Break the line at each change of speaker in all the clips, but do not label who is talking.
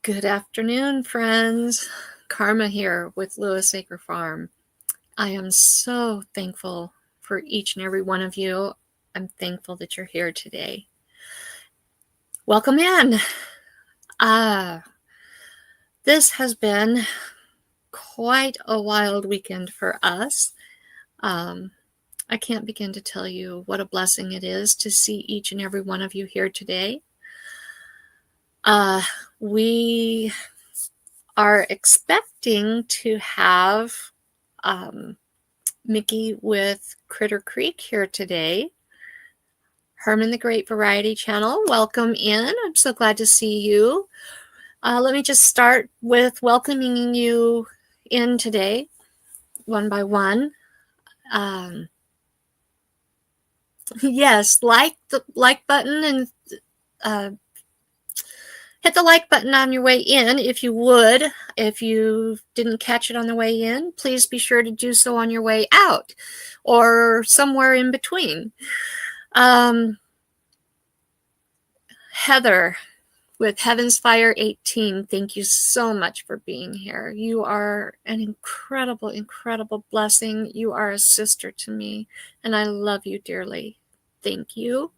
Good afternoon, friends. Karma here with Lewis Acre Farm. I am so thankful for each and every one of you. I'm thankful that you're here today. Welcome in. This has been quite a wild weekend for us. I can't begin to tell you what a blessing it is to see each and every one of you here today. We are expecting to have Mickey with Critter Creek here today. Herman the Great Variety Channel, welcome in. I'm so glad to see you. Let me just start with welcoming you in today, one by one. Yes, like the like button and hit the like button on your way in if you would. If you didn't catch it on the way in, please be sure to do so on your way out or somewhere in between. Heather with Heaven's Fire 18, thank you so much for being here. You are an incredible, incredible blessing. You are a sister to me, and I love you dearly. Thank you.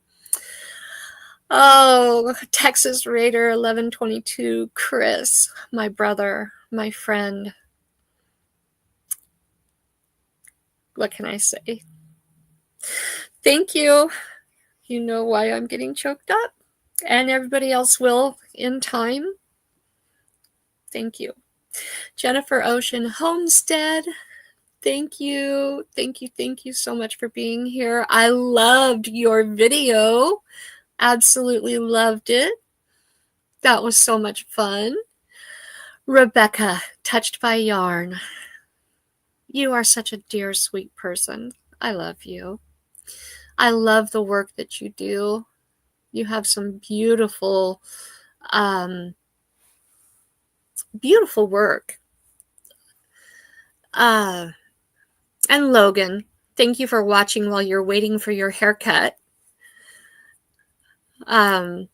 Oh, Texas Raider 1122, Chris, my brother, my friend. What can I say? Thank you. You know why I'm getting choked up, and everybody else will in time. Thank you. Jennifer Ocean Homestead, thank you. Thank you so much for being here. I loved your video. Absolutely loved it. That was so much fun. Rebecca, Touched by Yarn. You are such a dear, sweet person. I love you. I love the work that you do. You have some beautiful, beautiful work. And Logan, thank you for watching while you're waiting for your haircut. Let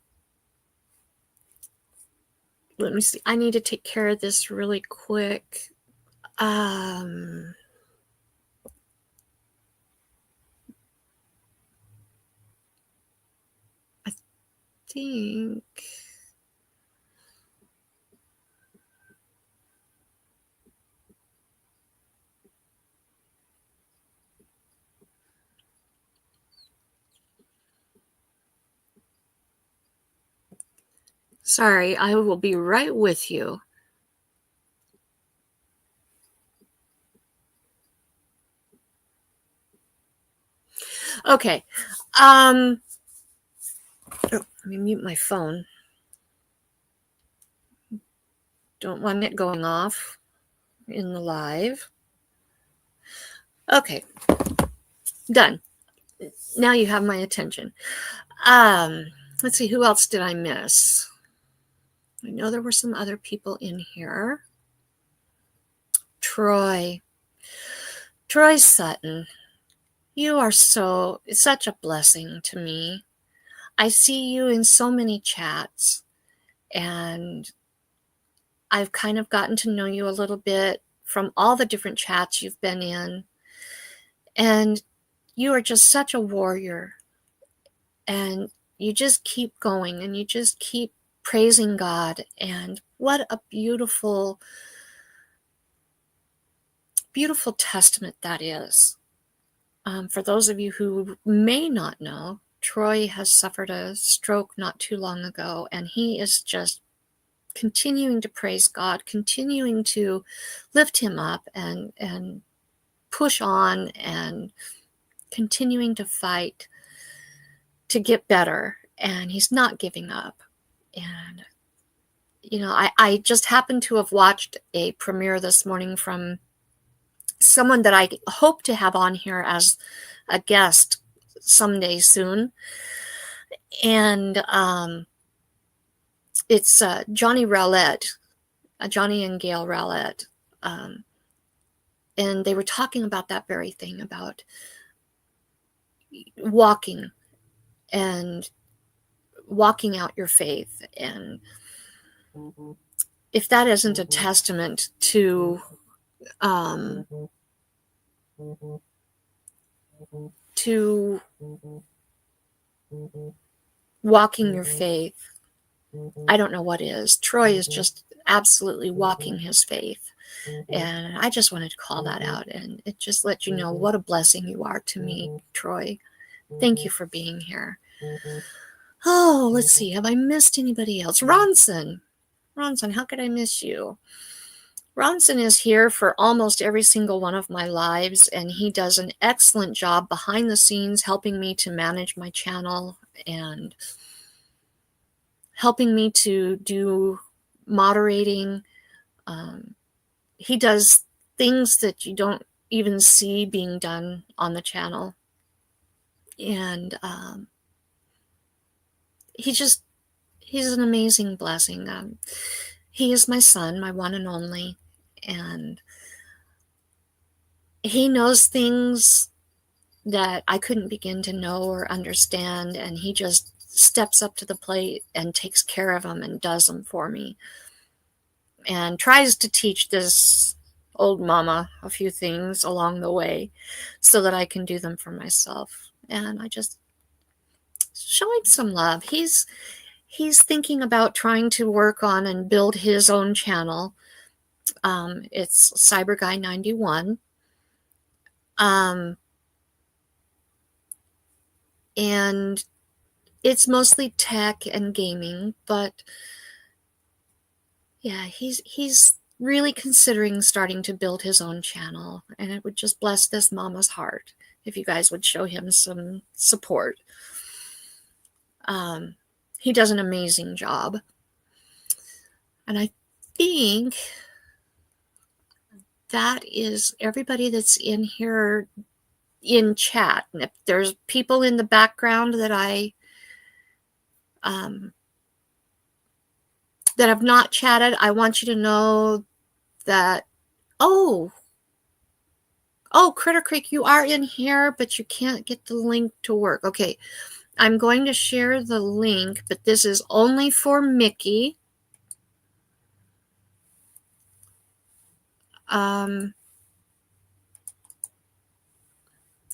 me see. I need to take care of this really quick. I think. Sorry, I will be right with you. Okay. Let me mute my phone. Don't want it going off in the live. Okay. Done. Now you have my attention. Let's see, who else did I miss? I know there were some other people in here. Troy Sutton, you are such a blessing to me. I see you in so many chats, and I've kind of gotten to know you a little bit from all the different chats you've been in, and you are just such a warrior, and you just keep going, and you just keep praising God, and what a beautiful, beautiful testament that is. For those of you who may not know, Troy has suffered a stroke not too long ago, and he is just continuing to praise God, continuing to lift him up and push on, and continuing to fight to get better. And he's not giving up. And, you know, I just happened to have watched a premiere this morning from someone that I hope to have on here as a guest someday soon. And it's Johnny Rowlett, Johnny and Gail Rowlett. And they were talking about that very thing, about walking and walking out your faith and if that isn't a testament to walking your faith, I don't know what is. Troy is just absolutely walking his faith. And I just wanted to call that out, and it just let you know what a blessing you are to me, Troy. Thank you for being here. Oh, let's see. Have I missed anybody else? Ronson, how could I miss you? Ronson is here for almost every single one of my lives, and he does an excellent job behind the scenes helping me to manage my channel and helping me to do moderating. He does things that you don't even see being done on the channel. And he's an amazing blessing. He is my son, my one and only, and he knows things that I couldn't begin to know or understand, and he just steps up to the plate and takes care of them and does them for me and tries to teach this old mama a few things along the way so that I can do them for myself. And I just show him some love. He's thinking about trying to work on and build his own channel. It's CyberGuy91. And it's mostly tech and gaming, but yeah, he's really considering starting to build his own channel, and it would just bless this mama's heart if you guys would show him some support. He does an amazing job. And I think that is everybody that's in here in chat. And if there's people in the background that that have not chatted, I want you to know that, oh, Critter Creek, you are in here, but you can't get the link to work. Okay, I'm going to share the link, but this is only for Mickey.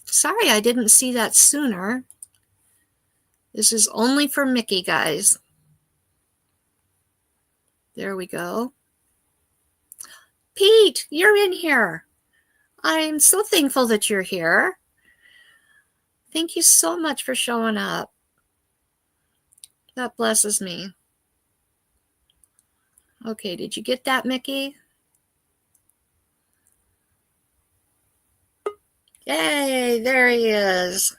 Sorry, I didn't see that sooner. This is only for Mickey, guys. There we go. Pete, you're in here. I'm so thankful that you're here. Thank you so much for showing up. That blesses me. Okay, did you get that, Mickey? Yay, there he is.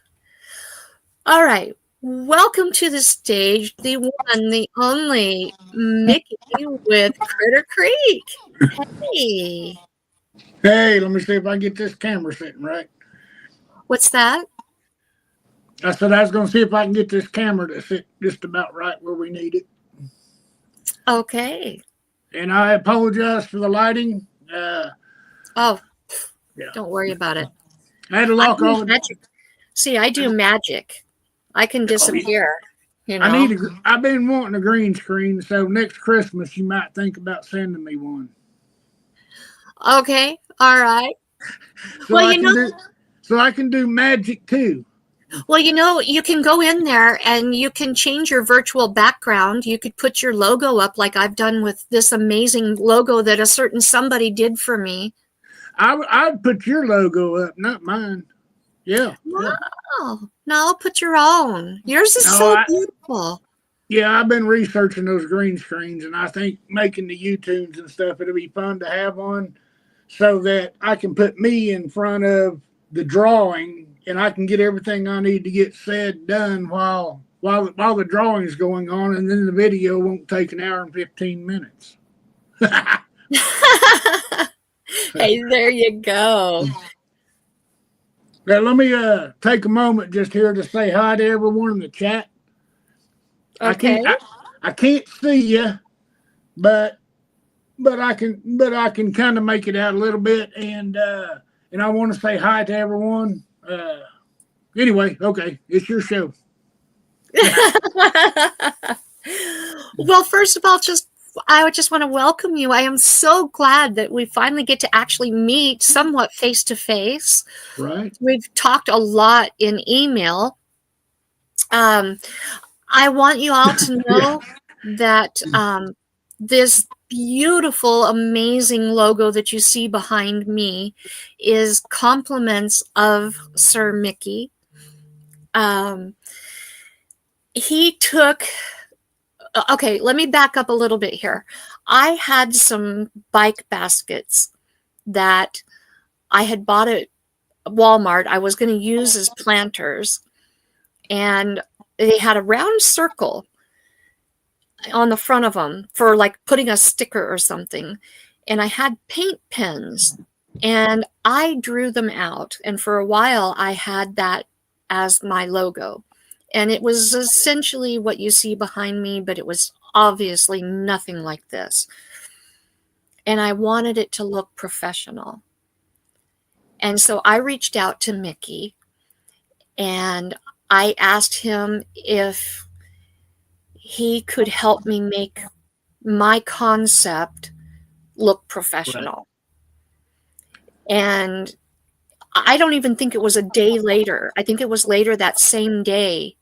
All right, welcome to the stage, the one, the only Mickey with Critter Creek. Hey.
Hey, let me see if I can get this camera sitting right.
What's that?
I said I was going to see if I can get this camera to sit just about right where we need it.
Okay.
And I apologize for the lighting.
Yeah. Don't worry about it.
I had to lock all the
magic. See, I do magic. I can disappear. You know?
I've been wanting a green screen, so next Christmas you might think about sending me one.
Okay. All right.
So I can do magic too.
Well, you can go in there and you can change your virtual background. You could put your logo up like I've done with this amazing logo that a certain somebody did for me.
I'd put your logo up, not mine. Yeah.
No, put your own. Yours is so beautiful.
Yeah, I've been researching those green screens, and I think making the YouTubes and stuff, it'll be fun to have one so that I can put me in front of the drawing and I can get everything I need to get said done while the drawing is going on, and then the video won't take an hour and 15 minutes.
Hey, there you go.
Now, let me take a moment just here to say hi to everyone in the chat.
Okay.
I can't see you, but I can kind of make it out a little bit, and I want to say hi to everyone. Anyway, okay, it's your show.
Well, first of all, just I just want to welcome you. I am so glad that we finally get to actually meet somewhat face to face.
Right?
We've talked a lot in email. Um, I want you all to
Yeah.
know that this beautiful, amazing logo that you see behind me is compliments of Sir Mickey. Um, he took, okay, let me back up a little bit here. I had some bike baskets that I had bought at Walmart. I was going to use as planters, and they had a round circle on the front of them for like putting a sticker or something. And I had paint pens and I drew them out. And for a while, I had that as my logo. And it was essentially what you see behind me, but it was obviously nothing like this. And I wanted it to look professional. And so I reached out to Mickey and I asked him if he could help me make my concept look
Right.
professional. And I don't even think it was a day later. I think it was later that same day.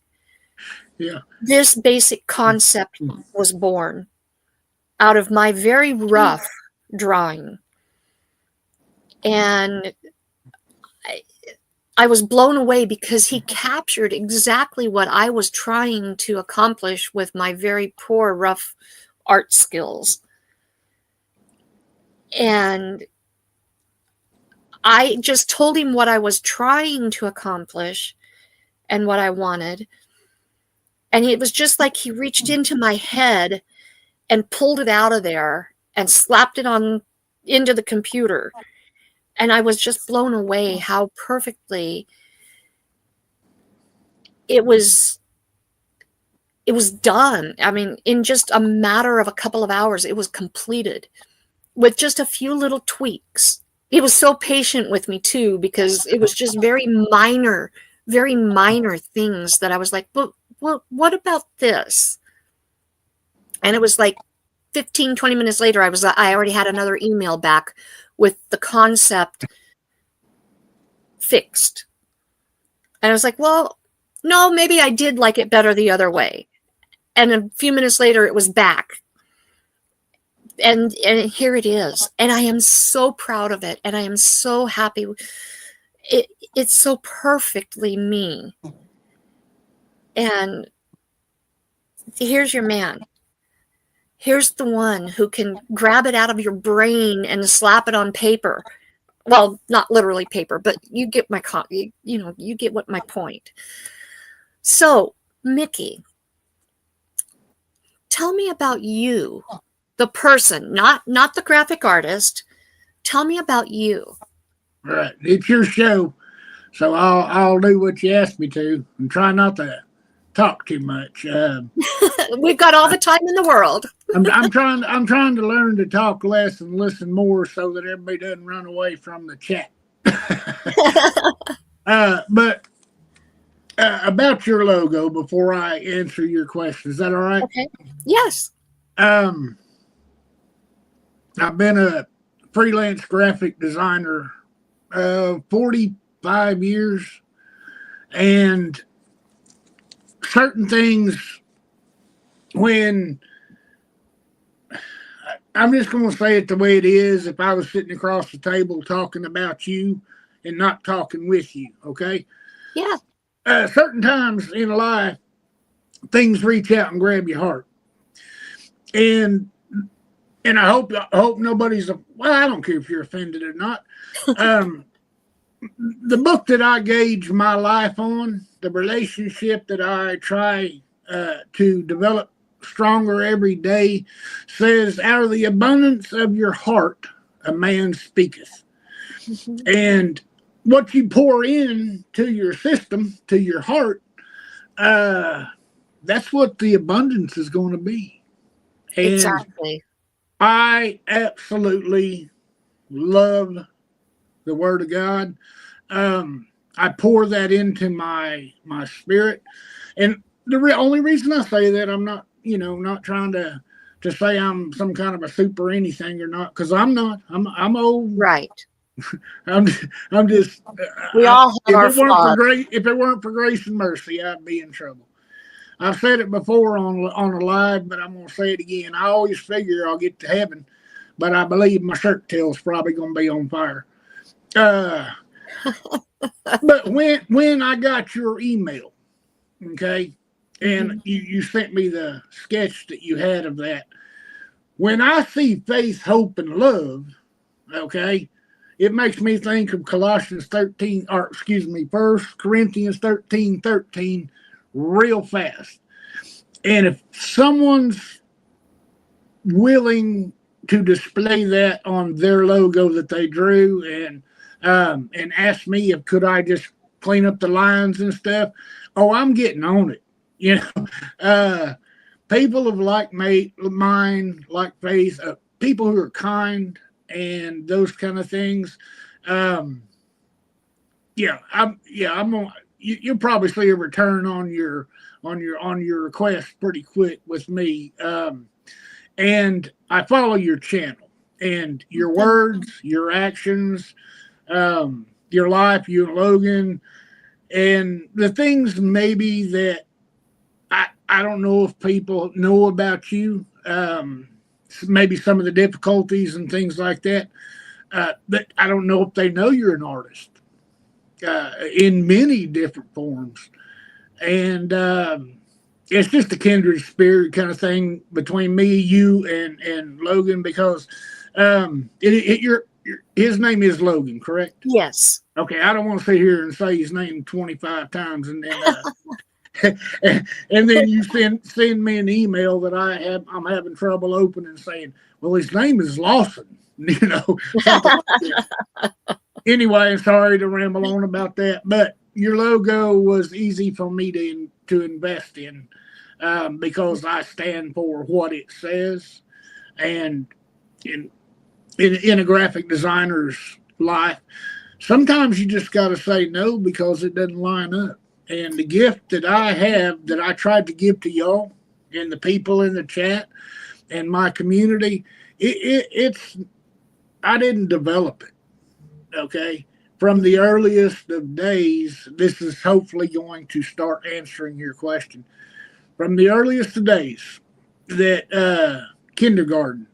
Yeah.
This basic concept was born out of my very rough drawing. And I was blown away because he captured exactly what I was trying to accomplish with my very poor, rough art skills. And I just told him what I was trying to accomplish and what I wanted. And it was just like he reached into my head and pulled it out of there and slapped it on into the computer. And I was just blown away how perfectly it was done. I mean, in just a matter of a couple of hours, it was completed with just a few little tweaks. He was so patient with me too, because it was just very minor things that I was like, well, what about this? And it was like 15, 20 minutes later, I already had another email back with the concept fixed. And I was like, well, no, maybe I did like it better the other way. And a few minutes later, it was back. And here it is. And I am so proud of it. And I am so happy. It's so perfectly me. And here's your man. Here's the one who can grab it out of your brain and slap it on paper. Well, not literally paper, but you get my you get what my point. So, Mickey, tell me about you, the person, not the graphic artist. Tell me about you.
Right. It's your show, so I'll do what you ask me to and try not to talk too much.
We've got all the time in the world.
I'm trying to learn to talk less and listen more so that everybody doesn't run away from the chat. But about your logo, before I answer your question, is that all right?
Okay. Yes.
I've been a freelance graphic designer 45 years, and certain things, when I'm just going to say it the way it is, if I was sitting across the table talking about you and not talking with you, okay?
Yeah.
Certain times in life, things reach out and grab your heart, and I hope nobody's, well, I don't care if you're offended or not. The book that I gauge my life on, the relationship that I try to develop stronger every day, says, out of the abundance of your heart, a man speaketh.
Mm-hmm.
And what you pour in to your system, to your heart, that's what the abundance is going to be. And
exactly.
I absolutely love the Word of God. I pour that into my spirit, and the only reason I say that, I'm not, not trying to to say I'm some kind of a super anything or not, because I'm not. I'm old.
Right.
I'm I'm just.
We all have
If
our
it weren't for
flaws.
grace, if it weren't for grace and mercy, I'd be in trouble. I've said it before on a live, but I'm gonna say it again. I always figure I'll get to heaven, but I believe my shirt tail's probably gonna be on fire. Uh, but when I got your email, okay, and you sent me the sketch that you had of that. When I see faith, hope, and love, okay, it makes me think of Colossians 13, or excuse me, 1 Corinthians 13:13 real fast. And if someone's willing to display that on their logo that they drew and ask me if could I just clean up the lines and stuff, oh, I'm getting on it. You know, people of like mind, like faith, people who are kind and those kind of things. I'm gonna. You'll probably see a return on your request pretty quick with me. And I follow your channel and your words, your actions, your life, you and Logan, and the things maybe that I don't know if people know about you. Maybe some of the difficulties and things like that. But I don't know if they know you're an artist in many different forms. And it's just a kindred spirit kind of thing between me, you, and Logan, because his name is Logan, correct?
Yes.
Okay, I don't want to sit here and say his name 25 times and then and then you send me an email that I'm having trouble opening, saying, well, his name is Lawson, you know. Like anyway, sorry to ramble on about that, but your logo was easy for me to invest in because I stand for what it says, and in a graphic designer's life, sometimes you just got to say no because it doesn't line up. And the gift that I have that I tried to give to y'all and the people in the chat and my community, it's I didn't develop it. Okay. From the earliest of days, this is hopefully going to start answering your question. From the earliest of days that kindergarten,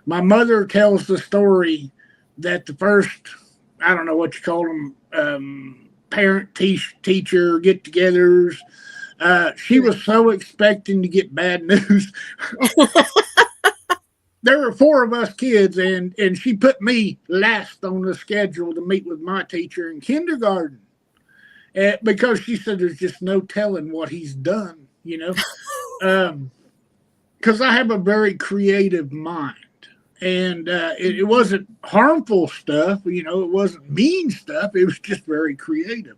my mother tells the story that the first, I don't know what you call them, parent teacher get togethers. She was so expecting to get bad news. There were 4 of us kids, and she put me last on the schedule to meet with my teacher in kindergarten because she said there's just no telling what he's done, you know, because I have a very creative mind. And it wasn't harmful stuff, you know, it wasn't mean stuff. It was just very creative.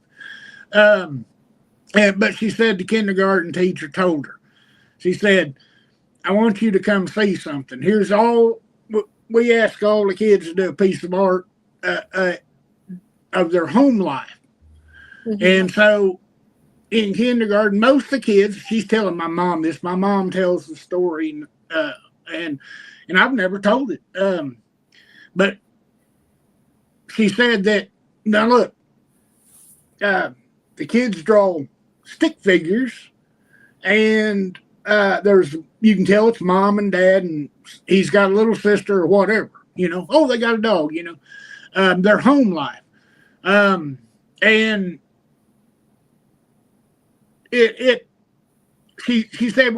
But she said the kindergarten teacher told her, she said, I want you to come see something. Here's all, we ask all the kids to do a piece of art of their home life. Mm-hmm. And so in kindergarten, most of the kids, she's telling my mom this, my mom tells the story, and I've never told it. But she said that, now look, the kids draw stick figures, and you can tell it's mom and dad, and he's got a little sister or whatever, you know. Oh, they got a dog, you know. Their home life. And she said,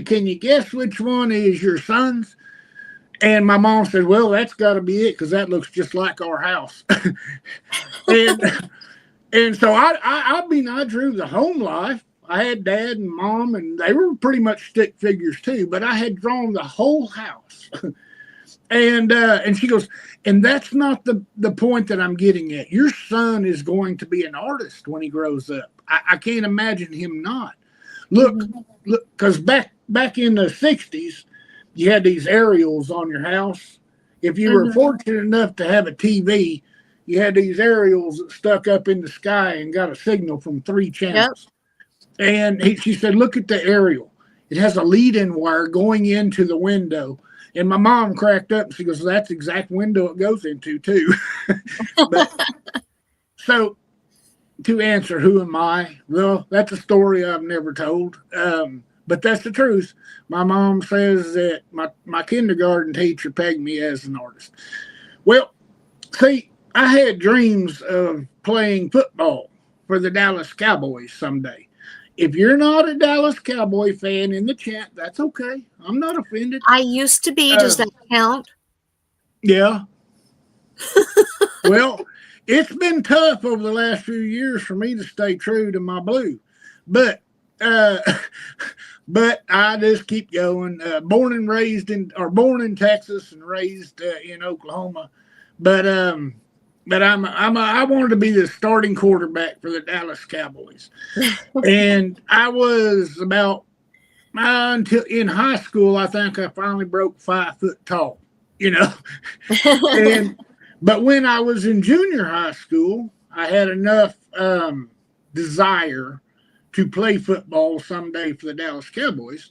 can you guess which one is your son's? And my mom said, well, that's got to be it because that looks just like our house. and so I drew the home life. I had dad and mom, and they were pretty much stick figures too, but I had drawn the whole house. And she goes, and that's not the point that I'm getting at. Your son is going to be an artist when he grows up. I can't imagine him not. Look, because back in the 60s, you had these aerials on your house. If you were fortunate enough to have a TV, you had these aerials that stuck up in the sky and got a signal from 3 channels. Yep. And she said, look at the aerial. It has a lead-in wire going into the window. And my mom cracked up and she goes, that's the exact window it goes into too. But so to answer, who am I? Well, that's a story I've never told. But that's the truth. My mom says that my kindergarten teacher pegged me as an artist. Well, see, I had dreams of playing football for the Dallas Cowboys someday. If you're not a Dallas Cowboy fan in the chat, that's okay. I'm not offended.
I used to be. Does that count?
Yeah. Well, it's been tough over the last few years for me to stay true to my blue, but but I just keep going. Born in Texas and raised in Oklahoma, but I wanted to be the starting quarterback for the Dallas Cowboys, and I was about until in high school. I think I finally broke 5 foot tall, you know, and. But when I was in junior high school, I had enough desire to play football someday for the Dallas Cowboys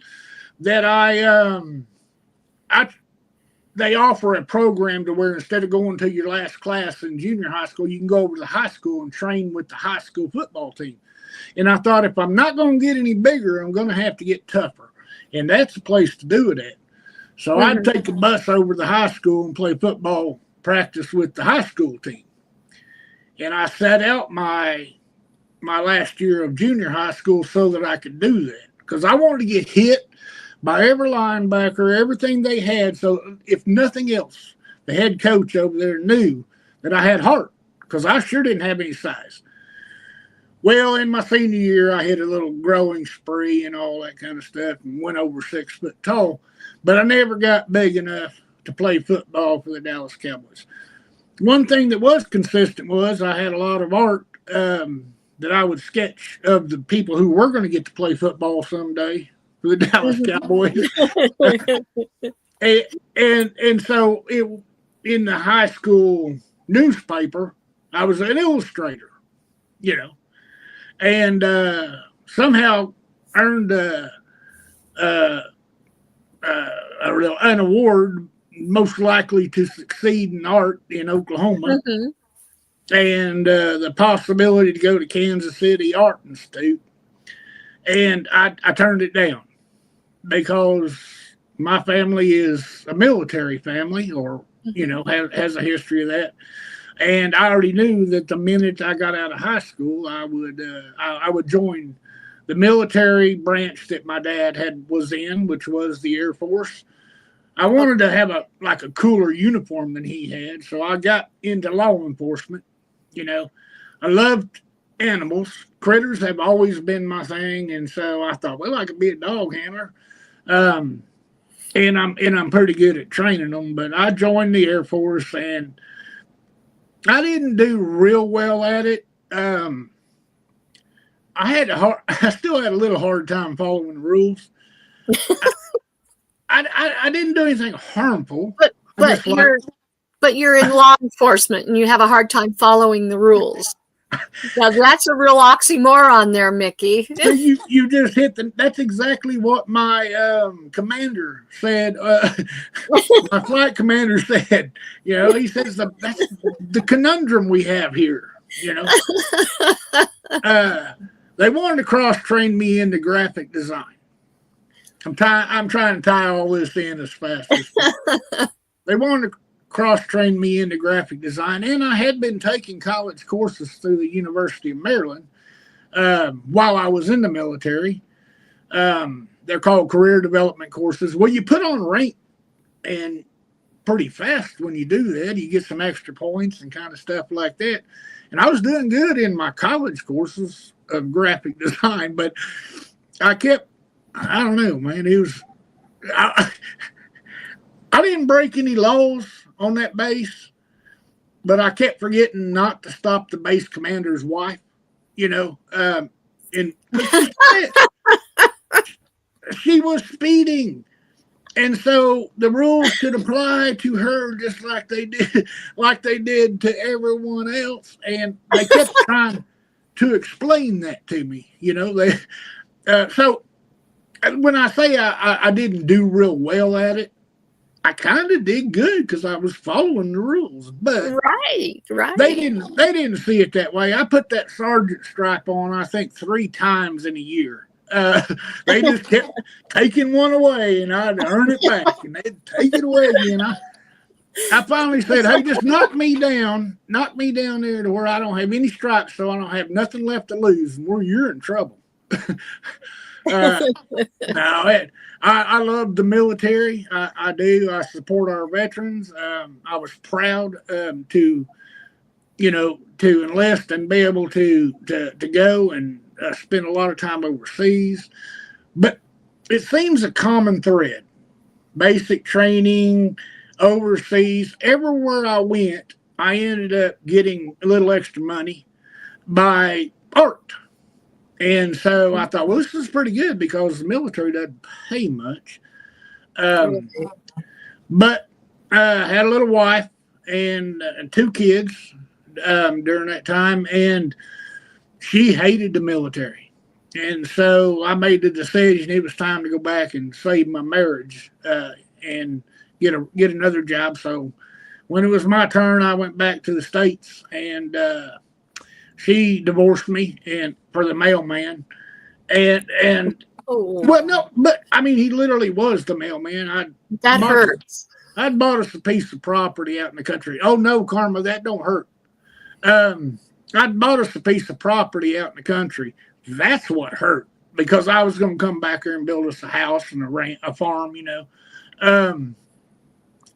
that they offer a program to where instead of going to your last class in junior high school, you can go over to the high school and train with the high school football team. And I thought, if I'm not going to get any bigger, I'm going to have to get tougher. And that's the place to do it at. So I'd take a bus over to the high school and play football practice with the high school team. And I sat out my last year of junior high school so that I could do that, because I wanted to get hit by every linebacker, everything they had. So if nothing else, the head coach over there knew that I had heart, because I sure didn't have any size. Well, in my senior year, I hit a little growing spree and all that kind of stuff and went over 6 foot tall, but I never got big enough to play football for the Dallas Cowboys. One thing that was consistent was I had a lot of art that I would sketch of the people who were going to get to play football someday for the Dallas Cowboys. and so in the high school newspaper, I was an illustrator, you know, and somehow earned an award, most likely to succeed in art in Oklahoma, and the possibility to go to Kansas City Art Institute. And I turned it down because my family is a military family, or, you know, has a history of that. And I already knew that the minute I got out of high school, I would join the military branch that my dad was in, which was the Air Force. I wanted to have a cooler uniform than he had, so I got into law enforcement. You know, I loved animals. Critters have always been my thing, and so I thought, well, I could be a dog handler, and I'm pretty good at training them. But I joined the Air Force, and I didn't do real well at it. I still had a little hard time following the rules. I didn't do anything harmful.
But you're in law enforcement and you have a hard time following the rules. Now that's a real oxymoron there, Mickey.
So you just hit that's exactly what my commander said. My flight commander said, you know, he says that's the conundrum we have here, you know. They wanted to cross-train me into graphic design. I'm trying to tie all this in as fast as possible. They wanted to cross-train me into graphic design, and I had been taking college courses through the University of Maryland while I was in the military. They're called career development courses. Well, you put on rank and pretty fast when you do that. You get some extra points and kind of stuff like that. And I was doing good in my college courses of graphic design, but I don't know, man. I didn't break any laws on that base, but I kept forgetting not to stop the base commander's wife, you know, and she was speeding. And so the rules could apply to her just like they did to everyone else. And they kept trying to explain that to me, you know. So when I say I didn't do real well at it, I kind of did good because I was following the rules, but
Right,
they
right.
didn't see it that way. I put that sergeant stripe on, I think, 3 times in a year. They just kept taking one away, and I'd earn it back, and they'd take it away again. I finally said, "Hey, just knock me down there to where I don't have any stripes, so I don't have nothing left to lose, and where you're in trouble." uh, no, I love the military. I do. I support our veterans. I was proud to to enlist and be able to go and spend a lot of time overseas. But it seems a common thread: basic training, overseas. Everywhere I went, I ended up getting a little extra money by art. And so I thought, well, this is pretty good because the military doesn't pay much. Um, but I had a little wife and 2 kids during that time, and she hated the military. And so I made the decision it was time to go back and save my marriage and get another job. So when it was my turn, I went back to the States, and she divorced me and for the mailman. And
Oh,
well, no, but I mean, he literally was the mailman.
that
bought
hurts.
I'd bought us a piece of property out in the country. Oh no, Karma, that don't hurt. Um, I'd bought us a piece of property out in the country. That's what hurt because I was going to come back here and build us a house and a farm, Um,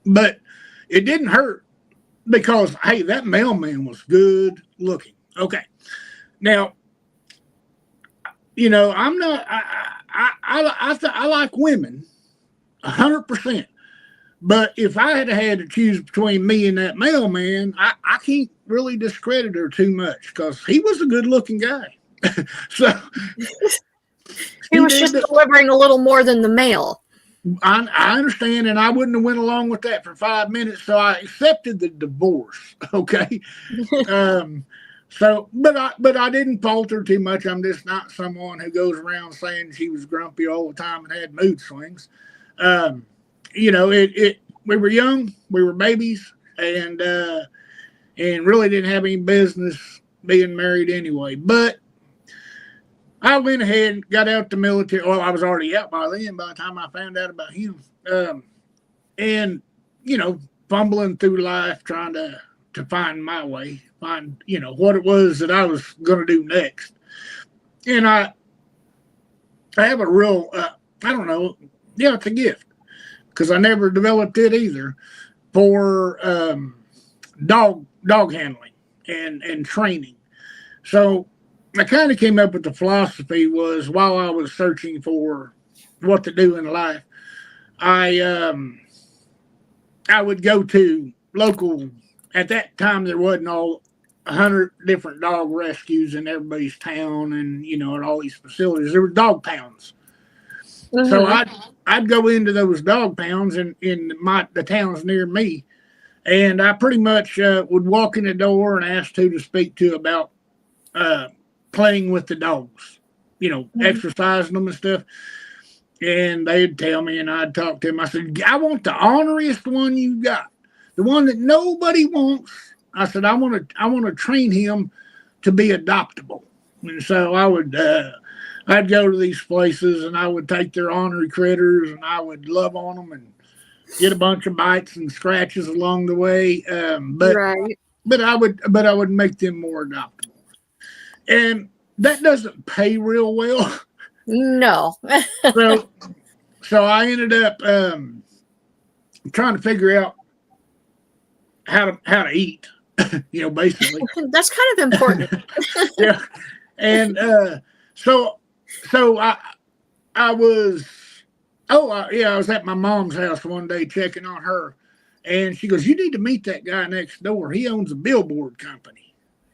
but it didn't hurt because hey, that mailman was good looking. Okay, now I'm not. I like women 100%. But if I had to choose between me and that mailman, I can't really discredit her too much because he was a good looking guy. So
He was just delivering a little more than the mail.
I understand, and I wouldn't have went along with that for 5 minutes, so I accepted the divorce. Okay, but I didn't falter too much. I'm just not someone who goes around saying she was grumpy all the time and had mood swings. Um, it. We were young, we were babies, and really didn't have any business being married anyway. But I went ahead and got out the military. Well, I was already out by then by the time I found out about him. And, fumbling through life trying to find my way, find, what it was that I was going to do next. And I have a real, I don't know, yeah, it's a gift because I never developed it either for dog handling and training. So I kind of came up with the philosophy was while I was searching for what to do in life, I would go to local. At that time, there wasn't all 100 different dog rescues in everybody's town, and at all these facilities. There were dog pounds. Mm-hmm. So I'd go into those dog pounds in the towns near me, and I pretty much would walk in the door and ask who to speak to about playing with the dogs, exercising them and stuff. And they'd tell me, and I'd talk to them. I said, I want the honoriest one you got, the one that nobody wants. I said, I want to train him to be adoptable. And so I'd go to these places and I would take their ornery critters and I would love on them and get a bunch of bites and scratches along the way. But I would make them more adoptable. And that doesn't pay real well.
No.
so I ended up trying to figure out how to eat, basically.
That's kind of important.
Yeah. And so I was I was at my mom's house one day checking on her, and she goes, you need to meet that guy next door. He owns a billboard company.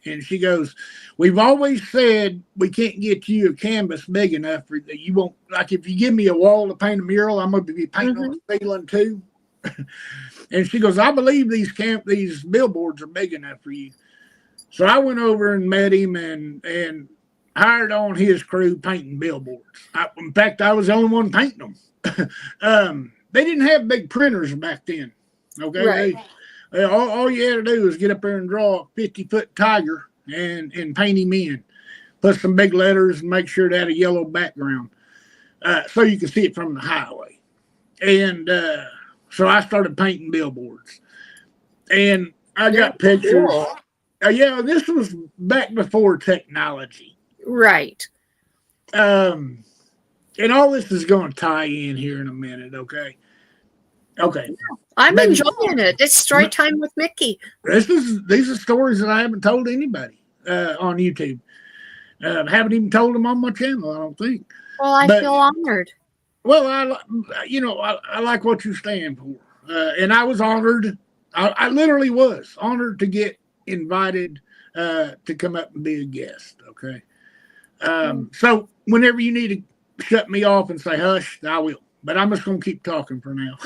And she goes, we've always said we can't get you a canvas big enough for that you won't, like if you give me a wall to paint a mural, I'm going to be painting on the ceiling too. And she goes, I believe these billboards are big enough for you. So I went over and met him and hired on his crew painting billboards. In fact, I was the only one painting them. They didn't have big printers back then. Okay,
Right.
all you had to do was get up there and draw a 50-foot tiger and paint him in. Put some big letters and make sure it had a yellow background so you could see it from the highway. And so I started painting billboards. And I got pictures.
Cool.
Yeah, this was back before technology.
Right.
And all this is going to tie in here in a minute, okay? Okay.
I'm enjoying it. It's story time with Mickey.
These are stories that I haven't told anybody on YouTube. Haven't even told them on my channel, I don't think.
Well, I feel honored.
Well, I like what you stand for. And I was honored. I literally was honored to get invited to come up and be a guest, okay? So whenever you need to shut me off and say hush, I will. But I'm just going to keep talking for now.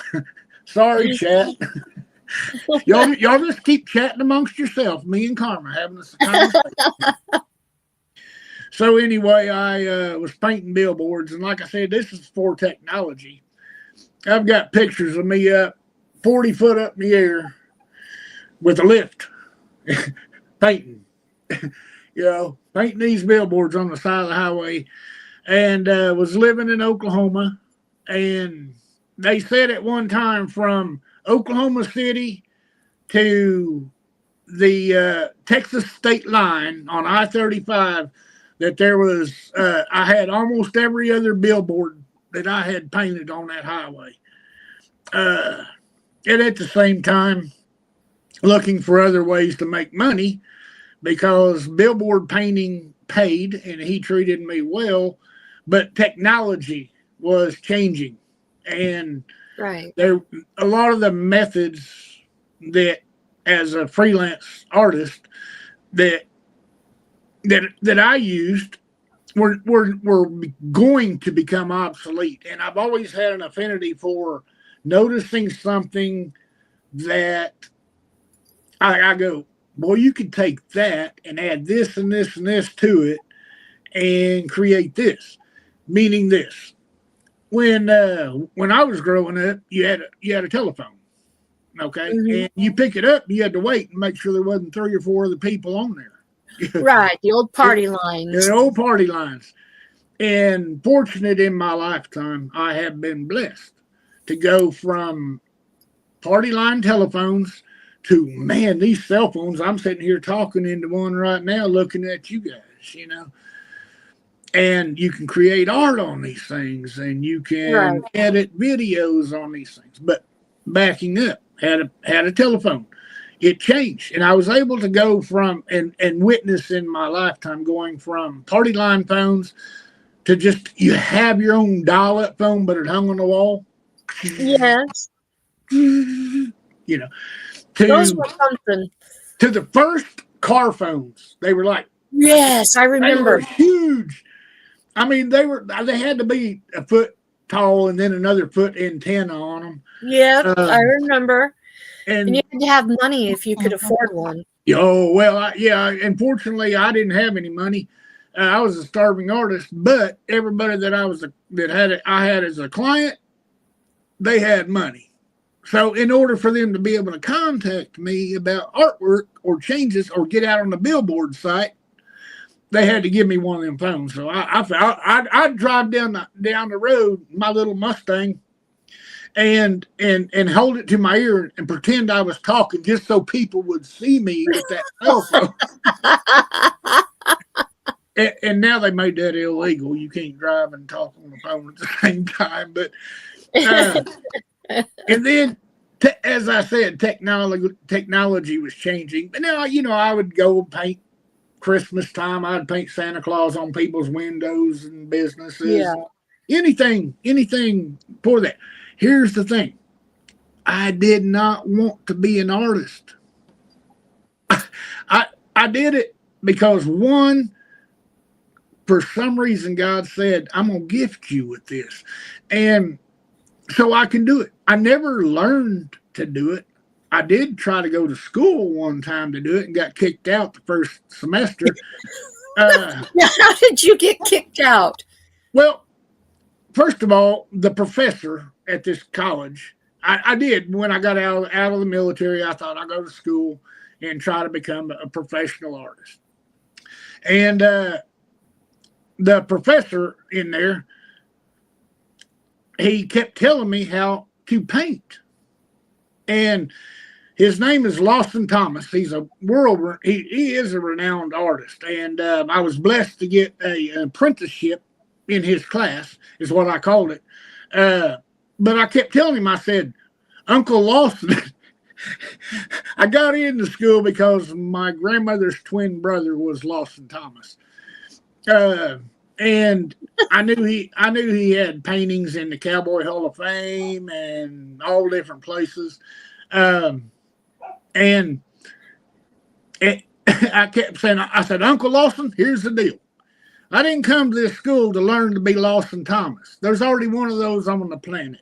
Sorry, chat. y'all just keep chatting amongst yourself. Me and Karma having this conversation. So anyway, I was painting billboards, and like I said, this is for technology. I've got pictures of me up 40 foot up in the air with a lift, painting. Painting these billboards on the side of the highway, and was living in Oklahoma. And they said at one time from Oklahoma City to the Texas state line on I-35 that there was, I had almost every other billboard that I had painted on that highway. And at the same time, looking for other ways to make money because billboard painting paid and he treated me well, but technology was changing. And there a lot of the methods that as a freelance artist that I used were going to become obsolete. And I've always had an affinity for noticing something that I go, boy, you could take that and add this and this and this to it and create this, meaning this. When I was growing up, you had a telephone, okay, and you pick it up, you had to wait and make sure there wasn't 3 or 4 other people on there.
Right, the old party lines.
The old party lines. And fortunate in my lifetime, I have been blessed to go from party line telephones to, man, these cell phones. I'm sitting here talking into one right now, looking at you guys, And you can create art on these things, and you can edit videos on these things. But backing up, had a telephone. It changed, and I was able to go from and witness in my lifetime going from party line phones to just you have your own dial-up phone, but it hung on the wall.
Yes.
Those
were something.
To the first car phones, they were like,
yes, I remember.
They were huge. I mean, they had to be a foot tall and then another foot antenna on them.
Yeah, I remember.
And
you had to have money if you could afford one.
Oh, well, unfortunately, I didn't have any money. I was a starving artist, but everybody that I had as a client, they had money. So in order for them to be able to contact me about artwork or changes or get out on the billboard site, they had to give me one of them phones. So I'd drive down the road, my little Mustang, and hold it to my ear and pretend I was talking just so people would see me with that cell phone. And now they made that illegal. You can't drive and talk on the phone at the same time. But and then, as I said, technology was changing. But now, I would go paint Christmas time. I'd paint Santa Claus on people's windows and businesses.
Yeah.
Anything for that. Here's the thing. I did not want to be an artist. I did it because one, for some reason, God said, I'm going to gift you with this. And so I can do it. I never learned to do it. I did try to go to school one time to do it and got kicked out the first semester.
How did you get kicked out?
Well, first of all, the professor at this college, I did when I got out of the military. I thought I'd go to school and try to become a professional artist. And the professor in there, he kept telling me how to paint. And his name is Lawson Thomas. He's a he is a renowned artist. And I was blessed to get an apprenticeship in his class, is what I called it. But I kept telling him, I said, Uncle Lawson, I got into school because my grandmother's twin brother was Lawson Thomas. And I knew he had paintings in the Cowboy Hall of Fame and all different places. And I kept saying, I said, Uncle Lawson, here's the deal. I didn't come to this school to learn to be Lawson Thomas. There's already one of those on the planet.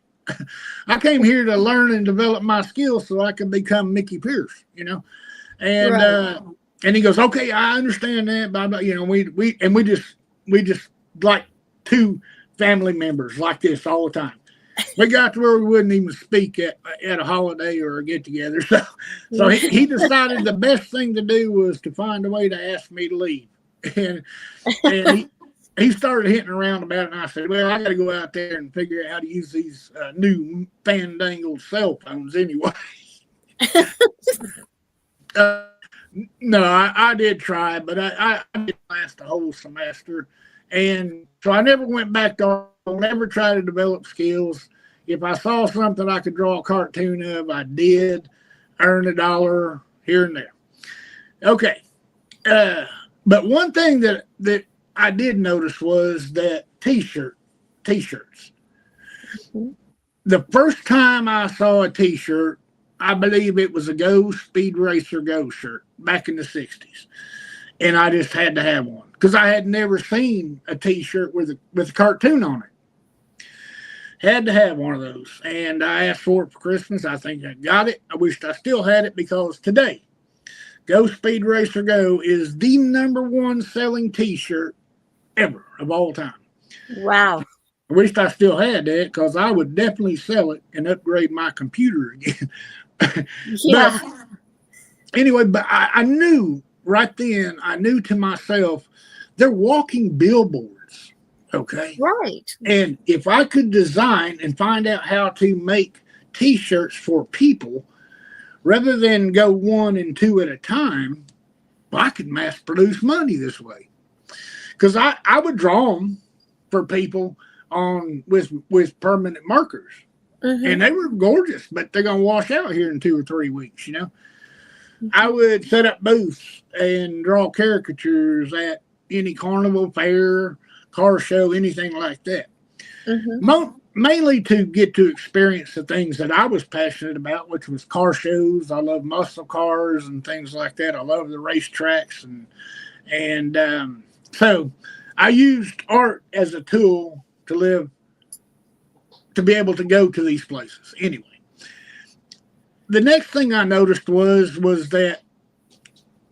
I came here to learn and develop my skills so I can become Mickey Pierce, you know. And right. And he goes, okay, I understand that, but you know, we just like two family members like this all the time. We got to where we wouldn't even speak at a holiday or a get together. So he decided the best thing to do was to find a way to ask me to leave. And he started hitting around about it, and I said, well, I got to go out there and figure out how to use these new fandangled cell phones anyway. No, I did try, but I didn't last a whole semester. And so I never went back to art. I never tried to develop skills. If I saw something I could draw a cartoon of, I did, earn $1 here and there. Okay. But one thing that I did notice was that t-shirts. Mm-hmm. The first time I saw a t-shirt, I believe it was a Go Speed Racer Go shirt back in the 60s. And I just had to have one because I had never seen a t-shirt with a cartoon on it. Had to have one of those. And I asked for it for Christmas. I think I got it. I wished I still had it because today, Go Speed Racer Go is the #1 selling t-shirt ever of all time.
Wow.
I wished I still had that because I would definitely sell it and upgrade my computer again.
Yeah.
But anyway, but I knew right then, I knew to myself, they're walking billboards, okay?
Right.
And if I could design and find out how to make t-shirts for people, rather than go 1 and 2 at a time, I could mass produce money this way. Because I would draw them for people with permanent markers. Mm-hmm. And they were gorgeous, but they're going to wash out here in 2 or 3 weeks, you know. Mm-hmm. I would set up booths and draw caricatures at any carnival, fair, car show, anything like that. Mm-hmm. Mainly to get to experience the things that I was passionate about, which was car shows. I love muscle cars and things like that. I love the racetracks. And so I used art as a tool to be able to go to these places. Anyway, the next thing I noticed was that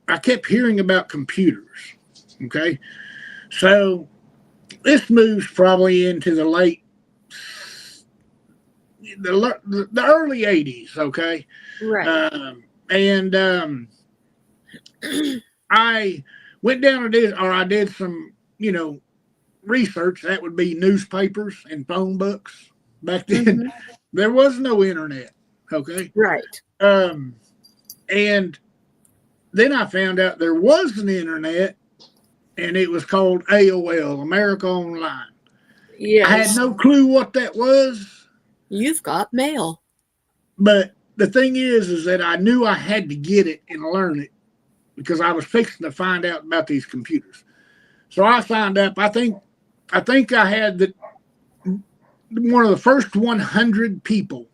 I kept hearing about computers. Okay. So this moves probably into the early 80s. Okay.
Right.
I went down and I did some, research. That would be newspapers and phone books. Back then, mm-hmm. There was no internet. Okay.
Right.
And then I found out there was an internet, and it was called AOL, America Online.
Yes.
I had no clue what that was.
You've got mail.
But the thing is that I knew I had to get it and learn it because I was fixing to find out about these computers. So I signed up. I think I had one of the first 100 people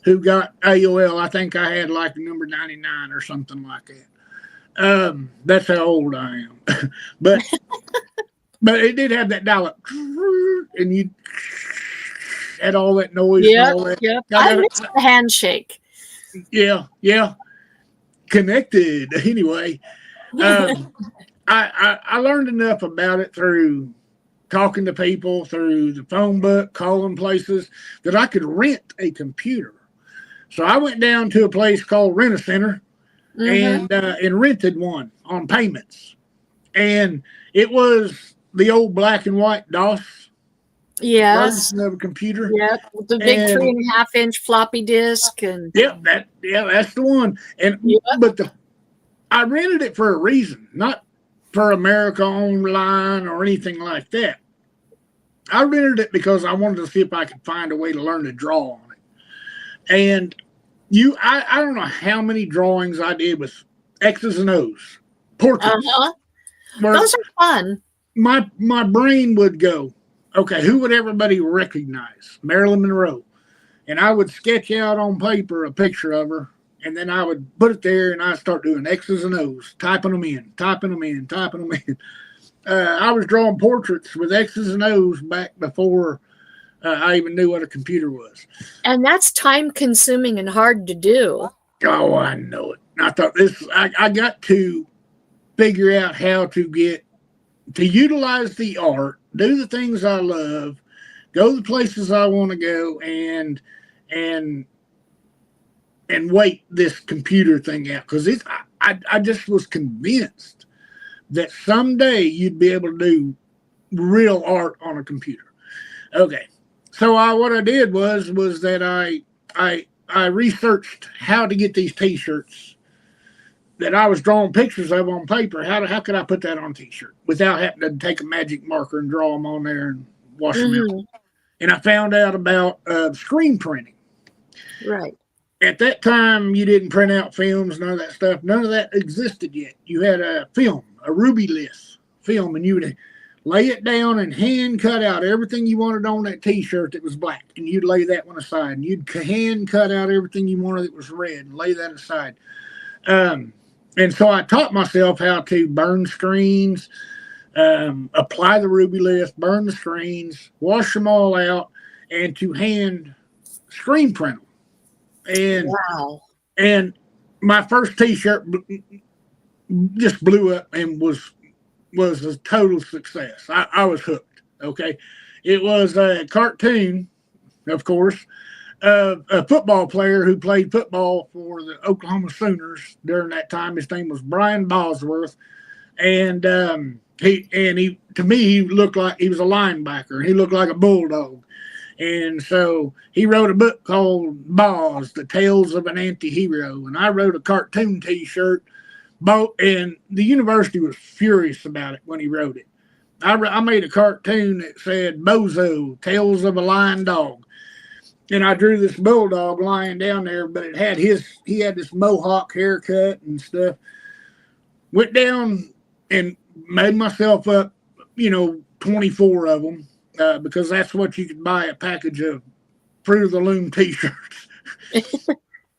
who got AOL. I think I had like number 99 or something like that. That's how old I am. but it did have that dial-up, and you had all that noise.
Yeah,
and all that.
Yeah. I missed the handshake.
Yeah. Connected anyway. I learned enough about it through talking to people, through the phone book, calling places, that I could rent a computer. So I went down to a place called Rent a Center
Mm-hmm.
and rented one on payments. And it was the old black and white DOS
Yes.
version of a computer.
Yep. With the big
And
3.5 inch floppy disk and
that's the one. And
yep.
but I rented it for a reason, not for America Online or anything like that. I rented it because I wanted to see if I could find a way to learn to draw on it. And I don't know how many drawings I did with X's and O's, portraits,
Uh-huh.
where
Those are fun.
my brain would go, okay, who would everybody recognize? Marilyn Monroe. And I would sketch out on paper a picture of her, and then I would put it there, and I'd start doing X's and O's, typing them in, typing them in, typing them in. I was drawing portraits with X's and O's back before I even knew what a computer was.
And that's time consuming and hard to do.
Oh, I know it. I thought I got to figure out how to get to utilize the art, do the things I love, go the places I want to go, and wait this computer thing out, because I just was convinced that someday you'd be able to do real art on a computer. Okay, so what I did was that I researched how to get these T-shirts that I was drawing pictures of on paper. How could I put that on a T-shirt without having to take a magic marker and draw them on there and wash them out? And I found out about screen printing.
Right.
At that time, you didn't print out films, none of that stuff. None of that existed yet. You had a film, a Rubylith film, and you would lay it down and hand cut out everything you wanted on that T-shirt that was black, and you'd lay that one aside. And you'd hand cut out everything you wanted that was red and lay that aside. And so I taught myself how to burn screens, apply the Rubylith, burn the screens, wash them all out, and to hand screen print them. And
wow.
And my first T-shirt just blew up and was a total success. I was hooked. Okay, it was a cartoon, of course, a football player who played football for the Oklahoma Sooners during that time. His name was Brian Bosworth, and he to me he looked like he was a linebacker. He looked like a bulldog. And so he wrote a book called Boz, The Tales of an Anti-Hero. And I wrote a cartoon T-shirt. And the university was furious about it when he wrote it. I made a cartoon that said Bozo, Tales of a Lying Dog. And I drew this bulldog lying down there, but he had this mohawk haircut and stuff. Went down and made myself up, 24 of them. Because that's what you could buy a package of Fruit of the Loom T-shirts.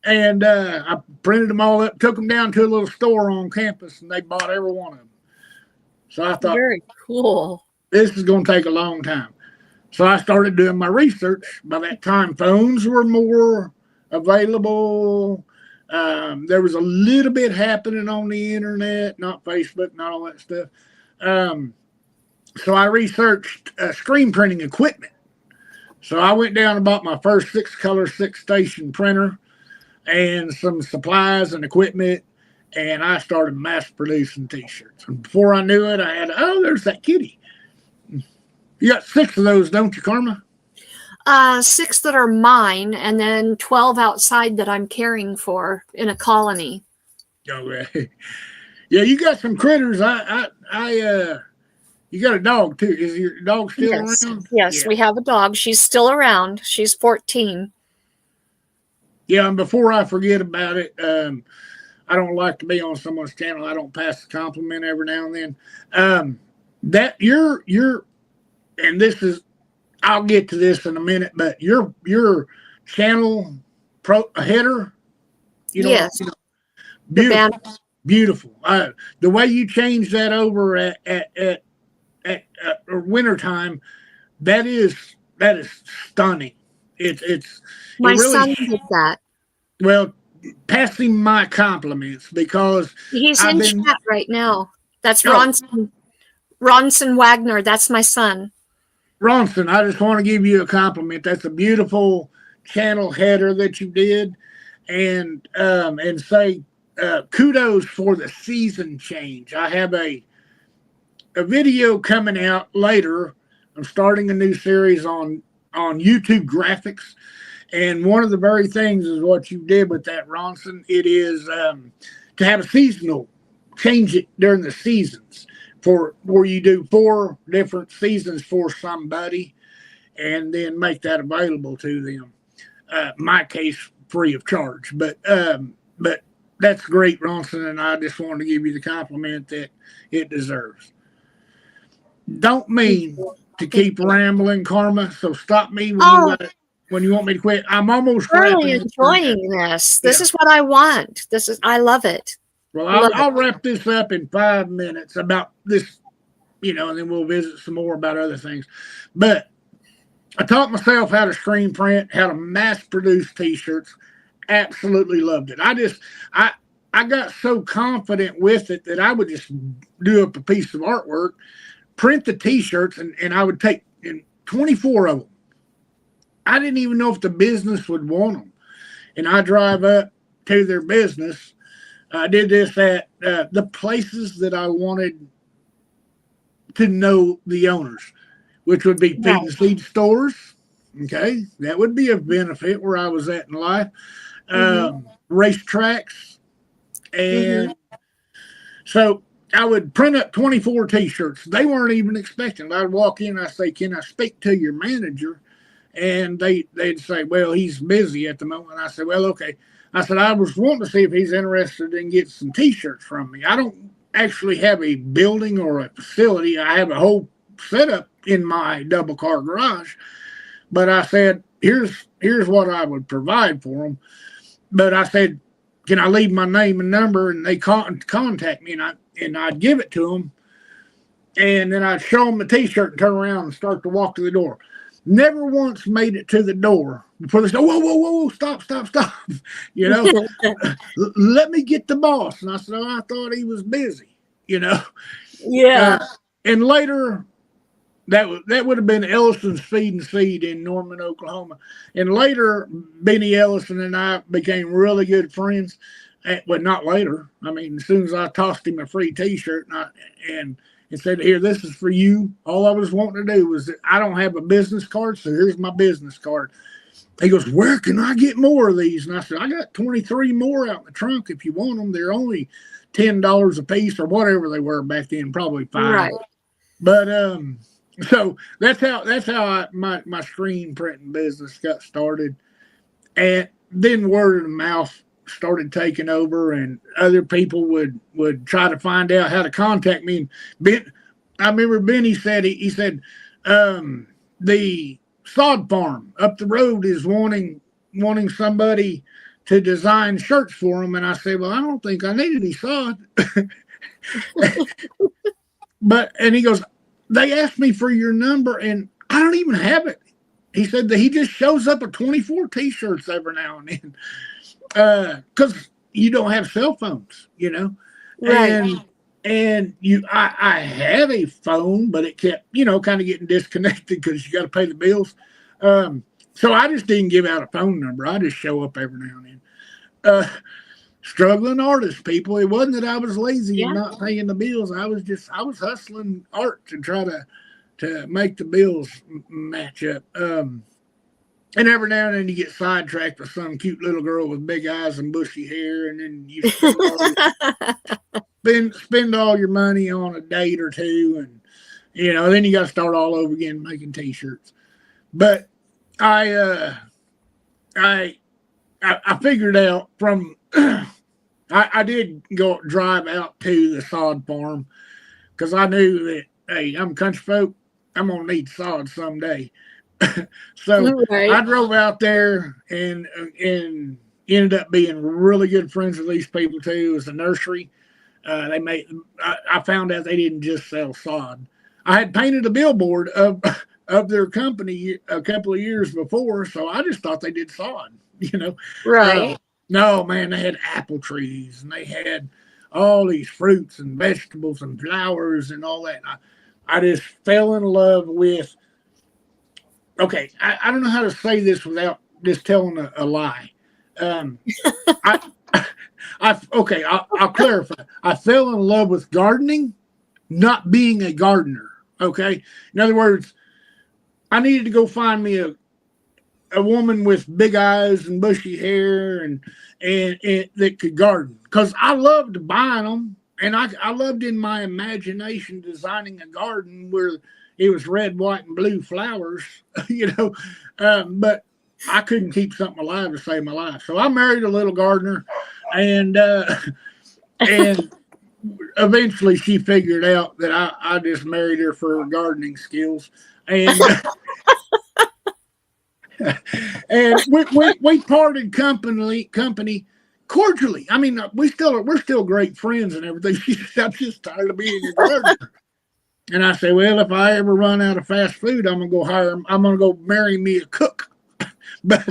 And I printed them all up, took them down to a little store on campus, and they bought every one of them. So I thought,
very cool.
This is going to take a long time. So I started doing my research. By that time, phones were more available. There was a little bit happening on the internet, not Facebook, not all that stuff. So I researched screen printing equipment. So I went down and bought my first 6-color 6-station printer and some supplies and equipment, and I started mass producing T-shirts. And before I knew it, I had, there's that kitty. You got 6 of those, don't you, Karma?
6 that are mine, and then 12 outside that I'm caring for in a colony.
Okay. Yeah, you got some critters. You got a dog, too. Is your dog still around?
Yes, yeah. We have a dog. She's still around. She's 14.
Yeah, and before I forget about it, I don't like to be on someone's channel. I don't pass the compliment every now and then. That you're, and this is, I'll get to this in a minute, but your channel header,
yes.
Beautiful. The way you changed that over at wintertime, that is stunning. It's
my son did that.
Well, pass him my compliments, because
he's in chat right now. That's
Oh,
Ronson Wagner. That's my son.
Ronson, I just want to give you a compliment. That's a beautiful channel header that you did, and say kudos for the season change. I have a video coming out later. I'm starting a new series on YouTube graphics, and one of the very things is what you did with that, Ronson. It is to have a seasonal, change it during the seasons for where you do 4 different seasons for somebody, and then make that available to them. My case, free of charge, but that's great, Ronson, and I just wanted to give you the compliment that it deserves. Don't mean to keep rambling, Karma. So stop me
Oh,
when you want me to quit. I'm almost
really
wrapping this thing up.
enjoying this. This
Yeah.
is what I want. I love it.
Well,
Love
I'll
it.
wrap this up in 5 minutes about this, and then we'll visit some more about other things. But I taught myself how to screen print, how to mass produce T-shirts. Absolutely loved it. I got so confident with it that I would just do up a piece of artwork, print the T-shirts, and I would take 24 of them. I didn't even know if the business would want them. And I drive up to their business. I did this at the places that I wanted to know the owners, which would be feed and seed stores. Okay, that would be a benefit where I was at in life. Racetracks. And so I would print up 24 T-shirts. They weren't even expecting it. I'd walk in, I'd say, "Can I speak to your manager?" And they'd say, "Well, he's busy at the moment." I said, "Well, okay." I said, "I was wanting to see if he's interested in getting some T-shirts from me. I don't actually have a building or a facility. I have a whole setup in my double car garage." But I said, here's what I would provide for them. But I said, "Can I leave my name and number?" And they contact me, and I'd give it to them. And then I'd show them the T-shirt and turn around and start to walk to the door. Never once made it to the door before they said, "Whoa, whoa, whoa, stop. Let me get the boss." And I said, "Oh, I thought he was busy."
Yeah.
And later, that would have been Ellison's Feed and Seed in Norman, Oklahoma. And later, Benny Ellison and I became really good friends. Well, not later. I mean, as soon as I tossed him a free T-shirt and said, "Here, this is for you." All I was wanting to do was, I don't have a business card, so here's my business card. He goes, "Where can I get more of these?" And I said, "I got 23 more out in the trunk if you want them. They're only $10 a piece," or whatever they were back then, probably $5.
Right.
But so that's how my screen printing business got started, and then word of mouth started taking over, and other people would try to find out how to contact me. And I remember Benny said he said the sod farm up the road is wanting somebody to design shirts for them, and I said, "Well, I don't think I need any sod." And he goes, "They asked me for your number, and I don't even have it." He said that he just shows up at 24 T-shirts every now and then, because you don't have cell phones,
Right.
and I had a phone, but it kept, kind of getting disconnected because you got to pay the bills. So I just didn't give out a phone number. I just show up every now and then. Struggling artist, people. It wasn't that I was lazy and not paying the bills. I was hustling art to try to make the bills match up. And every now and then you get sidetracked with some cute little girl with big eyes and bushy hair, and then you spend all your money on a date or two, and then you got to start all over again making T-shirts. But I figured out from I did go drive out to the sod farm because I knew that, hey, I'm country folk. I'm gonna need sod someday. So
Right.
I drove out there and ended up being really good friends with these people too. It was a nursery. I found out they didn't just sell sod. I had painted a billboard of their company a couple of years before, so I just thought they did sod.
Right.
No, man, they had apple trees and they had all these fruits and vegetables and flowers and all that. I just fell in love with. Okay, I don't know how to say this without just telling a lie. Um, I, okay, I'll clarify. I fell in love with gardening, not being a gardener. Okay, in other words, I needed to go find me a woman with big eyes and bushy hair and that could garden because I loved buying them and I loved in my imagination designing a garden where it was red, white, and blue flowers, you know, but I couldn't keep something alive to save my life. So I married a little gardener, and and eventually she figured out that I just married her for her gardening skills, and and we parted company cordially. I mean, we're still great friends and everything. She said, I'm just tired of being a gardener. And I say, well, if I ever run out of fast food, I'm gonna go marry me a cook. but,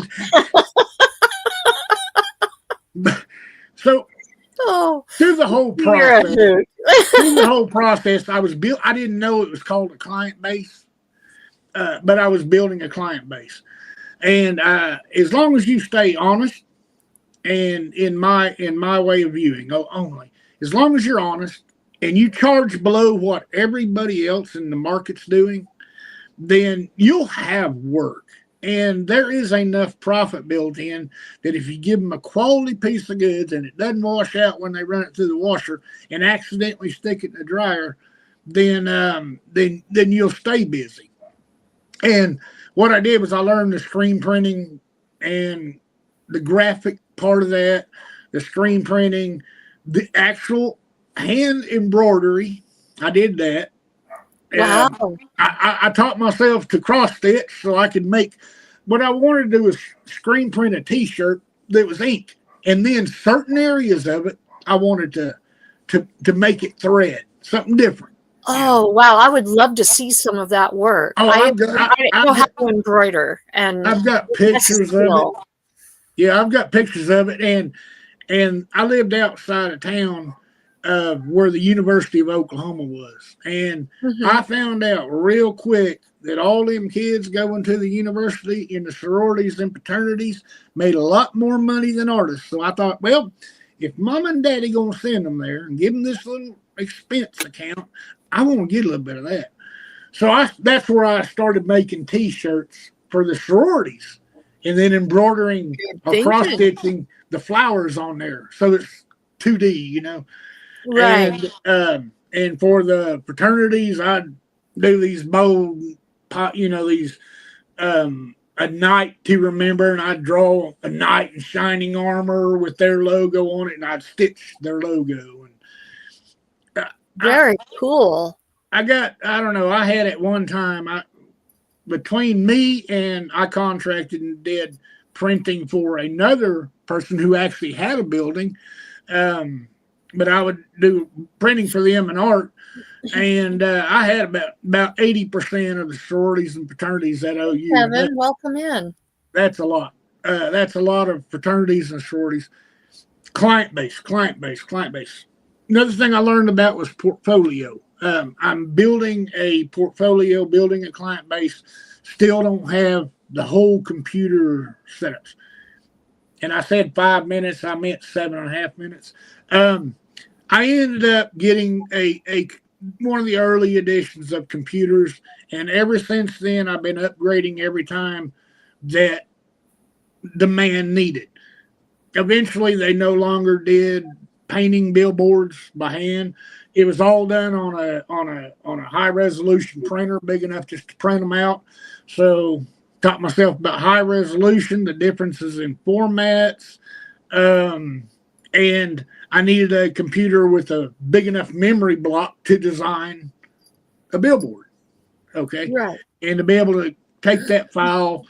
so through the whole process, I didn't know it was called a client base, but I was building a client base. And as long as you stay honest, and in my way of viewing, only as long as you're honest and you charge below what everybody else in the market's doing, then you'll have work. And there is enough profit built in that if you give them a quality piece of goods and it doesn't wash out when they run it through the washer and accidentally stick it in the dryer, then you'll stay busy. And what I did was I learned the screen printing and the graphic part of that, the screen printing, the actual hand embroidery. I did that.
Wow.
I taught myself to cross stitch so I could make. What I wanted to do was screen print a T-shirt that was ink, and then certain areas of it I wanted to make it thread, something different.
Oh, wow. I would love to see some of that work. I know how to embroider, and
I've got pictures of it. Yeah, I've got pictures of it, and I lived outside of town where the University of Oklahoma was, and I found out real quick that all them kids going to the university in the sororities and fraternities made a lot more money than artists. So I thought, well, if mom and daddy gonna send them there and give them this little expense account, I want to get a little bit of that. So that's where I started making T-shirts for the sororities, and then embroidering or cross stitching the flowers on there, so it's 2D, you know.
Right.
And for the fraternities, I'd do these bold, these a knight to remember, and I'd draw a knight in shining armor with their logo on it, and I'd stitch their logo. And
very cool.
I don't know. I had at one time, between me and I contracted and did printing for another person who actually had a building. But I would do printing for them and art. And I had about 80% of the sororities and fraternities at OU.
Kevin, welcome in.
That's a lot. That's a lot of fraternities and sororities. Client base. Another thing I learned about was portfolio. I'm building a portfolio, building a client base. Still don't have the whole computer setups. And I said 5 minutes. I meant 7.5 minutes. I ended up getting a one of the early editions of computers, and ever since then, I've been upgrading every time that the man needed. Eventually, they no longer did painting billboards by hand. It was all done on a high resolution printer, big enough just to print them out. So, taught myself about high resolution, the differences in formats, and I needed a computer with a big enough memory block to design a billboard. Okay.
Right.
And to be able to take that file,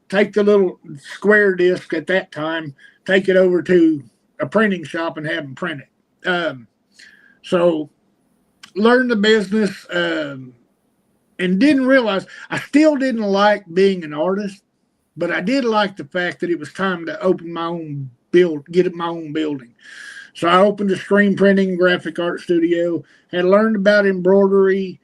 take the little square disc at that time, take it over to a printing shop and have them print it. So learned the business and didn't realize I still didn't like being an artist, but I did like the fact that it was time to open my own get my own building. So I opened a screen printing graphic art studio, had learned about embroidery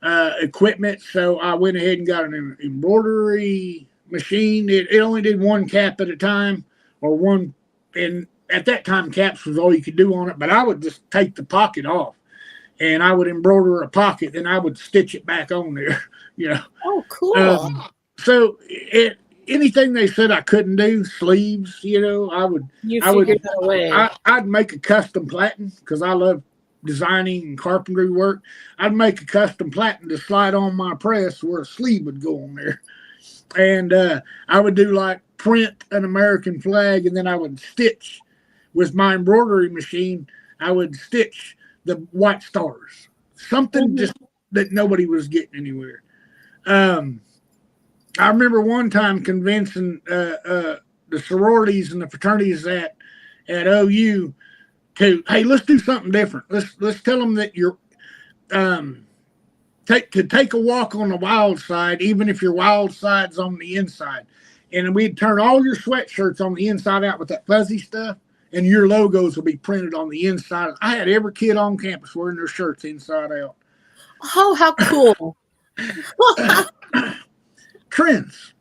equipment. So I went ahead and got an embroidery machine. It only did one cap at a time, or one. And at that time, caps was all you could do on it. But I would just take the pocket off, and I would embroider a pocket, and I would stitch it back on there. You know.
Oh, cool.
So anything they said I couldn't do, sleeves, I would.
You
I would.
figured that away.
I'd make a custom platen because I love designing and carpentry work. I'd make a custom platen to slide on my press where a sleeve would go on there, and I would do like print an American flag, and then I would stitch with my embroidery machine. I would stitch the white stars, something just that nobody was getting anywhere. I remember one time convincing the sororities and the fraternities at OU to, hey, let's do something different. Let's tell them that you're take a walk on the wild side, even if your wild side's on the inside. And we'd turn all your sweatshirts on the inside out with that fuzzy stuff, and your logos will be printed on the inside. I had every kid on campus wearing their shirts inside out.
Oh, how cool.
Trends.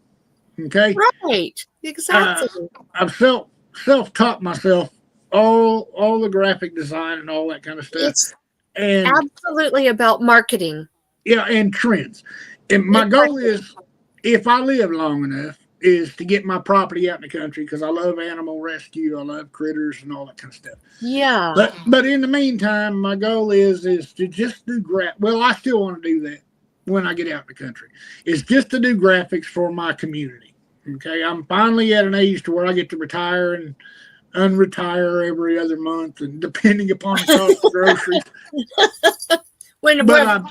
Okay.
Right. Exactly.
I've self-taught myself all the graphic design and all that kind of stuff.
It's
and
absolutely about marketing.
Yeah, and trends. And my goal is, if I live long enough, is to get my property out in the country because I love animal rescue, I love critters and all that kind of stuff.
Yeah.
But in the meantime, my goal is to just do well, I still want to do that when I get out in the country. Is just to do graphics for my community. Okay, I'm finally at an age to where I get to retire and unretire every other month, and depending upon the cost of groceries. But I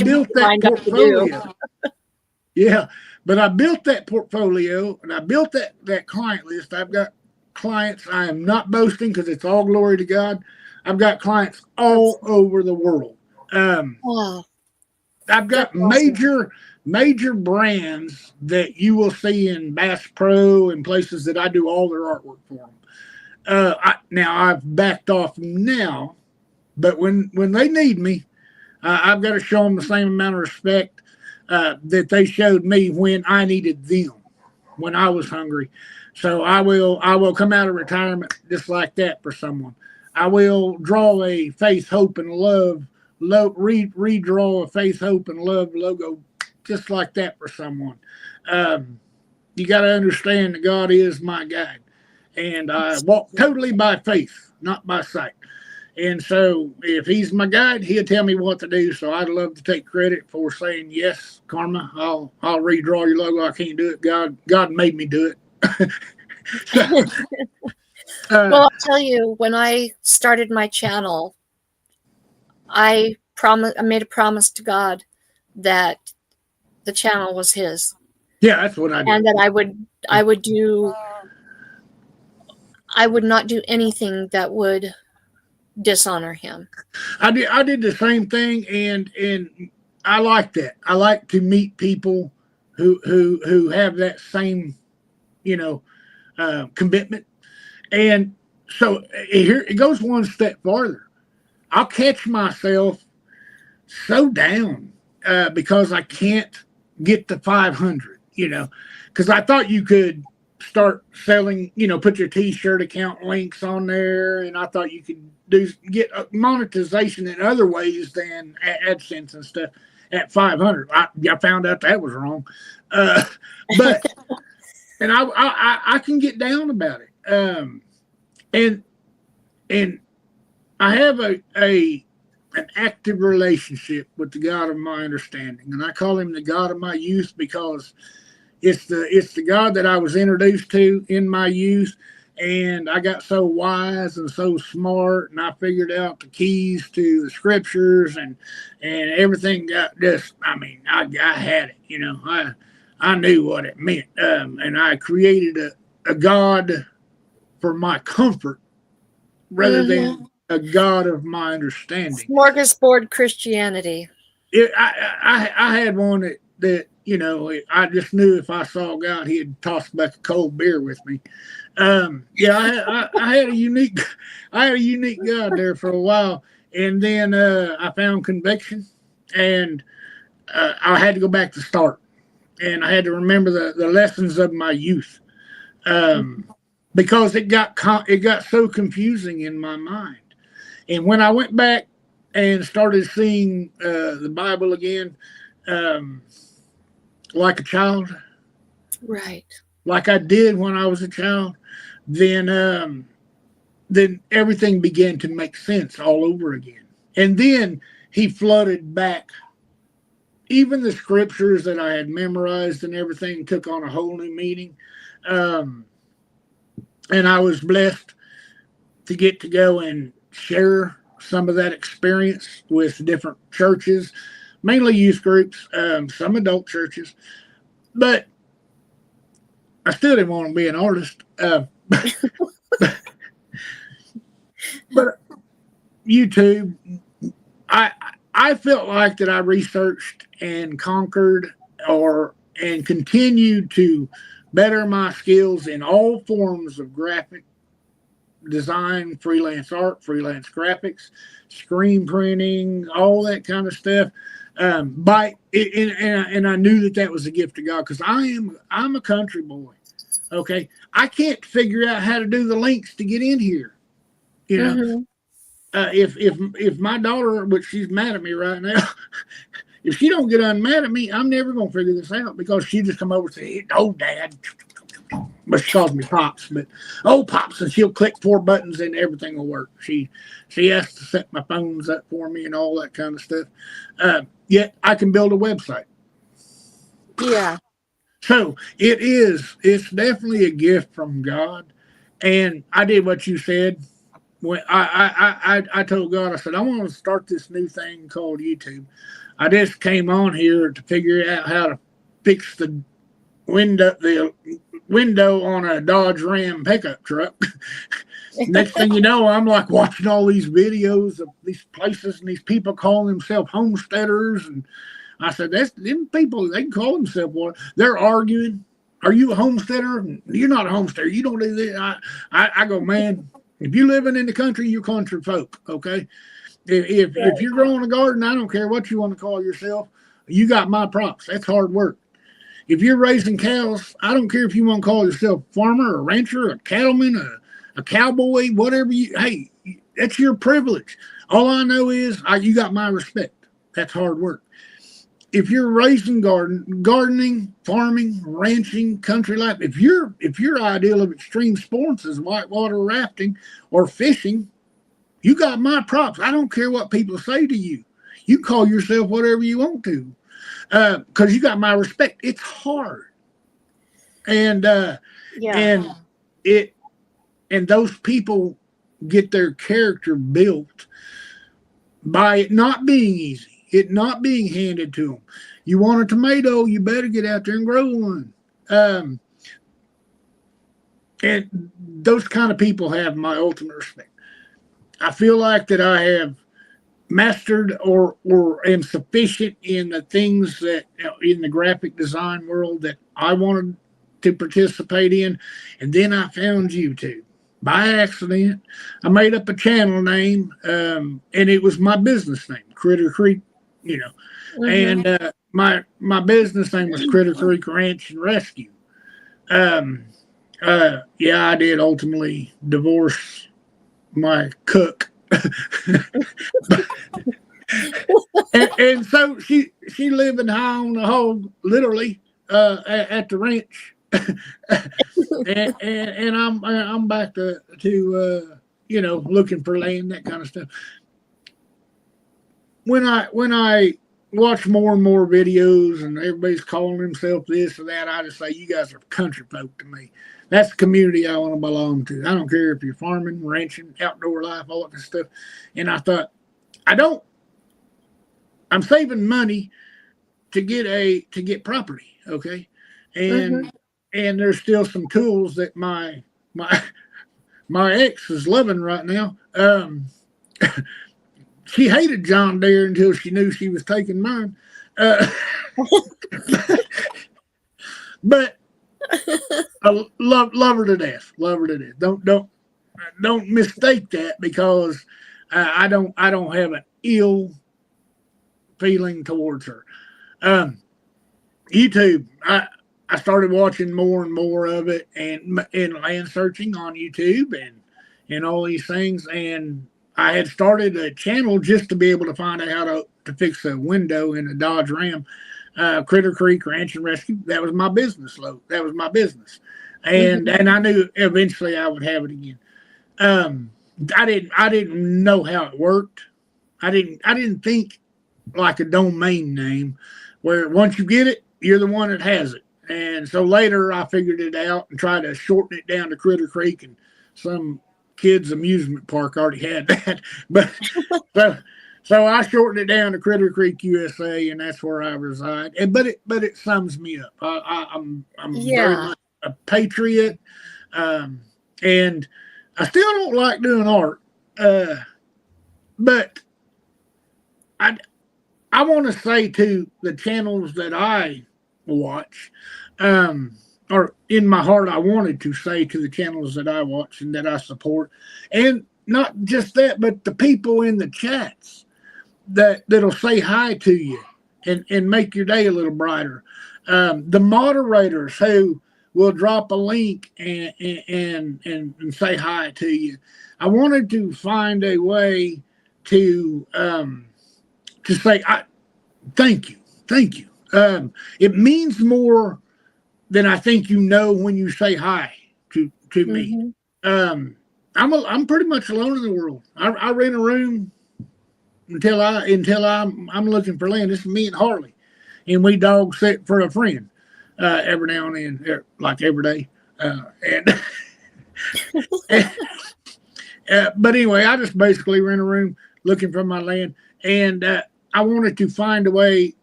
built that portfolio. Yeah, but I built that portfolio, and I built that client list. I've got clients. I am not boasting because it's all glory to God. I've got clients all over the world.
Wow.
I've got major brands that you will see in Bass Pro and places that I do all their artwork for them. Now I've backed off now, but when they need me, I've got to show them the same amount of respect that they showed me when I needed them, when I was hungry. So I will come out of retirement just like that for someone. I will draw a faith, hope, and love. Redraw a faith, hope, and love logo just like that for someone. You got to understand that God is my guide, and I walk totally by faith, not by sight. And so if he's my guide, he'll tell me what to do. So I'd love to take credit for saying, yes, Karma, I'll redraw your logo. I can't do it. God made me do it.
Well, I'll tell you, when I started my channel, I made a promise to God that the channel was his.
Yeah, that's what I did.
And that I would not do anything that would dishonor him.
I did the same thing, and I like that. I like to meet people who have that same, commitment. And so here it goes one step farther. I'll catch myself so down because I can't get to 500, because I thought you could start selling, put your t-shirt account links on there, and I thought you could get monetization in other ways than AdSense and stuff at 500. I found out that was wrong, but and I can get down about it, and I have an active relationship with the God of my understanding, and I call him the God of my youth because it's the God that I was introduced to in my youth, and I got so wise and so smart, and I figured out the keys to the scriptures, and everything got just. I mean, I had it. I knew what it meant, and I created a God for my comfort rather than a God of my understanding.
Smorgasbord Christianity.
I had one that I just knew if I saw God, he'd toss back a cold beer with me. Yeah, I had a unique, I had a unique God there for a while, and then I found conviction, and I had to go back to start, and I had to remember the lessons of my youth, because it got so confusing in my mind, and when I went back and started seeing the Bible again, um, like a child,
Right.
like I did when I was a child, then then everything began to make sense all over again. And then he flooded back even the scriptures that I had memorized, and everything took on a whole new meaning. Um, and I was blessed to get to go and share some of that experience with different churches, mainly youth groups, some adult churches. But I still didn't want to be an artist. But YouTube, I I felt like that I researched and conquered, or and continued to better my skills in all forms of graphic design, freelance art, freelance graphics, screen printing, all that kind of stuff. And I knew that that was a gift of God, because I'm a country boy. Okay, I can't figure out how to do the links to get in here. You know,
Mm-hmm.
if my daughter, but she's mad at me right now, if she don't get unmad at me, I'm never gonna figure this out, because she just come over and say, "Oh, Dad," but she calls me Pops, but "Oh, Pops," and she'll click 4 buttons and everything will work. She has to set my phones up for me and all that kind of stuff. Yet I can build a website.
Yeah.
So it's definitely a gift from God. And I did what you said. When I told God, I said, I want to start this new thing called YouTube. I just came on here to figure out how to fix the window on a Dodge Ram pickup truck. Next thing you know, I'm like watching all these videos of these places and these people calling themselves homesteaders, and I said, "That's them people. They can call themselves what? They're arguing. Are you a homesteader? You're not a homesteader. You don't do this." I go, man. If you're living in the country, you're country folk. Okay. If you're growing a garden, I don't care what you want to call yourself. You got my props. That's hard work. If you're raising cows, I don't care if you want to call yourself a farmer, a rancher, a cattleman, a cowboy, whatever you. Hey, that's your privilege. All I know is you got my respect. That's hard work. If you're raising gardening, farming, ranching, country life, if your ideal of extreme sports is whitewater rafting or fishing, you got my props. I don't care what people say to you. You call yourself whatever you want to, because you got my respect. It's hard, and
Yeah.
and it and those people get their character built by it not being easy, it not being handed to them. You want a tomato, you better get out there and grow one. And those kind of people have my ultimate respect. I feel like that I have mastered or am sufficient in the things that in the graphic design world that I wanted to participate in. And then I found YouTube by accident. I made up a channel name, and it was my business name, Critter Creek, you know.
Mm-hmm.
And my business name was Critter Creek Ranch and Rescue. Yeah, I did ultimately divorce my cook. And so she living high on the hog, literally, at the ranch. And I'm back to looking for land, that kind of stuff. When I watch more and more videos and everybody's calling themselves this or that, I just say, you guys are country folk to me. That's the community I want to belong to. I don't care if you're farming, ranching, outdoor life, all that kind of stuff. And I thought, I'm saving money to get property, okay?
Mm-hmm.
And there's still some tools that my ex is loving right now. She hated John Deere until she knew she was taking mine. Uh, But I love her to death. Love her to death. Don't mistake that because I don't have an ill feeling towards her. Um, YouTube. I started watching more and more of it and land searching on YouTube and all these things. And I had started a channel just to be able to find out how to fix a window in a Dodge Ram. Critter Creek Ranch and Rescue. That was my business. That was my business, and I knew eventually I would have it again. Um, I didn't know how it worked. I didn't think like a domain name, where once you get it, you're the one that has it. And so later I figured it out and tried to shorten it down to Critter Creek, and some kids amusement park already had that. But so so I shortened it down to Critter Creek, USA, and that's where I reside. And but it sums me up. I'm very
Yeah.
much a patriot, and I still don't like doing art, but I I want to say to the channels that I watch, um, or in my heart, I wanted to say to the channels that I watch and that I support, and not just that, but the people in the chats that'll say hi to you and make your day a little brighter. The moderators who will drop a link and say hi to you. I wanted to find a way to say thank you, thank you. It means more than I think you know when you say hi to me.
Mm-hmm.
I'm pretty much alone in the world. I rent a room until I'm looking for land. This is me and Harley, and we dog sit for a friend every now and then, like every day. And, and but anyway, I just basically rent a room looking for my land, and I wanted to find a way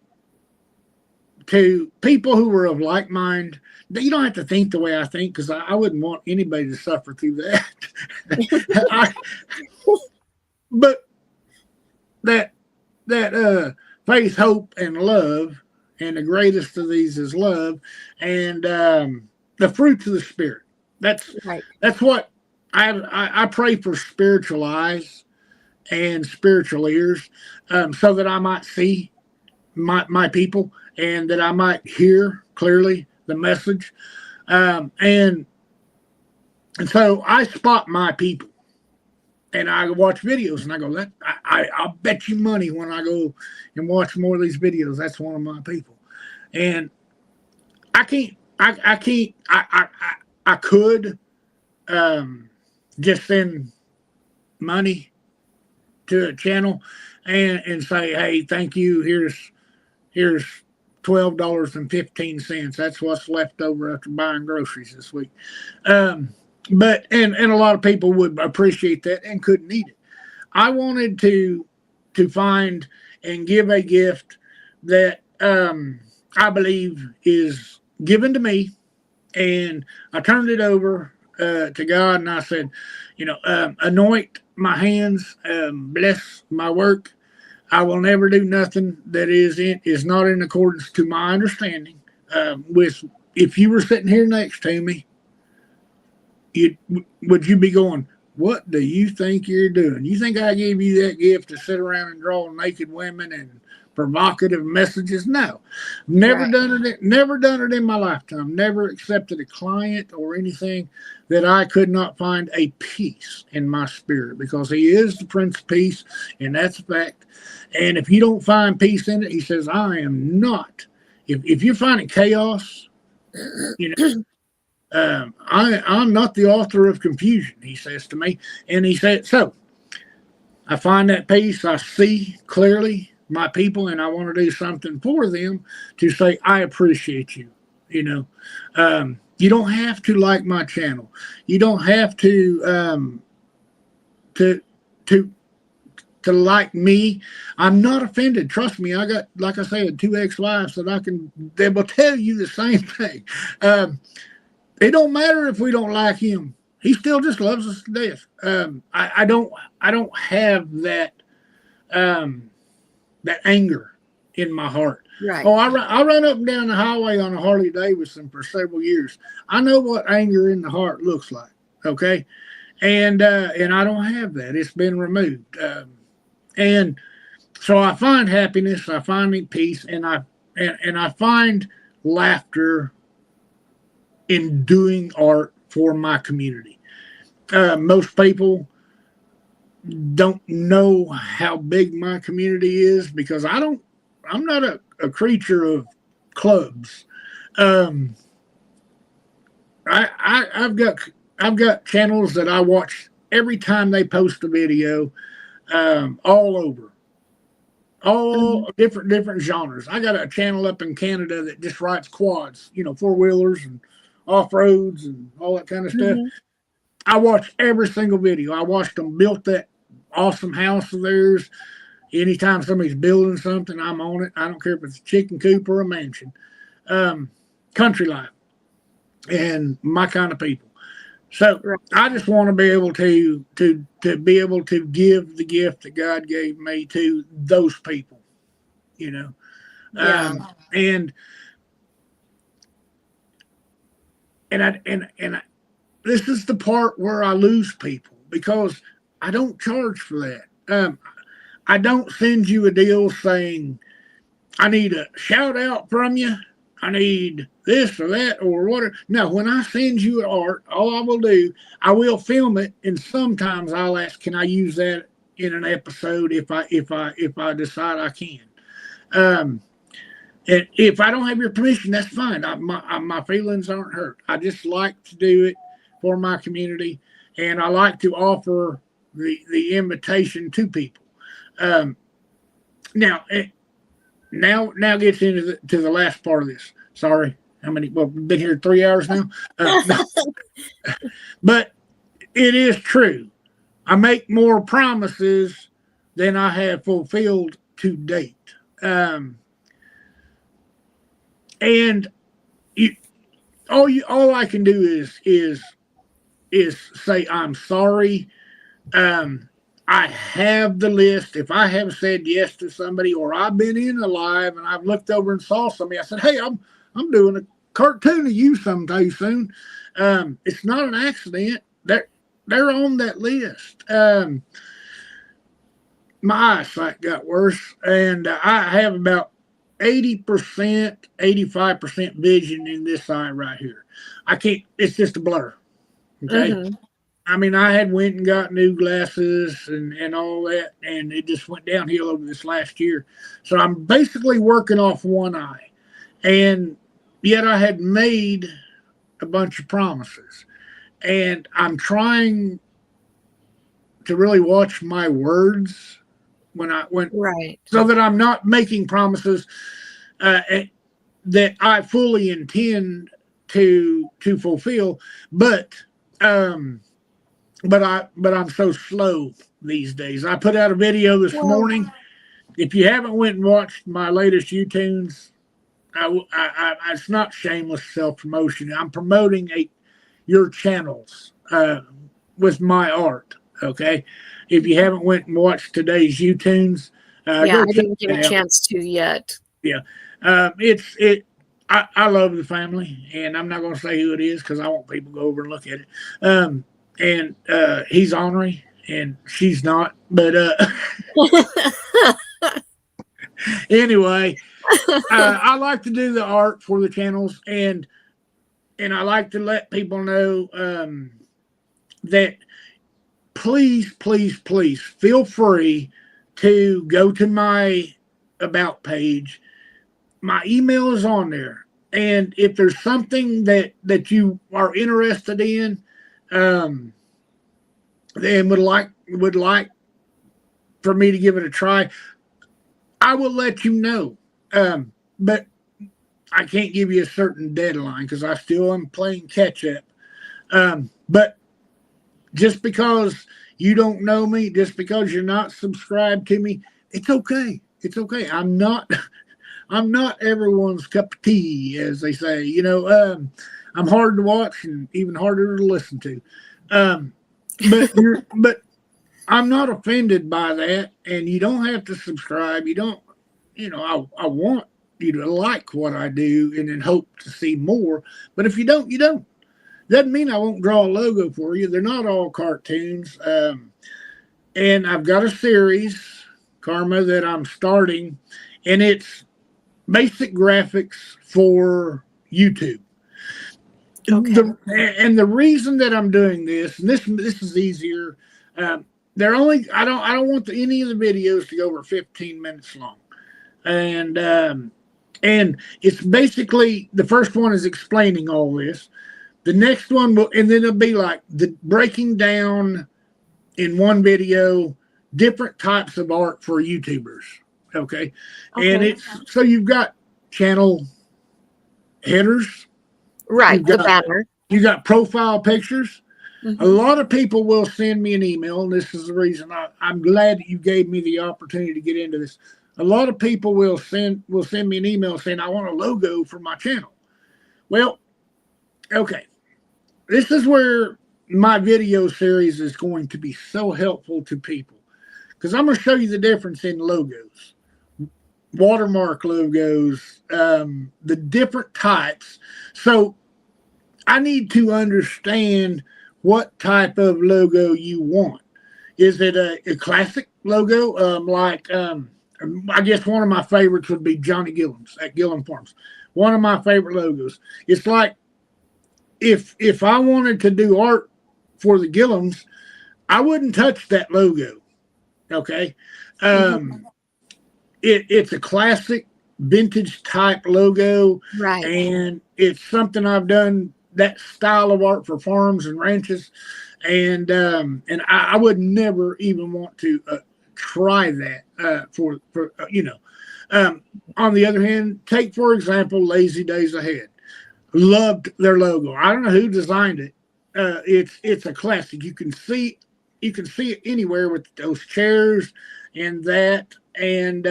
to people who were of like mind. You don't have to think the way I think because I wouldn't want anybody to suffer through that. But that faith, hope, and love, and the greatest of these is love, and the fruits of the spirit. That's
Right.
that's what I pray for spiritual eyes and spiritual ears, so that I might see my people and that I might hear clearly the message, and so I spot my people and I watch videos and I go, I'll bet you money when I go and watch more of these videos, that's one of my people. And I can't, I can't, I could just send money to a channel and say, hey, thank you. Here's $12.15. That's what's left over after buying groceries this week. But a lot of people would appreciate that and couldn't eat it. I wanted to find and give a gift that I believe is given to me, and I turned it over to God, and I said, anoint my hands, bless my work. I will never do nothing that is not in accordance to my understanding. With if you were sitting here next to me, would you be going, what do you think you're doing? You think I gave you that gift to sit around and draw naked women and provocative messages? No, never
Right.
done it. Never done it in my lifetime. Never accepted a client or anything that I could not find a peace in my spirit, because He is the Prince of Peace, and that's a fact. And if you don't find peace in it, He says, I am not. If you're finding chaos, you know. I'm not the author of confusion, He says to me. And He said, so I find that peace. I see clearly my people, and I want to do something for them to say, I appreciate you. You don't have to like my channel. You don't have to to like me. I'm not offended. Trust me. I got, like I said, 2 ex-wives they will tell you the same thing. It don't matter if we don't like Him. He still just loves us to death. I don't have that that anger in my heart.
Right.
Oh, I run up and down the highway on a Harley Davidson for several years. I know what anger in the heart looks like. Okay, and I don't have that. It's been removed, and so I find happiness, I find peace, and I find laughter in doing art for my community. Most people don't know how big my community is because I'm not a creature of clubs. Um, I've got channels that I watch every time they post a video, all over,
Mm-hmm.
all different genres. I got a channel up in Canada that just writes quads, four wheelers and off roads and all that kind of stuff.
Mm-hmm.
I watch every single video. I watched them build that awesome house of theirs. Anytime somebody's building something, I'm on it. I don't care if it's a chicken coop or a mansion. Um, Country life and my kind of people. So
Right.
I just want to be able to be able to give the gift that God gave me to those people, you know.
Yeah.
And and this is the part where I lose people because I don't charge for that. I don't send you a deal saying I need a shout out from you. I need this or that or whatever. No, when I send you art, all I will do, I will film it, and sometimes I'll ask, can I use that in an episode if I decide I can. Um, and if I don't have your permission, that's fine. My feelings aren't hurt. I just like to do it for my community, and I like to offer the invitation to people. Um, now, now gets into the last part of this. Sorry, how many? Well, we've been here 3 hours now. No. But it is true. I make more promises than I have fulfilled to date. And you, all I can do is say I'm sorry. I have the list. If I have said yes to somebody, or I've been in a live and I've looked over and saw somebody, I said, "Hey, I'm doing a cartoon of you someday soon." It's not an accident. They're on that list. My eyesight got worse, and I have about 80%, 85% vision in this eye right here. I can't. It's just a blur. Okay.
Mm-hmm.
I mean, I had went and got new glasses and all that, and it just went downhill over this last year. So I'm basically working off one eye, and yet I had made a bunch of promises, and I'm trying to really watch my words when
Right.
so that I'm not making promises that I fully intend to fulfill, um, but I'm so slow these days. I put out a video this
Well,
morning. If you haven't went and watched my latest YouTunes, it's not shameless self promotion. I'm promoting your channels with my art. Okay, if you haven't went and watched today's YouTunes,
yeah,
go
I
check
didn't get
it
a
out.
chance to yet.
Yeah, I love the family, and I'm not going to say who it is because I want people to go over and look at it. And he's ornery, and she's not. But anyway, I like to do the art for the channels, and I like to let people know that please, please, please feel free to go to my about page. My email is on there, and if there's something that you are interested in, and would like for me to give it a try, I will let you know. But I can't give you a certain deadline because I still am playing catch up. But just because you don't know me, just because you're not subscribed to me, it's okay. It's okay. I'm not everyone's cup of tea, as they say. I'm hard to watch and even harder to listen to. But I'm not offended by that, and you don't have to subscribe. You don't. I want you to like what I do and then hope to see more. But if you don't, you don't. Doesn't mean I won't draw a logo for you. They're not all cartoons. And I've got a series, Karma, that I'm starting, and it's basic graphics for YouTube.
Okay.
And the reason that I'm doing this, and this is easier. They're only I don't want any of the videos to go over 15 minutes long, and it's basically the first one is explaining all this. The next one will, and then it'll be like the breaking down in one video different types of art for YouTubers. Okay, and it's so you've got channel headers.
Right, the banner.
You got profile pictures.
Mm-hmm.
A lot of people will send me an email, and this is the reason I'm glad that you gave me the opportunity to get into this. A lot of people will send me an email saying, I want a logo for my channel. Well, okay. This is where my video series is going to be so helpful to people, because I'm going to show you the difference in logos, watermark logos, the different types. So I need to understand what type of logo you want. Is it a classic logo? I guess one of my favorites would be Johnny Gilliam's at Gilliam Farms. One of my favorite logos. It's like if I wanted to do art for the Gilliams, I wouldn't touch that logo. Okay. It's a classic vintage type logo.
Right.
And it's something I've done that style of art for farms and ranches. And I would never even want to try that for on the other hand, take, for example, Lazy Days Ahead. Loved their logo. I don't know who designed it. It's a classic. You can see it anywhere with those chairs and that, and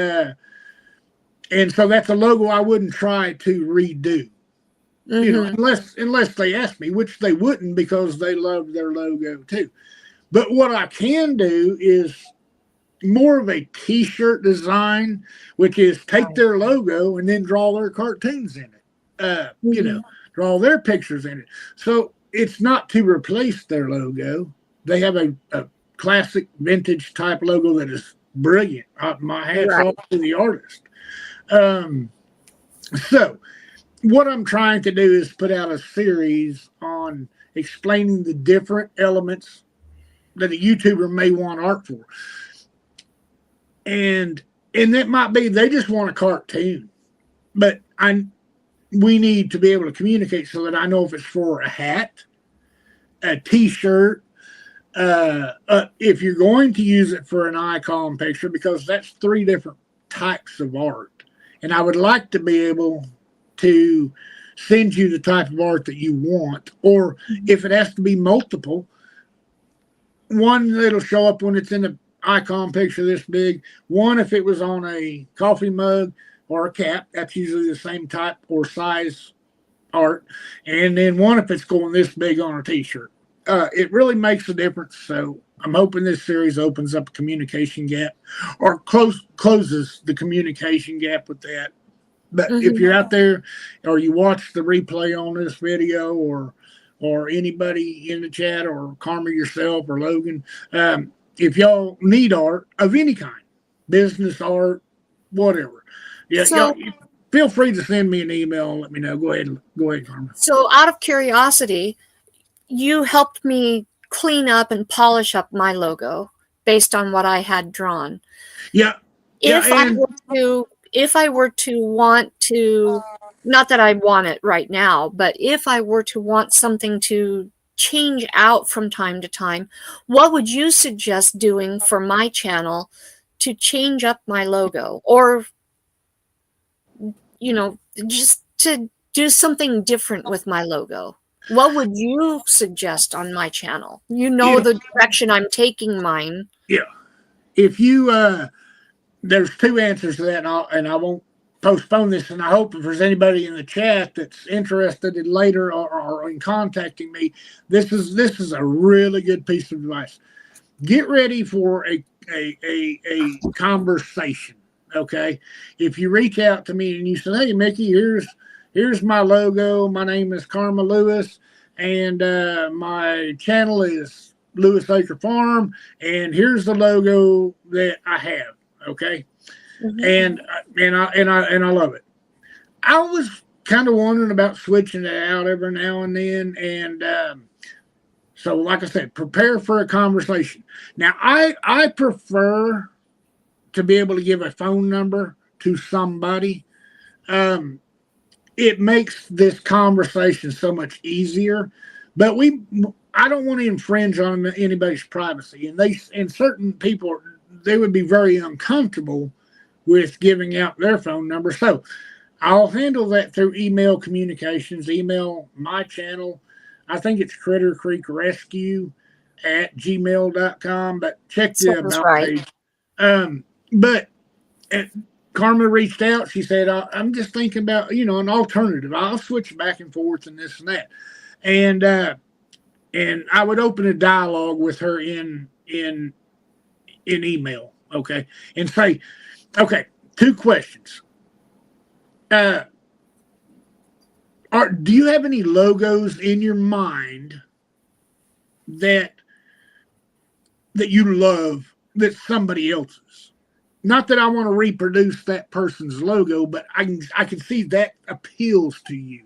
so that's a logo I wouldn't try to redo. Unless they ask me, which they wouldn't, because they love their logo too. But what I can do is more of a t-shirt design, which is take their logo and then draw their cartoons in it. Draw their pictures in it. So it's not to replace their logo. They have a classic vintage type logo that is brilliant. My hat's off to the artist. So what I'm trying to do is put out a series on explaining the different elements that a YouTuber may want art for. And that might be they just want a cartoon. But we need to be able to communicate so that I know if it's for a hat, a t-shirt, if you're going to use it for an icon picture, because that's 3 different types of art. And I would like to be able to send you the type of art that you want, or if it has to be multiple, one that'll show up when it's in an icon picture this big, one if it was on a coffee mug or a cap, that's usually the same type or size art, and then one if it's going this big on a t-shirt. It really makes a difference. So I'm hoping this series opens up a communication gap, or closes the communication gap with that. But if you're out there, or you watch the replay on this video, or anybody in the chat, or Karma yourself, or Logan, if y'all need art of any kind, business art, whatever, y'all feel free to send me an email and let me know. Go ahead, Karma.
So out of curiosity, you helped me clean up and polish up my logo based on what I had drawn.
Yeah.
If I were to want to, not that I want it right now, but if I were to want something to change out from time to time, what would you suggest doing for my channel to change up my logo, or just to do something different with my logo? What would you suggest on my channel? The direction I'm taking mine.
Yeah. If you there's 2 answers to that, and I won't postpone this, and I hope if there's anybody in the chat that's interested in later or in contacting me, this is a really good piece of advice. Get ready for a conversation. Okay. If you reach out to me and you say, "Hey, Mickey, here's my logo. My name is Karma Lewis, and my channel is Lewis Acre Farm, and here's the logo that I have." Okay.
Mhm.
And I love it. I was kind of wondering about switching it out every now and then, and so like I said, prepare for a conversation. Now, I prefer to be able to give a phone number to somebody. Um, it makes this conversation so much easier. But I don't want to infringe on anybody's privacy, and certain people, they would be very uncomfortable with giving out their phone number. So I'll handle that through email communications. Email my channel. I think it's Critter Creek Rescue at gmail.com, but check the
Sounds
about
right.
page. But uh, Karma reached out. She said, "I'm just thinking about an alternative. I'll switch back and forth and this and that." And I would open a dialogue with her in email, okay, and say, "Okay, two questions. Uh, do you have any logos in your mind that you love that somebody else's? Not that I want to reproduce that person's logo, but I can see that appeals to you.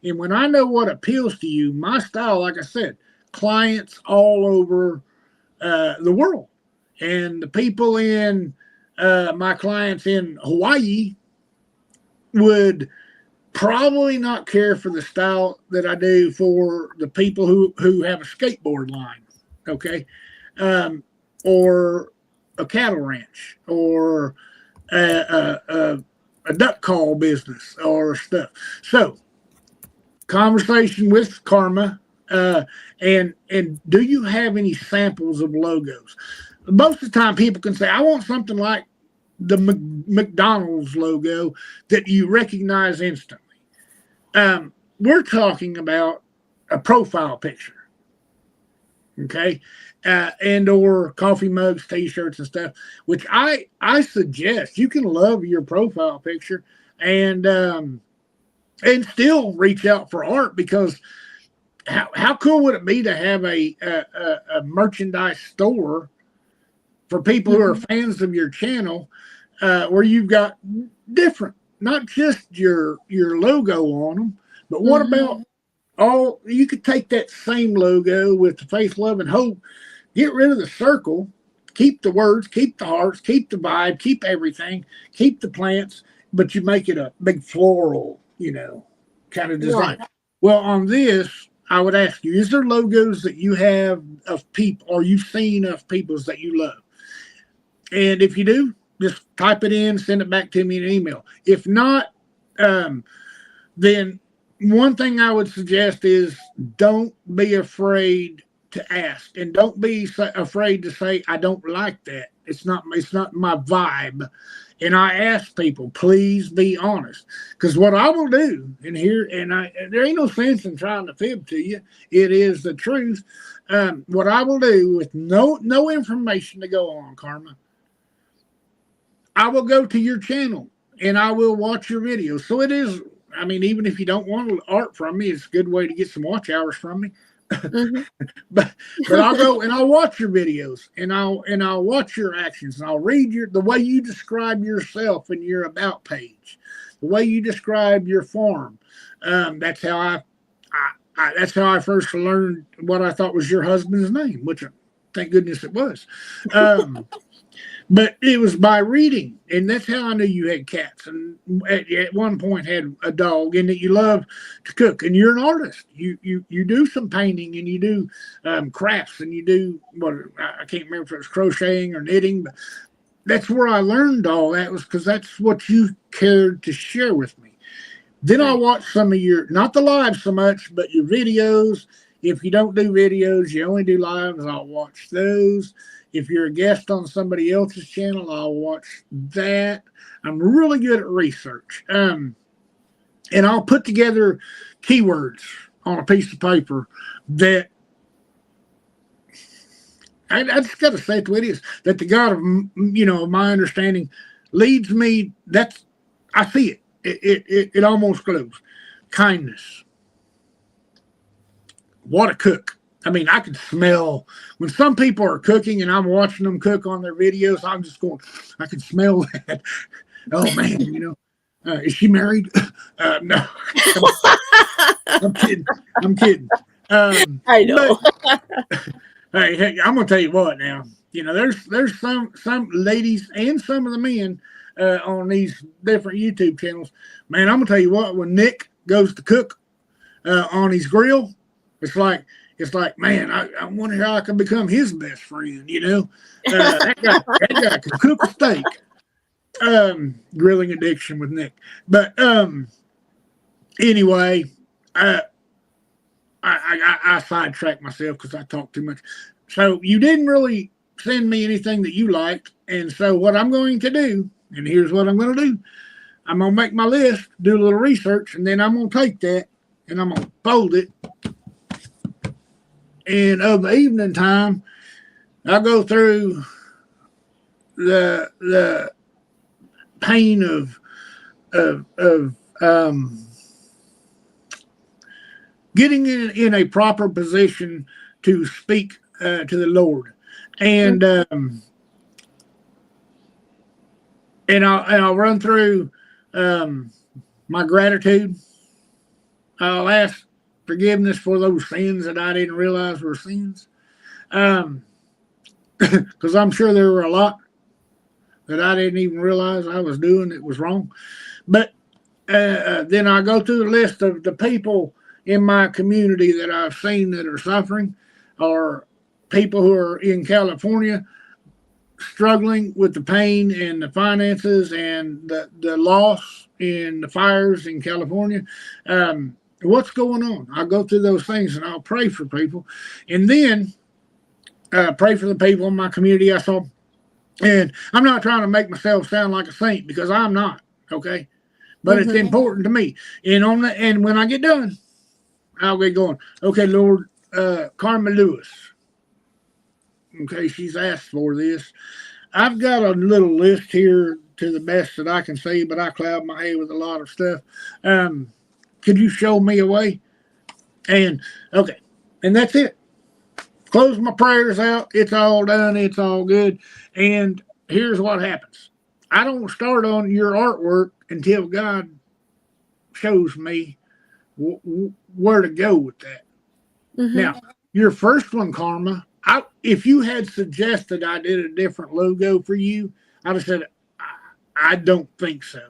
And when I know what appeals to you, my style, like I said, clients all over the world, and the people in my clients in Hawaii would probably not care for the style that I do for the people who have a skateboard line, okay, or a cattle ranch, or a duck call business or stuff. So, conversation with Karma, and do you have any samples of logos? Most of the time, people can say, "I want something like the McDonald's logo that you recognize instantly." We're talking about a profile picture, okay, and or coffee mugs, T-shirts, and stuff. Which I suggest you can love your profile picture and still reach out for art, because how cool would it be to have a merchandise store for people who are
Mhm.
fans of your channel, where you've got different, not just your logo on them, but what
Mhm.
about all? You could take that same logo with the faith, love, and hope, get rid of the circle, keep the words, keep the hearts, keep the vibe, keep everything, keep the plants, but you make it a big floral, kind of design.
Right.
Well, on this, I would ask you: is there logos that you have of people, or you've seen of people's that you love? And if you do, just type it in, send it back to me in an email. If not, um, then one thing I would suggest is don't be afraid to ask, and don't be afraid to say, "I don't like that. It's not my vibe." And I ask people, please be honest, because what I will do, there ain't no sense in trying to fib to you. It is the truth. What I will do, with no information to go on, Karma, I will go to your channel and I will watch your videos. So it is, I mean, even if you don't want art from me, it's a good way to get some watch hours from me.
Mhm.
but I'll go and I'll watch your videos, and I'll watch your actions, and I'll read the way you describe yourself in your about page, the way you describe your farm. That's how that's how I first learned what I thought was your husband's name, which thank goodness it was. Um, but it was by reading, and that's how I knew you had cats, and at one point had a dog, and that you love to cook, and you're an artist. You do some painting, and you do crafts, and you do what, I can't remember if it was crocheting or knitting, but that's where I learned all that, was because that's what you cared to share with me. Then I'll
Right.
watch some of your, not the live so much, but your videos. If you don't do videos, you only do lives, I'll watch those. If you're a guest on somebody else's channel, I'll watch that. I'm really good at research. And I'll put together keywords on a piece of paper that I just got to say it the way it is, that the God of, my understanding, leads me. I see it. It almost glows. Kindness. What a cook. I mean, I can smell when some people are cooking and I'm watching them cook on their videos. I'm just going, I can smell that. Oh man, is she married? No, I'm kidding. I'm kidding.
I
But
know.
hey, I'm gonna tell you what now. There's some ladies and some of the men on these different YouTube channels. Man, I'm gonna tell you what. When Nick goes to cook on his grill, it's like man, I wonder how I can become his best friend. That guy can cook a steak. Grilling addiction with Nick, but anyway, I sidetracked myself because I talked too much. So you didn't really send me anything that you liked, and so what I'm going to do, and here's what I'm going to do: I'm going to make my list, do a little research, and then I'm going to take that and I'm going to fold it. And of the evening time, I'll go through the pain of getting in a proper position to speak to the Lord, and I'll run through my gratitude. I'll ask forgiveness for those sins that I didn't realize were sins, because I'm sure there were a lot that I didn't even realize I was doing that was wrong. But then I go through the list of the people in my community that I've seen that are suffering, or people who are in California struggling with the pain and the finances and the loss in the fires in California. What's going on? I'll go through those things and I'll pray for people, and then pray for the people in my community I saw. And I'm not trying to make myself sound like a saint, because I'm not, okay? But it's important to me. And when I get done, I'll get going. Okay, Lord, Carmen Lewis. Okay, she's asked for this. I've got a little list here to the best that I can see, but I cloud my head with a lot of stuff. Could you show me a way? And okay, and that's it. Close my prayers out. It's all done. It's all good. And here's what happens. I don't start on your artwork until God shows me where to go with that. Now, your first one, Karma, if you had suggested I did a different logo for you, I'd have said, I don't think so.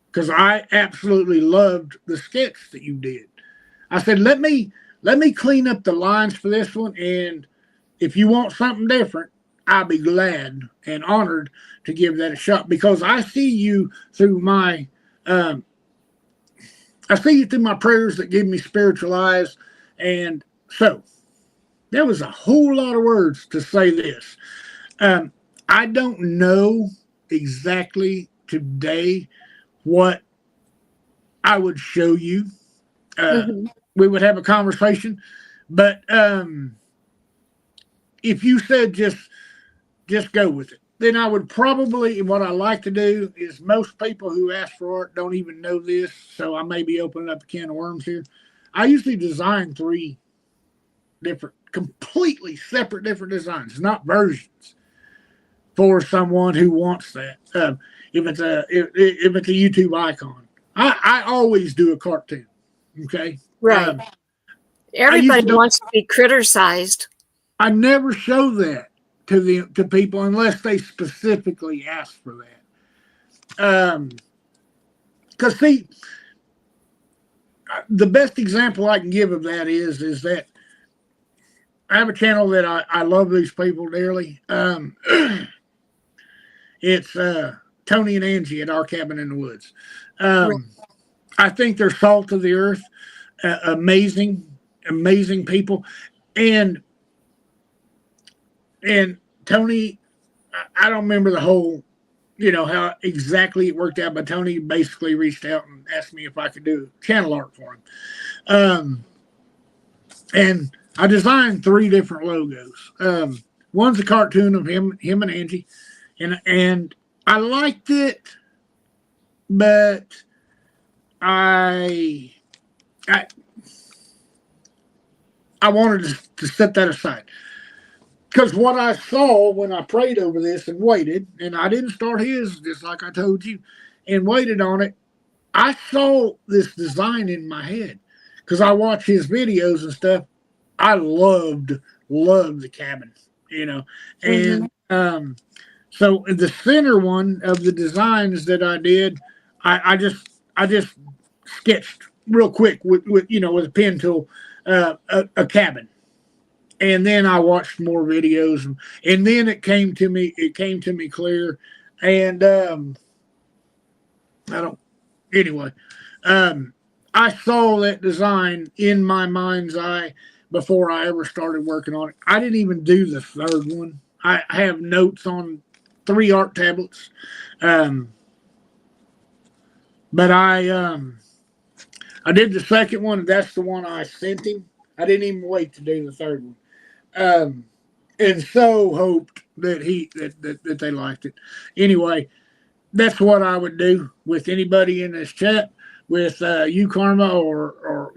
Because I absolutely loved the sketch that you did. I said, let me clean up the lines for this one, and if you want something different, I'll be glad and honored to give that a shot, because I see you through my prayers that give me spiritual eyes. And so there was a whole lot of words to say this. I don't know exactly today what I would show you. We would have a conversation, but if you said just go with it, then I would probably, what I like to do is, most people who ask for art don't even know this, so I may be opening up a can of worms here. I usually design 3 different, completely separate different designs, not versions, for someone who wants that. If it's a YouTube icon, I always do a cartoon. Okay.
Right. Everybody wants to be criticized.
I never show that to people unless they specifically ask for that. Because see, the best example I can give of that is that I have a channel that I love these people dearly. It's Tony and Angie at Our Cabin in the Woods. I think they're salt of the earth, amazing people. And Tony, I don't remember the whole, how exactly it worked out, but Tony basically reached out and asked me if I could do channel art for him. And I designed 3 different logos. One's a cartoon of him and Angie, and I liked it, but I I I wanted to set that aside because what I saw when I prayed over this and waited, and I didn't start his just like I told you, and waited on it. I saw this design in my head because I watch his videos and stuff. I loved the cabin, you know,
Mm-hmm.
and so the center one of the designs that I did, I just sketched real quick with with a pen tool, a cabin, and then I watched more videos, and then it came to me. It came to me clear, and I don't. Anyway, um, I saw that design in my mind's eye before I ever started working on it. I didn't even do the third one. I have notes on 3 art tablets, um, but I did the second one. That's the one I sent him. I didn't even wait to do the third one. Um, and so hoped that that they liked it. Anyway, that's what I would do with anybody in this chat, with you, Karma, or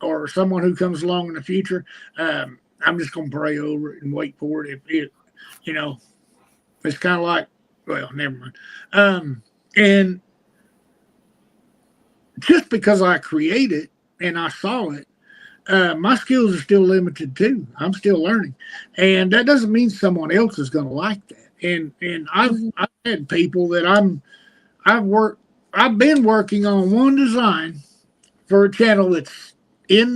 or someone who comes along in the future. I'm just gonna pray over it and wait for it. If it, you know, it's kind of like, well, never mind. And just because I create it and I saw it, my skills are still limited too. I'm still learning, and that doesn't mean someone else is going to like that. And
Mm-hmm.
I've had people that I've worked I've been working on one design for a channel that's in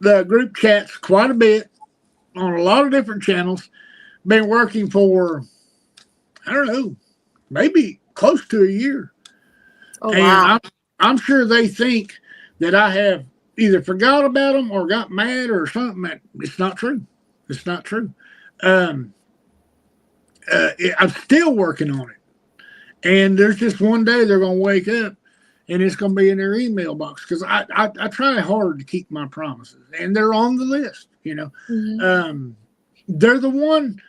the group chats quite a bit on a lot of different channels. Been working for, I don't know, maybe close to a year,
Oh
and
wow.
I'm sure they think that I have either forgot about them or got mad or something. That it's not true. It's not true. Um, I'm still working on it. And there's just one day they're going to wake up and it's going to be in their email box because I try hard to keep my promises and they're on the list,
Mm-hmm.
Um, they're the one,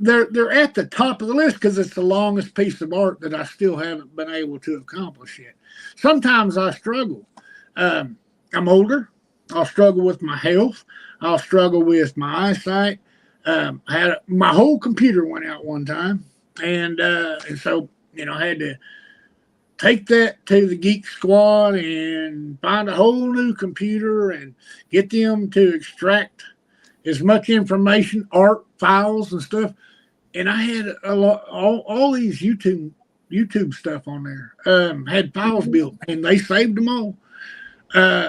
they're at the top of the list because it's the longest piece of art that I still haven't been able to accomplish yet. Sometimes I struggle. Um, I'm older. I'll struggle with my health. I'll struggle with my eyesight. I had my whole computer went out one time, and so I had to take that to the Geek Squad and find a whole new computer and get them to extract as much information, art files and stuff. And I had a lot, all these YouTube stuff on there. Had files
Mm-hmm.
built, and they saved them all.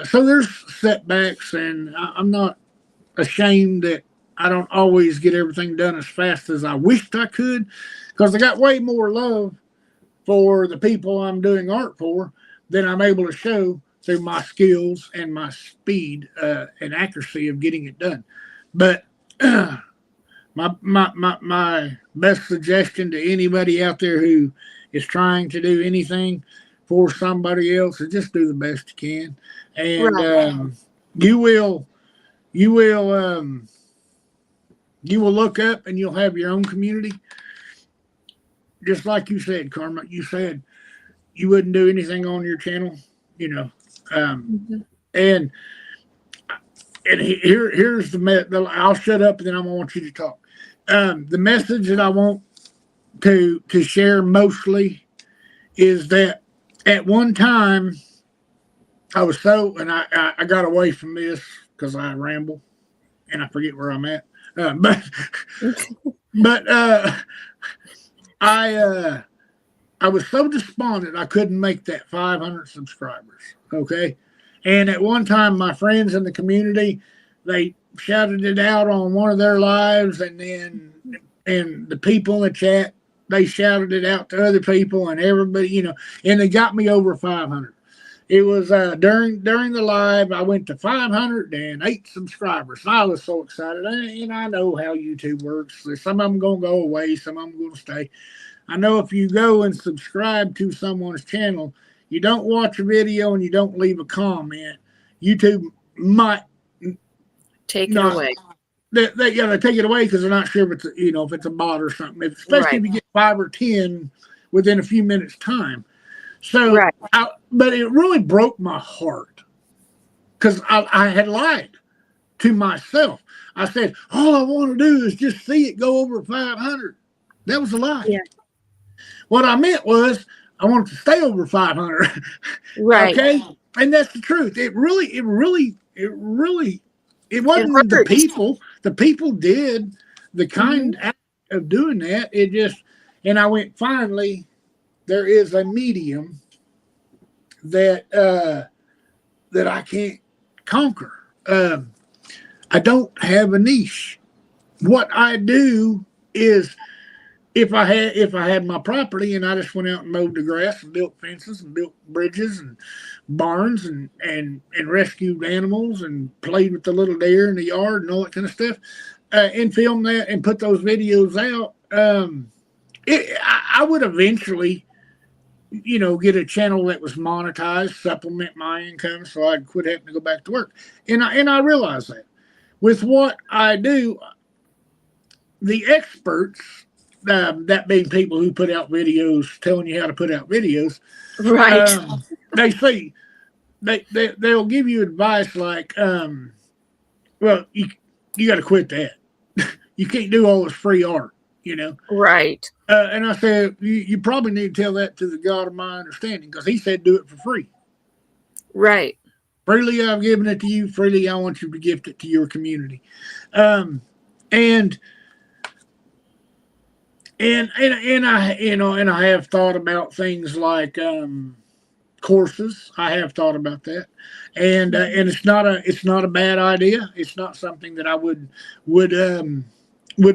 So there's setbacks, and I'm not ashamed that I don't always get everything done as fast as I wished I could, because I got way more love for the people I'm doing art for than I'm able to show through my skills and my speed and accuracy of getting it done. But my best suggestion to anybody out there who is trying to do anything for somebody else is just do the best you can, and
Right.
you will you will you will look up and you'll have your own community, just like you said, Karma. You said you wouldn't do anything on your channel, you know, um,
Mm-hmm.
and here's I'll shut up and then I want you to talk. The message that I want to share mostly is that at one time I was so, and I got away from this because I ramble and I forget where I'm at. But but I uh, I was so despondent I couldn't make that 500 subscribers. Okay, and at one time my friends in the community, they shouted it out on one of their lives, and the people in the chat, they shouted it out to other people, and everybody, and they got me over 500. It was during the live. I went to 508 subscribers. I was so excited, and I know how YouTube works. Some of them gonna go away, some of them gonna stay. I know if you go and subscribe to someone's channel, you don't watch a video and you don't leave a comment, YouTube might
Take it
not
away.
they take it away because they're not sure if it's if it's a bot or something. Especially if you get 5 or 10 within a few minutes time. So, but it really broke my heart because I had lied to myself. I said all I want to do is just see it go over 500. That was a lie.
Yeah.
What I meant was I want it to stay over 500.
Right.
Okay, and that's the truth. It wasn't the people. The people did the kind act of doing that. It just, and I went, finally, there is a medium that that I can't conquer. I don't have a niche. What I do is, if I had my property and I just went out and mowed the grass and built fences and built bridges and barns and rescued animals and played with the little deer in the yard and all that kind of stuff, and filmed that and put those videos out, I would eventually, get a channel that was monetized, supplement my income, so I'd quit having to go back to work. And I realize that with what I do, the experts, that being people who put out videos telling you how to put out videos,
right?
They say they'll give you advice like, well, you got to quit that. You can't do all this free art,
Right.
And I said, you probably need to tell that to the God of my understanding, because He said do it for free.
Right.
Freely I've given it to you. Freely I want you to gift it to your community. And I have thought about things like courses. I have thought about that, and it's not a bad idea. It's not something that I would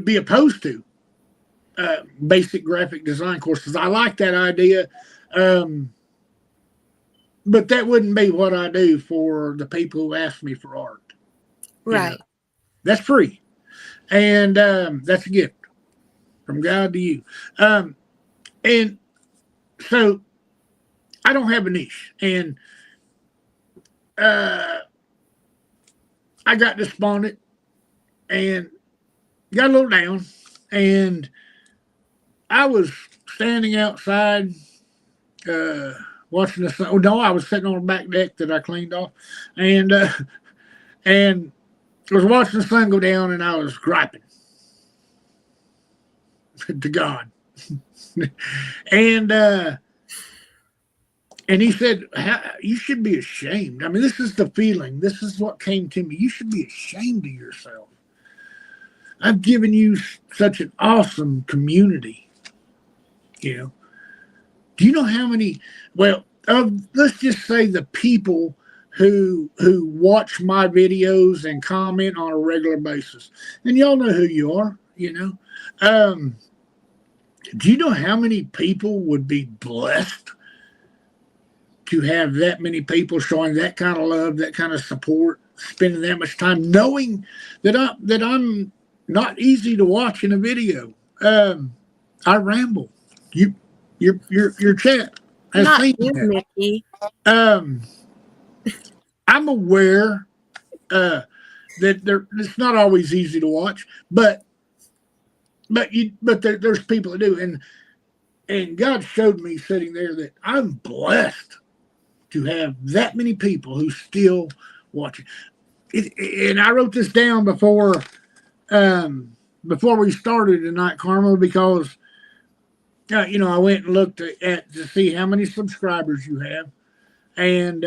be opposed to. Basic graphic design courses. I like that idea, but that wouldn't be what I do for the people who ask me for art.
Right.
That's free, and that's a gift from God to you. And so I don't have a niche. And I got despondent and got a little down. And I was standing outside watching the sun. Oh, no, I was sitting on a back deck that I cleaned off. And I was watching the sun go down, and I was griping to God. And He said, you should be ashamed. I mean, this is the feeling. This is what came to me. You should be ashamed of yourself. I've given you such an awesome community. Do you know how many, let's just say the people who watch my videos and comment on a regular basis. And y'all know who you are, do you know how many people would be blessed to have that many people showing that kind of love, that kind of support, spending that much time, knowing that I'm not easy to watch in a video? I ramble. Your chat has
not
seen
you,
that.
Mickey.
I'm aware that it's not always easy to watch, but there's people that do, and God showed me sitting there that I'm blessed to have that many people who still watch it. And I wrote this down before we started tonight, Karma, because I went and looked at to see how many subscribers you have, and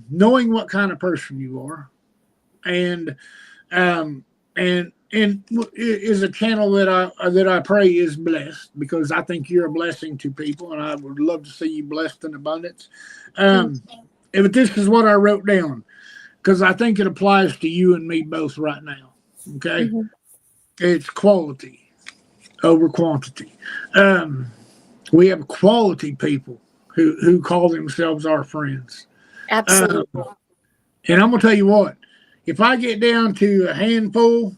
knowing what kind of person you are, and is a channel that I pray is blessed, because I think you're a blessing to people, and I would love to see you blessed in abundance. But this is what I wrote down, because I think it applies to you and me both right now. Okay, It's quality over quantity. We have quality people who call themselves our friends.
Absolutely.
And I'm gonna tell you what, if I get down to a handful,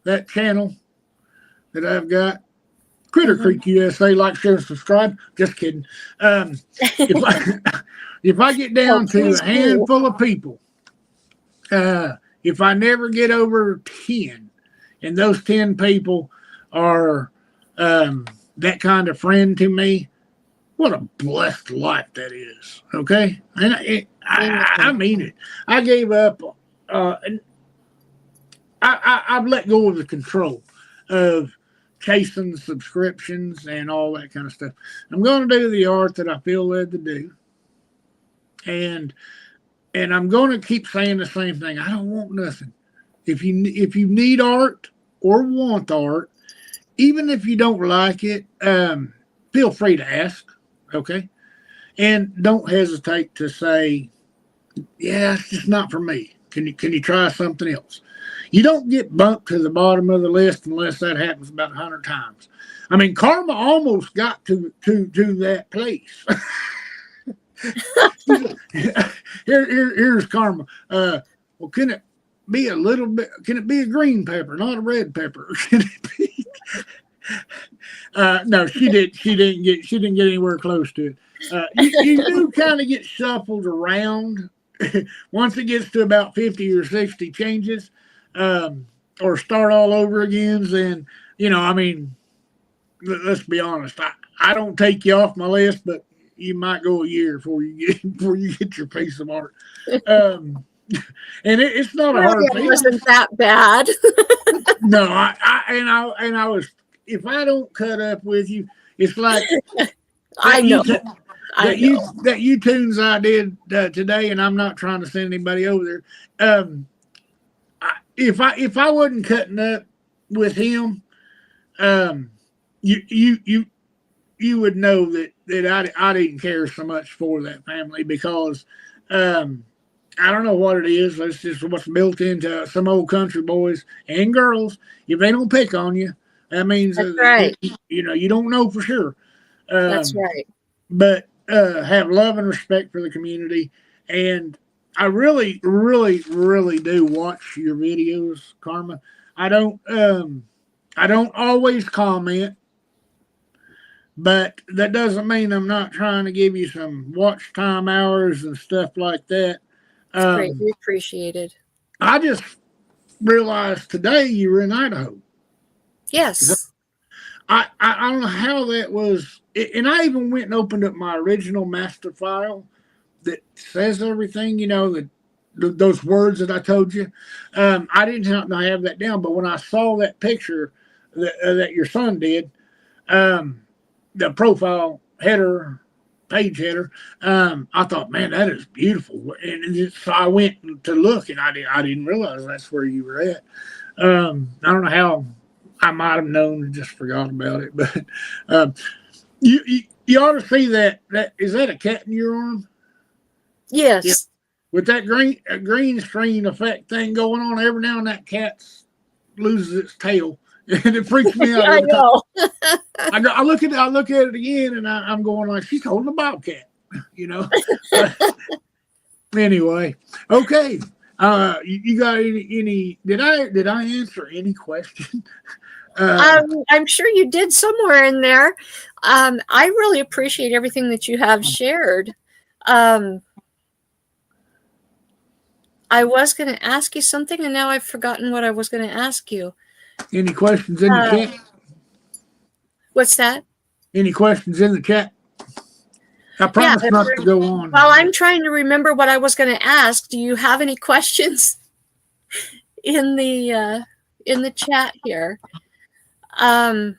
that channel that I've got, Critter Creek USA, like, share, and subscribe. Just kidding. If I get down to a handful of people, if I never get over 10, and those 10 people are that kind of friend to me, what a blessed life that is. Okay. And I mean it. I gave up, and I've let go of the control of chasing subscriptions and all that kind of stuff. I'm going to do the art that I feel led to do. And I'm going to keep saying the same thing. I don't want nothing. If you need art or want art, even if you don't like it, feel free to ask. Okay, and don't hesitate to say, "Yeah, it's just not for me. Can you try something else?" You don't get bumped to the bottom of the list unless that happens about 100 times. I mean, karma almost got to that place. Here's karma. Well, can it be a little bit? Can it be a green pepper, not a red pepper? Can it be? No, she didn't get anywhere close to it. You do kind of get shuffled around once it gets to about 50 or 60 changes, or start all over again. Then I mean, let's be honest. I don't take you off my list, but you might go a year before you get your piece of art. And it's not a hard thing.
It wasn't that bad.
No, I was. If I don't cut up with you, it's like
I know.
That U-Tunes I did today, and I'm not trying to send anybody over there. If I wasn't cutting up with him, you would know that I didn't care so much for that family because I don't know what it is. That's just what's built into some old country boys and girls. If they don't pick on you, that means
that's right.
You don't know for sure.
That's right.
But have love and respect for the community, and I really, really, really do watch your videos, Karma. I don't always comment, but that doesn't mean I'm not trying to give you some watch time hours and stuff like that.
Greatly appreciated.
I just realized today you were in Idaho.
Yes.
I don't know how that was, and I even went and opened up my original master file that says everything, those words that I told you. I didn't have that down, but when I saw that picture that your son did, the profile header, page header, I thought, man, that is beautiful. And so I went to look, and I didn't realize that's where you were at. I don't know how I might have known and just forgot about it, but you ought to see that. Is that a cat in your arm?
Yes.
Yeah. With that green screen effect thing going on, every now and that cat loses its tail, and it freaks me out.
I know.
I look at it again, and I'm going like, she's holding a bobcat, Anyway, okay. You got any? Did I answer any question?
I'm sure you did somewhere in there. I really appreciate everything that you have shared. I was going to ask you something, and now I've forgotten what I was going to ask you.
Any questions in the chat?
What's that?
Any questions in the chat? I promise not to go on.
While I'm trying to remember what I was going to ask, do you have any questions in the chat here? I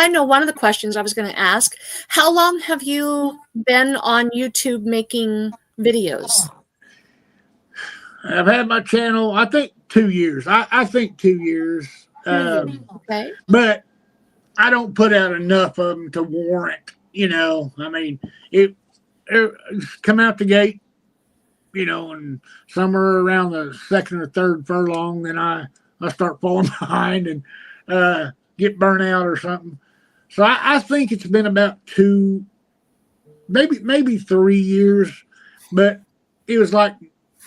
know one of the questions I was going to ask. How long have you been on YouTube making videos?
I've had my channel, I think 2 years. I think 2 years.
Okay.
But I don't put out enough of them to warrant, I mean, it come out the gate, and somewhere around the second or third furlong, then I start falling behind and get burnt out or something. So I think it's been about 2, maybe 3 years, but it was like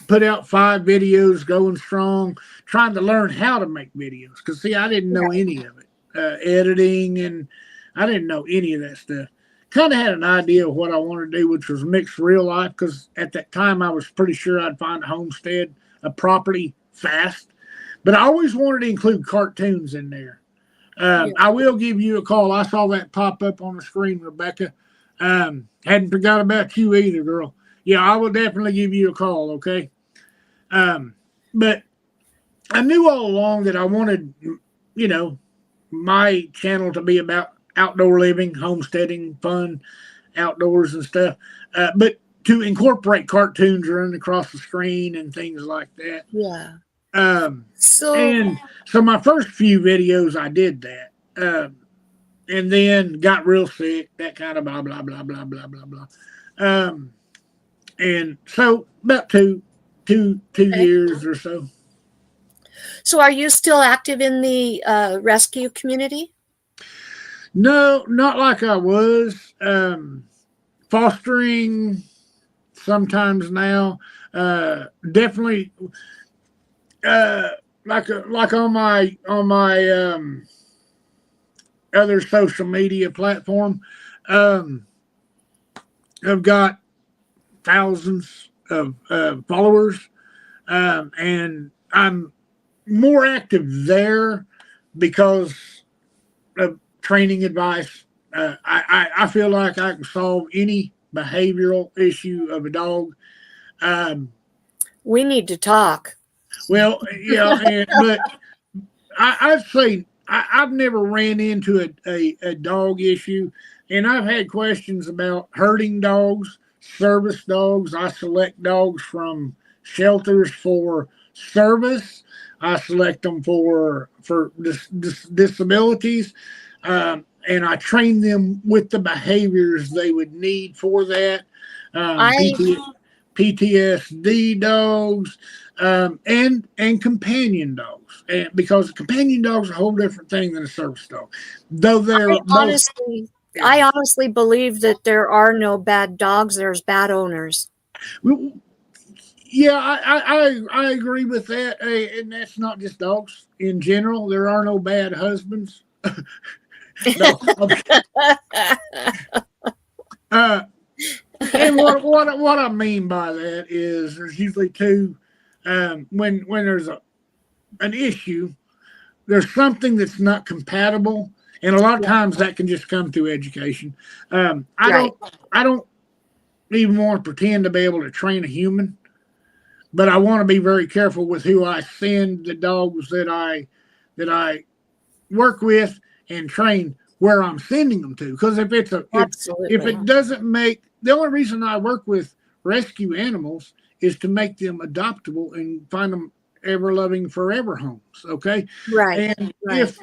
put out 5 videos going strong, trying to learn how to make videos. Because, see, I didn't know any of it. Editing, and I didn't know any of that stuff. kind of had an idea of what I wanted to do, which was mix real life. Because at that time, I was pretty sure I'd find a homestead, a property fast. But I always wanted to include cartoons in there.
Yeah.
I will give you a call. I saw that pop up on the screen, Rebecca. Hadn't forgot about you either, girl. Yeah, I will definitely give you a call, okay? But I knew all along that I wanted, you know, my channel to be about outdoor living, homesteading, fun, outdoors and stuff. But to incorporate cartoons running across the screen and things like that.
Yeah.
So, and so my first few videos, I did that. And then got real sick, that kind of blah, blah, blah, blah, blah, blah, blah. And so about two years or so.
So are you still active in the rescue community?
No, not like I was. Fostering sometimes now. Definitely like on my other social media platform. I've got thousands of followers, and I'm more active there because of training advice. I feel like I can solve any behavioral issue of a dog.
We need to talk.
Well, yeah, but I'd say I've never ran into a dog issue, and I've had questions about herding dogs, service dogs. I select dogs from shelters for service. I select them for disabilities, and I train them with the behaviors they would need for that. PTSD dogs, and companion dogs, and because companion dogs are a whole different thing than a service dog. Though they're
I honestly believe that there are no bad dogs. There's bad owners.
Yeah, I agree with that, and that's not just dogs in general. There are no bad husbands. No. And what I mean by that is there's usually two. When there's an issue, there's something that's not compatible, and a lot of times that can just come through education. I don't even want to pretend to be able to train a human, but I want to be very careful with who I send the dogs that I work with and train where I'm sending them to. Because if it doesn't make, the only reason I work with rescue animals is to make them adoptable and find them ever loving forever homes. Okay.
Right.
And if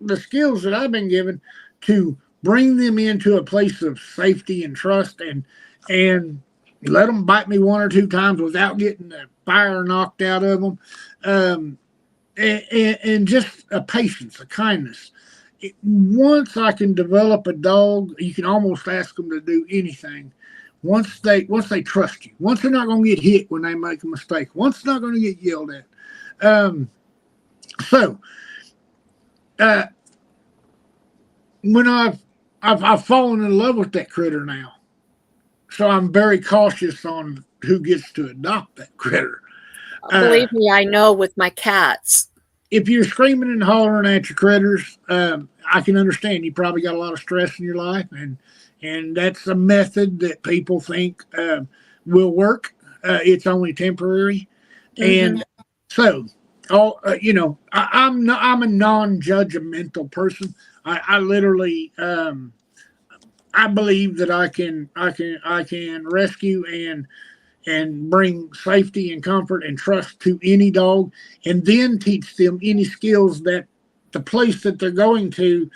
the skills that I've been given to bring them into a place of safety and trust and let them bite me one or two times without getting the fire knocked out of them, and just a patience, a kindness. Once I can develop a dog, you can almost ask them to do anything. Once they trust you, once they're not going to get hit when they make a mistake, once they're not going to get yelled at. When I've fallen in love with that critter now, so I'm very cautious on who gets to adopt that critter.
Believe me, I know with my cats.
If you're screaming and hollering at your critters, I can understand. You probably got a lot of stress in your life, and that's a method that people think will work. It's only temporary, and so I'm a non-judgmental person. I literally I believe that I can rescue and bring safety and comfort and trust to any dog, and then teach them any skills that the place that they're going to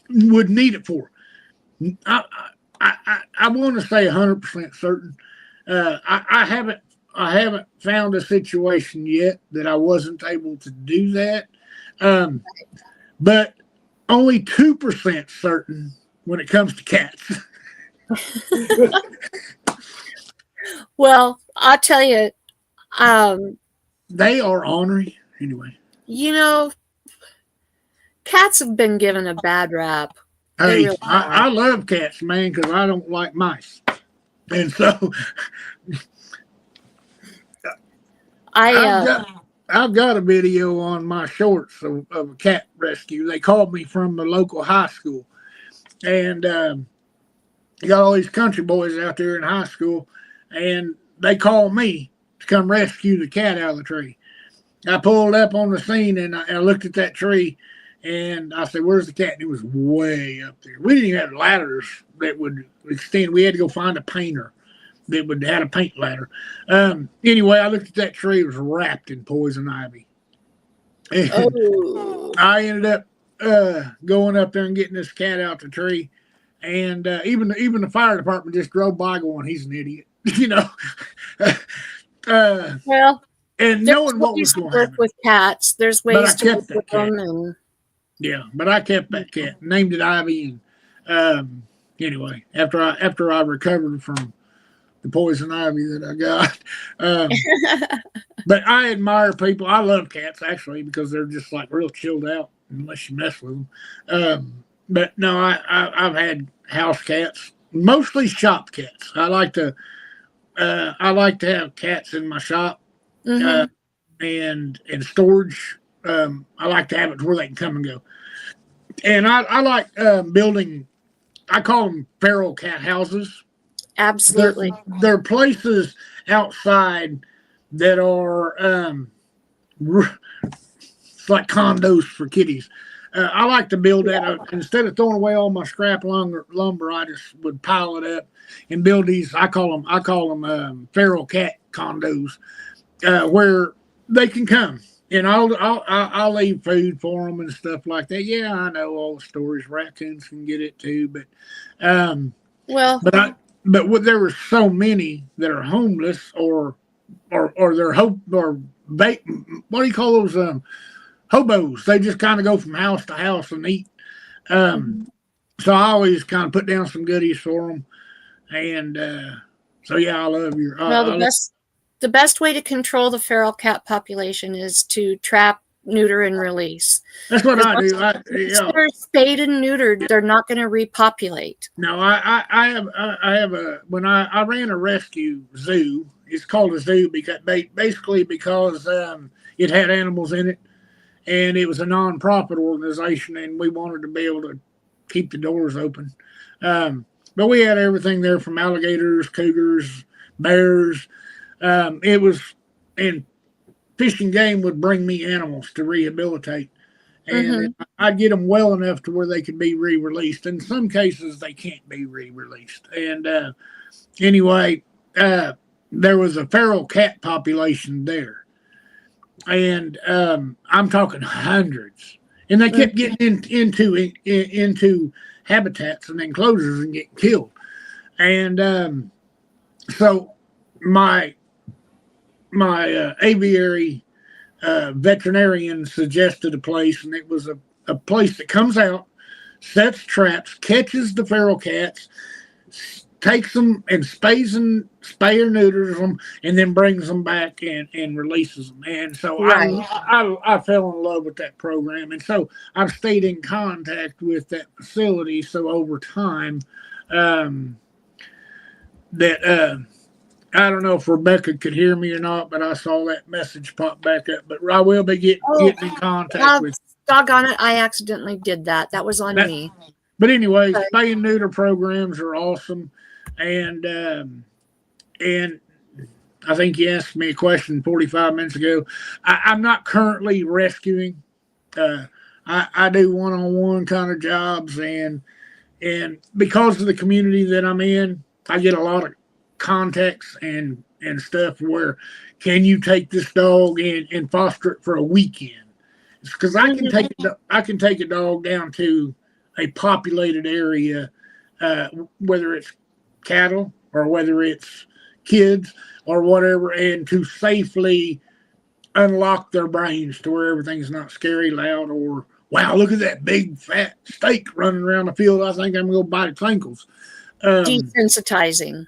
would need it for. I want to say 100% certain. I haven't found a situation yet that I wasn't able to do that, but only 2% certain when it comes to cats.
Well, I'll tell you,
they are ornery anyway.
You know, cats have been given a bad rap. They
Hey,
really
I
are.
love cats, man, because I don't like mice. And so
I
I've got I've got a video on my shorts of a cat rescue. They called me from the local high school, and you got all these country boys out there in high school, and they called me to come rescue the cat out of the tree. I pulled up on the scene and I looked at that tree, and I said, "Where's the cat?" And it was way up there. We didn't even have ladders that would extend. We had to go find a painter that would had a paint ladder. Anyway, I looked at that tree; it was wrapped in poison ivy, and
oh
I ended up going up there and getting this cat out the tree. And even the fire department just drove by, going, "He's an idiot," you know. uh,
well,
and
there's
knowing what was
ways to
going to
work
happen,
with cats. There's
but I
ways to work
kept
with
that cat.
them, and
Yeah, but I kept that cat, named it Ivy, and anyway, after I recovered from the poison ivy that I got, um, but I admire people. I love cats actually because they're just like real chilled out unless you mess with them. But no, I've had house cats, mostly shop cats. I like to have cats in my shop uh,
hmm
and in storage. I like to have it where they can come and go. And I like building. I call them feral cat houses. They're
absolutely.
they're places outside that are like condos for kitties. I like to build that up. Instead of throwing away all my scrap lumber, I just would pile it up and build these. I call them feral cat condos where they can come. And I'll leave food for them and stuff like that. Yeah, I know all the stories. Raccoons can get it too, um,
Well,
but I but what, there were so many that are homeless or they're hope or what do you call those hobos? They just kind of go from house to house and eat. Um,
mhm.
so I always kind of put down some goodies for them, and so yeah, I love your.
Well, the best way to control the feral cat population is to trap, neuter, and release.
That's what
Because
I
once,
do.
once they're spayed and neutered, they're not going to repopulate.
No, I have a when I ran a rescue zoo. It's called a zoo because basically because it had animals in it, and it was a non-profit organization, and we wanted to be able to keep the doors open. But we had everything there from alligators, cougars, bears. It was and Fish and Game would bring me animals to rehabilitate, and
hmm
I'd get them well enough to where they could be re-released. In some cases, they can't be re-released. And anyway, there was a feral cat population there, and I'm talking hundreds, and they kept getting into habitats and enclosures and getting killed. And so my aviary veterinarian suggested a place, and it was a place that comes out, sets traps, catches the feral cats, takes them and spay or neuters them, and then brings them back and releases them. And so
Right.
I fell in love with that program, and so I've stayed in contact with that facility. So over time, um, that I don't know if Rebecca could hear me or not, but I saw that message pop back up. But I will be
Oh,
getting in contact with
doggone it. I accidentally did that. That was on
that.
me.
But anyway,
Okay.
spay and neuter programs are awesome, and and I think you asked me a question 45 minutes ago. I'm not currently rescuing. Uh, I do one-on-one kind of jobs, and because of the community that I'm in, I get a lot of contacts and stuff where can you take this dog and foster it for a weekend? Because
Mhm.
I can take a dog down to a populated area, whether it's cattle or whether it's kids or whatever, and to safely unlock their brains to where everything's not scary, loud, or wow, look at that big fat steak running around the field. I think I'm going to bite its ankles. Um,
Desensitizing.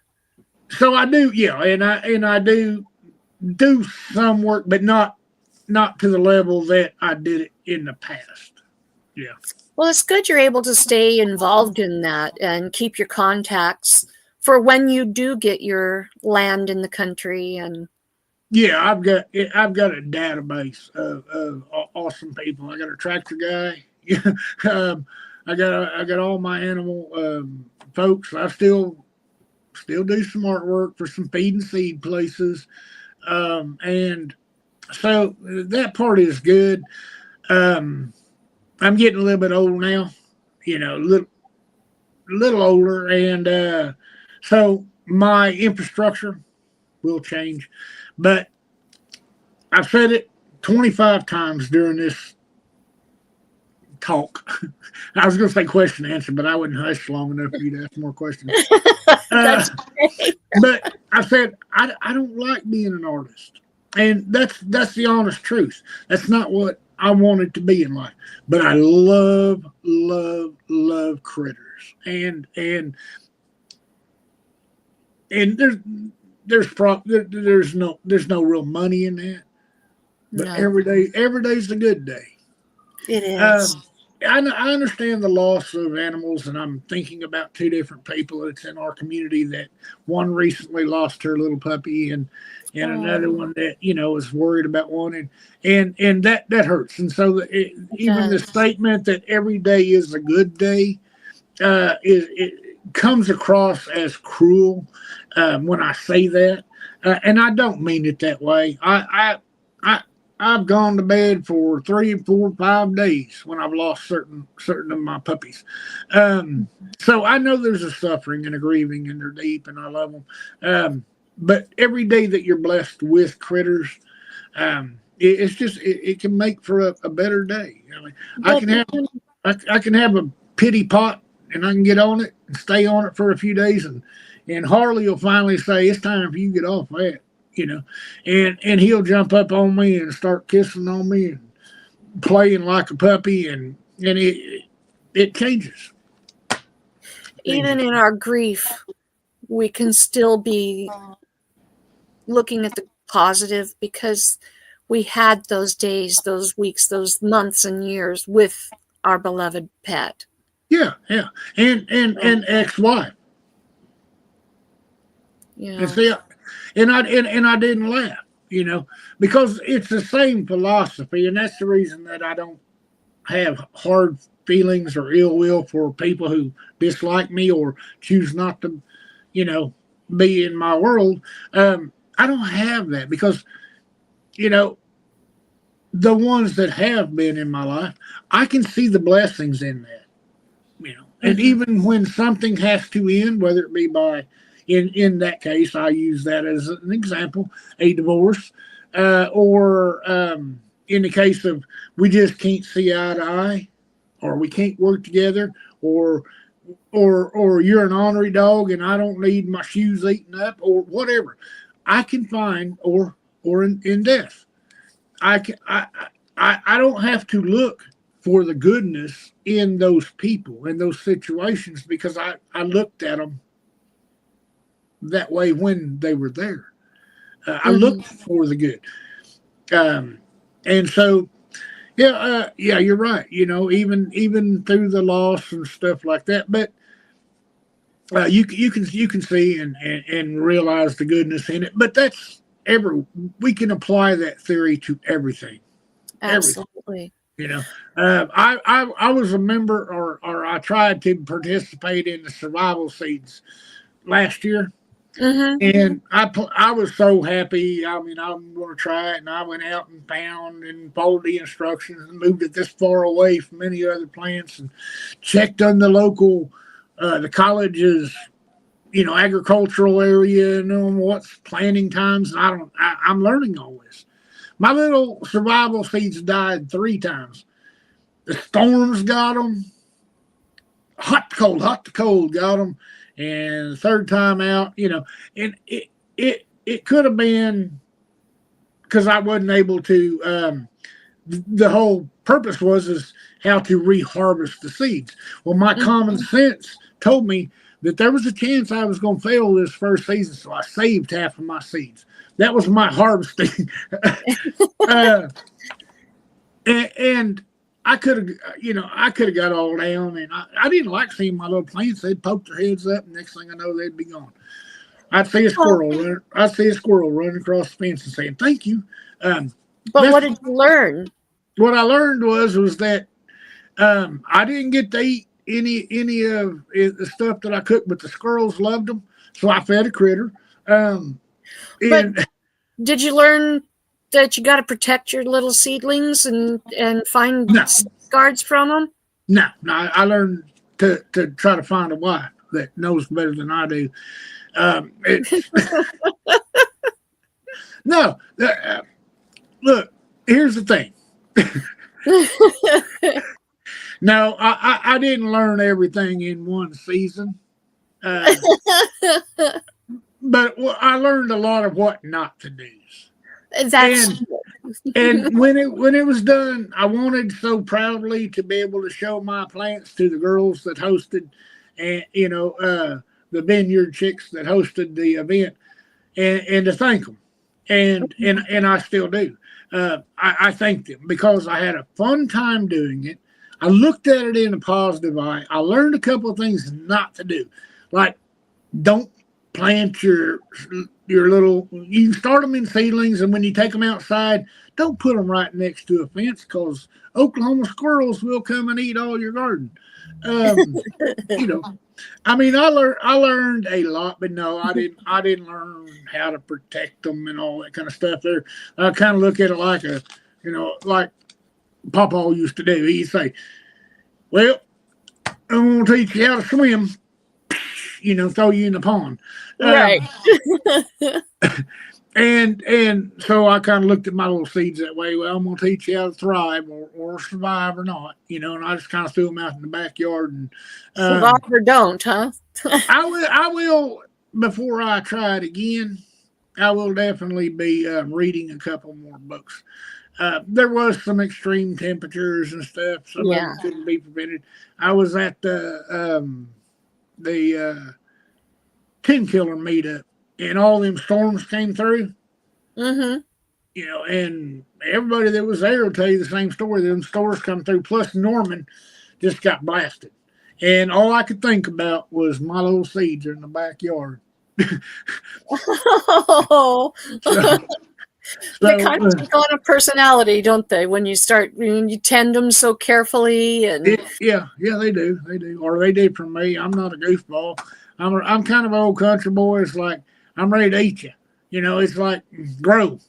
so I do, yeah, and I do some work, but not to the level that I did it in the past. Yeah.
Well, it's good you're able to stay involved in that and keep your contacts for when you do get your land in the country. And
Yeah, I've got a database of awesome people. I got a tractor guy. um, I got all my animal folks. I still do some artwork for some feed and seed places, and so that part is good. Um, I'm getting a little bit old now, a little older, and so my infrastructure will change. But I've said it 25 times during this talk. I was going to say question answer, but I wouldn't hush long enough for you to ask more questions. Uh,
that's great.
but I said I don't like being an artist, and that's the honest truth. That's not what I wanted to be in life. But I love, love, love critters, and there's no real money in that. But
No,
every day's a good day.
it is.
Um, I understand the loss of animals, and I'm thinking about two different people that's in our community. That one recently lost her little puppy, and another
Oh,
one that is worried about one, and that hurts. And so
it
even the
does.
statement that every day is a good day it comes across as cruel when I say that, and I don't mean it that way. I I've gone to bed for 3, 4, 5 days when I've lost certain of my puppies. So I know there's a suffering and a grieving, and they're deep, and I love them. But every day that you're blessed with critters, it's just it can make for a better day. I mean, I
But
can have I can have a pity pot, and I can get on it and stay on it for a few days, and Harley will finally say it's time for you to get off that, you know, and he'll jump up on me and start kissing on me and playing like a puppy, and it changes.
even
Changes.
in our grief, we can still be looking at the positive because we had those days, those weeks, those months and years with our beloved pet.
Yeah, yeah, and ex-wife,
You
and
know,
see, and I didn't laugh, because it's the same philosophy, and that's the reason that I don't have hard feelings or ill will for people who dislike me or choose not to, you know, be in my world. I don't have that because, you know, the ones that have been in my life, I can see the blessings in that, and
mm-hmm.
even when something has to end, whether it be by, in that case, I use that as an example, a divorce, or in the case of we just can't see eye to eye, or we can't work together, or or you're an ornery dog and I don't need my shoes eaten up, or whatever. I can find, or in death. I can I don't have to look for the goodness in those people in those situations because I looked at them that way when they were there. I
Mm-hmm.
looked for the good, um, and so yeah, you're right. Even through the loss and stuff like that, but you can see and realize the goodness in it. But that's every we can apply that theory to everything. Everything.
Absolutely.
You know, I was a member, or I tried to participate in the survival seeds last year,
Mm-hmm.
and I was so happy. I mean, I'm going to try it, and I went out and found and followed the instructions and moved it this far away from any other plants and checked on the local, the college's, agricultural area and on what's planting times. And I'm learning all this. My little survival seeds died 3 times. The storms got them. Hot to cold got them. And the third time out, and it could have been because I wasn't able to. The whole purpose was is how to reharvest the seeds. Well, my common
Mm-hmm.
sense told me that there was a chance I was going to fail this first season, so I saved half of my seeds. That was my harvesting, uh, and I could have, I could have got all down, and I didn't like seeing my little plants. They'd poke their heads up, and next thing I know, they'd be gone.
Well,
I'd see a squirrel running across the fence and saying, "Thank you." Um,
but
that's
what did you learn?
what I learned was that I didn't get to eat any of the stuff that I cooked, but the squirrels loved them, so I fed a critter. Um,
But
and
did you learn that you got to protect your little seedlings and find
no,
guards from them?
no, I learned to try to find a wife that knows better than I do. It, no, look, here's the thing. No, I didn't learn everything in one season, uh, but I learned a lot of what not to do.
That's
And and when it was done, I wanted so proudly to be able to show my plants to the girls that hosted, and the vineyard chicks that hosted the event, and to thank them, and I still do. I thank them because I had a fun time doing it. I looked at it in a positive eye. I learned a couple of things not to do, like don't plant your little. You start them in seedlings, and when you take them outside, don't put them right next to a fence because Oklahoma squirrels will come and eat all your garden. Um, you know, I mean, I learned a lot, but no, I didn't learn how to protect them and all that kind of stuff. There, I kind of look at it like like Papa used to do. He'd say, "Well, I'm gonna teach you how to swim." Throw you in the pond.
right.
And so I kind of looked at my little seeds that way. Well, I'm gonna teach you how to thrive or survive or not, and I just kind of threw them out in the backyard. And
Survive or don't, huh?
I will before I try it again. I will definitely be reading a couple more books. There was some extreme temperatures and stuff. Some of
Yeah.
them couldn't be prevented. I was at the 10 killer meetup, and all them storms came through.
Mm-hmm.
And everybody that was there will tell you the same story. Them storms come through. Plus, Norman just got blasted, and all I could think about was my little seeds in the backyard.
Oh,
So,
they
so
kind of take on a personality, don't they? When you tend them so carefully, and
yeah, they do, or they did for me. I'm not a goofball. I'm kind of an old country boy. It's like I'm ready to eat you. It's like grow,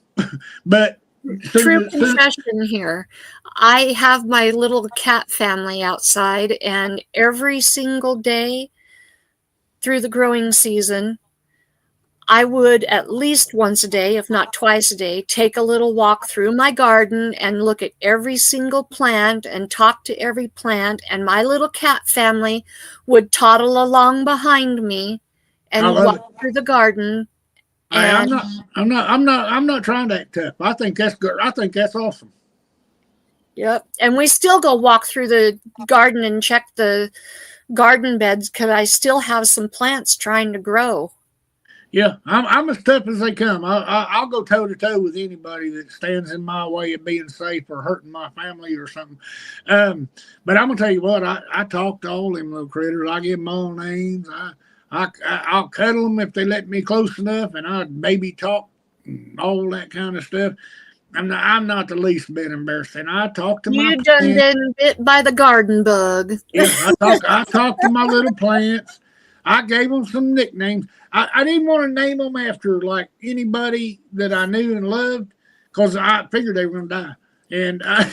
but
true confession here. I have my little cat family outside, and every single day through the growing season, I would at least once a day, if not twice a day, take a little walk through my garden and look at every single plant and talk to every plant. And my little cat family would toddle along behind me
I
and
love it.
walk through the garden.
I'm
And
not. I'm not trying to act tough. I think that's good. I think that's awesome.
yep, and we still go walk through the garden and check the garden beds because I still have some plants trying to grow.
Yeah, I'm as tough as they come. I'll go toe to toe with anybody that stands in my way of being safe or hurting my family or something. But I'm gonna tell you what, I talk to all them little critters. I give them all names. I'll cuddle them if they let me close enough, and I baby talk, and all that kind of stuff. I'm not the least bit embarrassed, and I talk to my
You done
plants.
been bit by the garden bug.
Yeah, I talk to my little plants. I gave them some nicknames. I didn't want to name them after like anybody that I knew and loved because I figured they were going to die. And I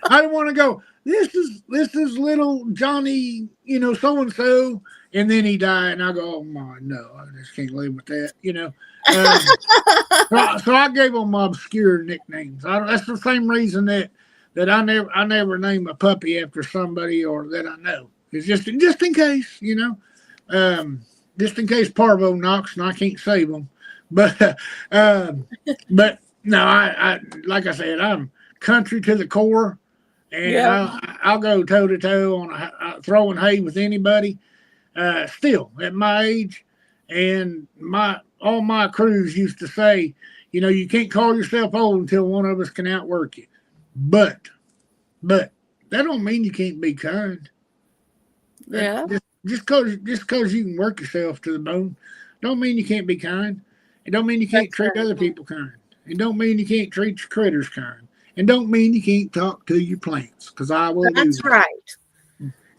didn't want to go, this is little Johnny, so and so. And then he died. And I go, oh my, no, I just can't live with that. So I gave them obscure nicknames. That's the same reason that I never name a puppy after somebody or that I know. It's just in case, just in case Parvo knocks and I can't save them. But but no, I like I said, I'm country to the core, and
Yeah.
I'll go toe to toe on throwing hay with anybody. Still at my age, and all my crews used to say, you can't call yourself old until one of us can outwork you. But that don't mean you can't be kind.
Yeah.
Just cause you can work yourself to the bone, don't mean you can't be kind. It don't mean you can't
That's
treat
right.
other people kind. It don't mean you can't treat your critters kind. It don't mean you can't talk to your plants, because I will do
That's
that.
right.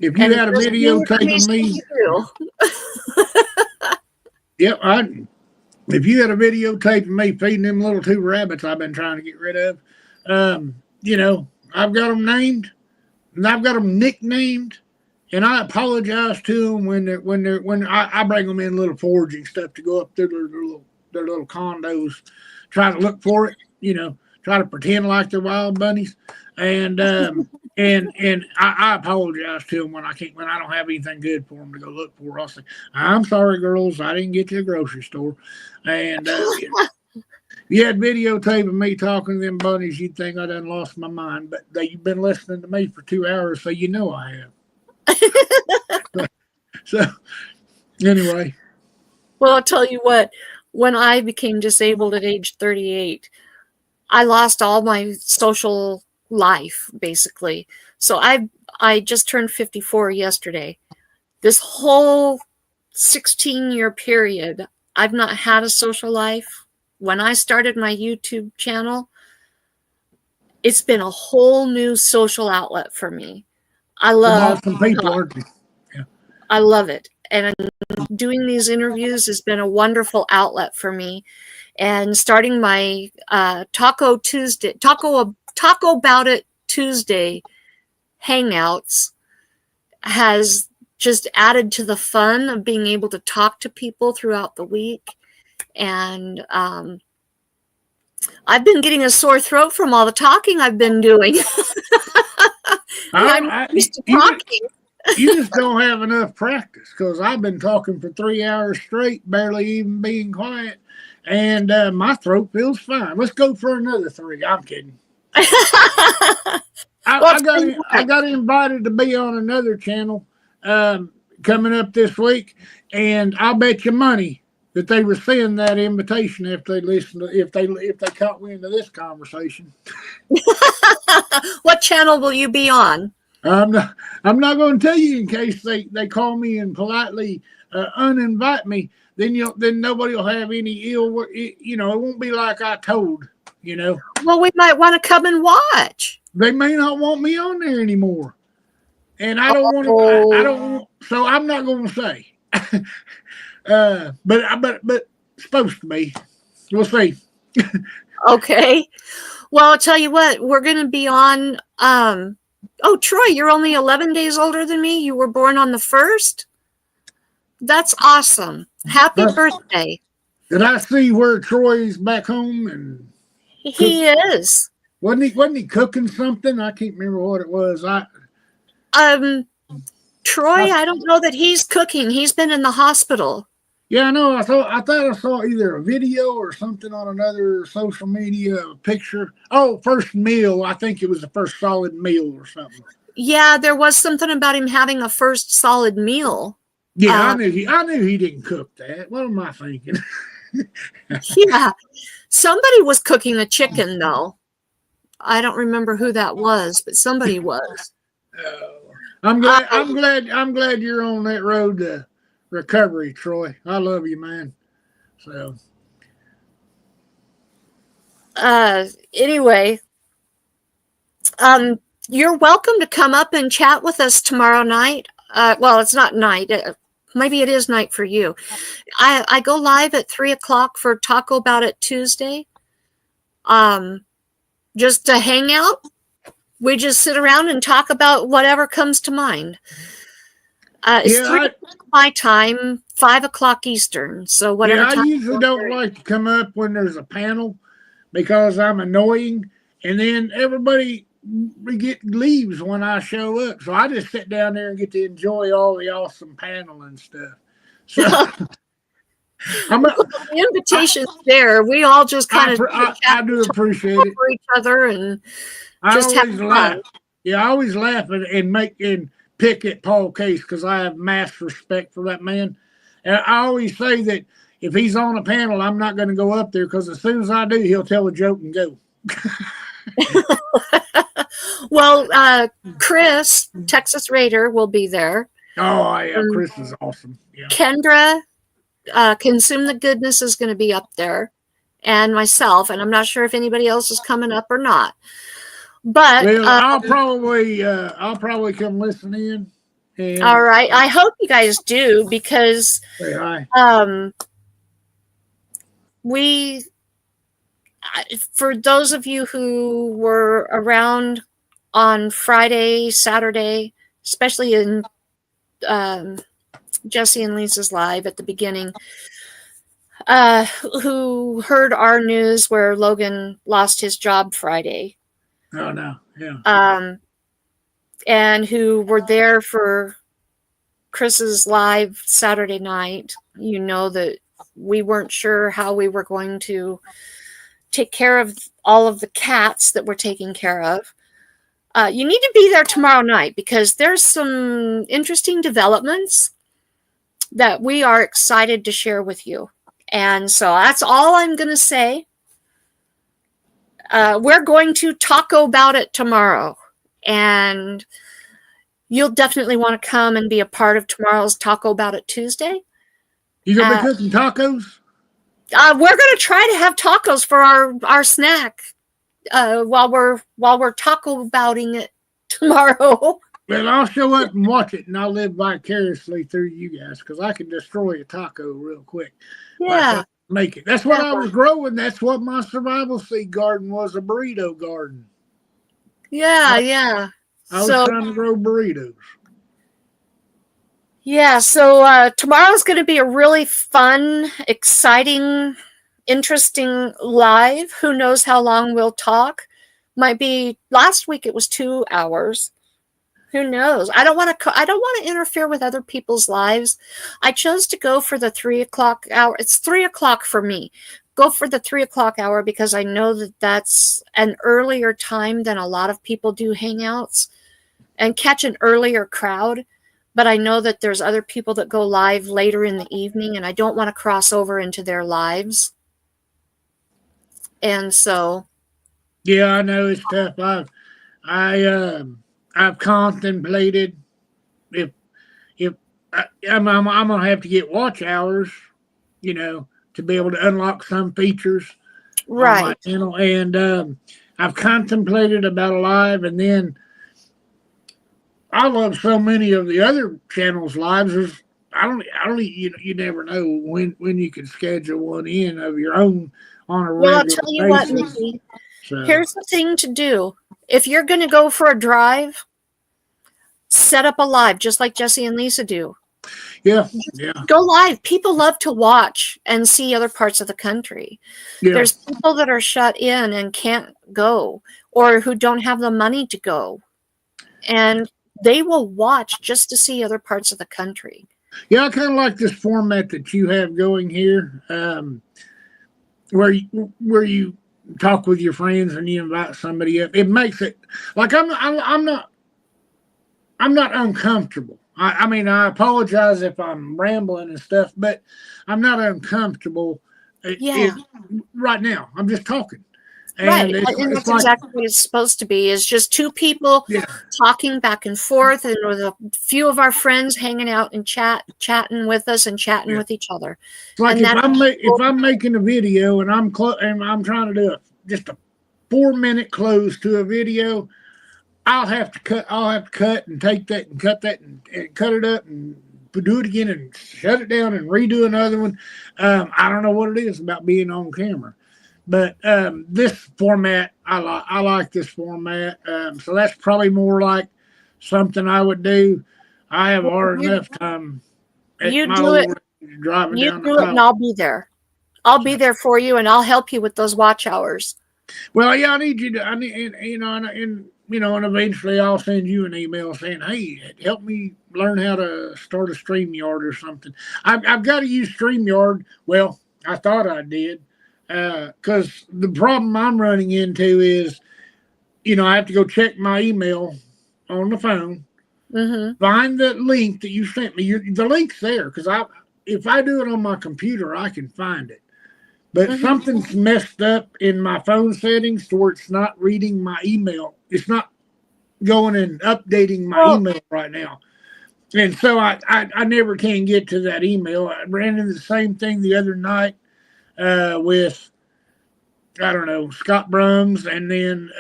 If you
And
had a
just be what
videotape of
you say
me,
you do.
yep, if you had a videotape of me feeding them little two rabbits I've been trying to get rid of, you know, I've got them named and I've got them nicknamed, and I apologize to them when I bring them in little foraging stuff to go up through their little condos, try to look for it, try to pretend like they're wild bunnies, and and I apologize to them when I don't have anything good for them to go look for. I'll say, I'm sorry, girls, I didn't get to the grocery store, and you had videotape of me talking to them bunnies, you'd think I done lost my mind. But you've been listening to me for 2 hours, so you know I have. So anyway.
Well, I'll tell you what, when I became disabled at age 38, I lost all my social life, basically. So I just turned 54 yesterday. This whole 16-year period, I've not had a social life. When I started my YouTube channel, it's been a whole new social outlet for me. I love
Some people, aren't they? Yeah.
I love it. And doing these interviews has been a wonderful outlet for me. And starting my Taco About It Tuesday hangouts has just added to the fun of being able to talk to people throughout the week. And I've been getting a sore throat from all the talking I've been doing. I'm used to talking.
You just don't have enough practice, because I've been talking for 3 hours straight, barely even being quiet, and my throat feels fine. Let's go for another 3. I'm kidding. I got invited to be on another channel coming up this week, and I'll bet you money that they rescind that invitation if they caught wind of this conversation.
What channel will you be on?
I'm not going to tell you, in case they call me and politely uninvite me. Then nobody will have any ill. It won't be like I told.
Well, we might want to come and watch.
They may not want me on there anymore, and I don't want to. I don't. So I'm not going to say. But supposed to be. We'll see.
Okay. Well, I'll tell you what. We're going to be on. Oh, Troy, you're only 11 days older than me. You were born on the 1st. That's awesome. Happy birthday.
Did I see where Troy's back home? And
he is.
Wasn't he cooking something? I can't remember what it was.
Troy, I don't know that he's cooking. He's been in the hospital.
Yeah, I know. I thought I saw either a video or something on another social media, a picture. Oh, first meal. I think it was the first solid meal or something.
Yeah, there was something about him having a first solid meal.
Yeah, I knew he didn't cook that. What am I thinking?
Yeah, somebody was cooking a chicken though. I don't remember who that was, but somebody was.
I'm glad you're on that road to recovery, Troy. I love you, man. So
anyway, you're welcome to come up and chat with us tomorrow night. Well, it's not night. Maybe it is night for you. I go live at 3:00 for Taco About It Tuesday. Just to hang out. We just sit around and talk about whatever comes to mind. It's 3:00 my time, 5:00 Eastern. So whatever.
Yeah, I usually don't like to come up when there's a panel, because I'm annoying, and then everybody leaves when I show up. So I just sit down there and get to enjoy all the awesome panel and stuff. So the
invitation's there. We all just kind of
I do appreciate it
for each other, and
I always laugh. Yeah, I always laugh and pick at Paul Case, because I have mass respect for that man. And I always say that if he's on a panel, I'm not going to go up there, because as soon as I do, he'll tell a joke and go.
Well, Chris, Texas Raider, will be there.
Oh yeah,
Um,
Chris is awesome. Yeah.
Kendra, Consume the Goodness, is going to be up there, and myself. And I'm not sure if anybody else is coming up or not. But
Well, I'll probably come listen in
all
and
right, I hope you guys do, because
say hi.
We, for those of you who were around on Friday, Saturday, especially in um, Jesse and Lisa's live at the beginning, who heard our news where Logan lost his job Friday,
Oh no, yeah.
and who were there for Chris's live Saturday night, you know that we weren't sure how we were going to take care of all of the cats that we're taking care of. You need to be there tomorrow night, because there's some interesting developments that we are excited to share with you. And so that's all I'm going to say. We're going to talk about it tomorrow, and you'll definitely want to come and be a part of tomorrow's Taco About It Tuesday.
You gonna be cooking tacos?
We're going to try to have tacos for our snack while we're taco abouting it tomorrow.
Well, I'll show up and watch it, and I'll live vicariously through you guys, because I can destroy a taco real quick.
Yeah.
Make it. That's what I was growing. That's what my survival seed garden was, a burrito garden.
Yeah, yeah.
I was trying to grow burritos.
Yeah, so tomorrow's going to be a really fun, exciting, interesting live. Who knows how long we'll talk? Might be, last week it was 2 hours. Who knows? I don't want to interfere with other people's lives. I chose to go for the 3 o'clock hour. It's 3 o'clock for me. Go for the 3 o'clock hour, because I know that that's an earlier time than a lot of people do hangouts, and catch an earlier crowd. But I know that there's other people that go live later in the evening, and I don't want to cross over into their lives. And so,
yeah, I know it's tough. I've contemplated if I'm gonna have to get watch hours, to be able to unlock some features
right
on my channel, and I've contemplated about a live, and then I love so many of the other channels' lives. I don't, you never know when you can schedule one in of your own on a regular basis.
Well, I'll tell you what, Nikki. So, here's the thing to do. If you're going to go for a drive, set up a live, just like Jesse and Lisa do.
Yeah.
Go live. People love to watch and see other parts of the country. Yeah. There's people that are shut in and can't go, or who don't have the money to go. And they will watch just to see other parts of the country.
Yeah, I kind of like this format that you have going here, where you talk with your friends and you invite somebody up. It makes it like I'm not uncomfortable. I mean, I apologize if I'm rambling and stuff, but I'm not uncomfortable. Right now, I'm just talking.
And right, and that's exactly what it's supposed to be, is just two people talking back and forth, and with a few of our friends hanging out and chatting with us and chatting with each other.
Like if I'm making a video and I'm trying to do just a 4-minute close to a video, I'll have to cut and take that and cut that and cut it up and do it again and shut it down and redo another one. I don't know what it is about being on camera. But this format, I like this format. So that's probably more like something I would do. I have hard enough time.
You do it. You do it, and I'll be there. I'll be there for you, and I'll help you with those watch hours.
Well, yeah, I need you to. And eventually I'll send you an email saying, "Hey, help me learn how to start a StreamYard or something." I've got to use StreamYard. Well, I thought I did. Because the problem I'm running into is, I have to go check my email on the phone, find the link that you sent me. The link's there, because if I do it on my computer, I can find it. But something's messed up in my phone settings to where it's not reading my email. It's not going and updating my
Well,
email right now. And so I never can get to that email. I ran into the same thing the other night with, I don't know, Scott Brums and then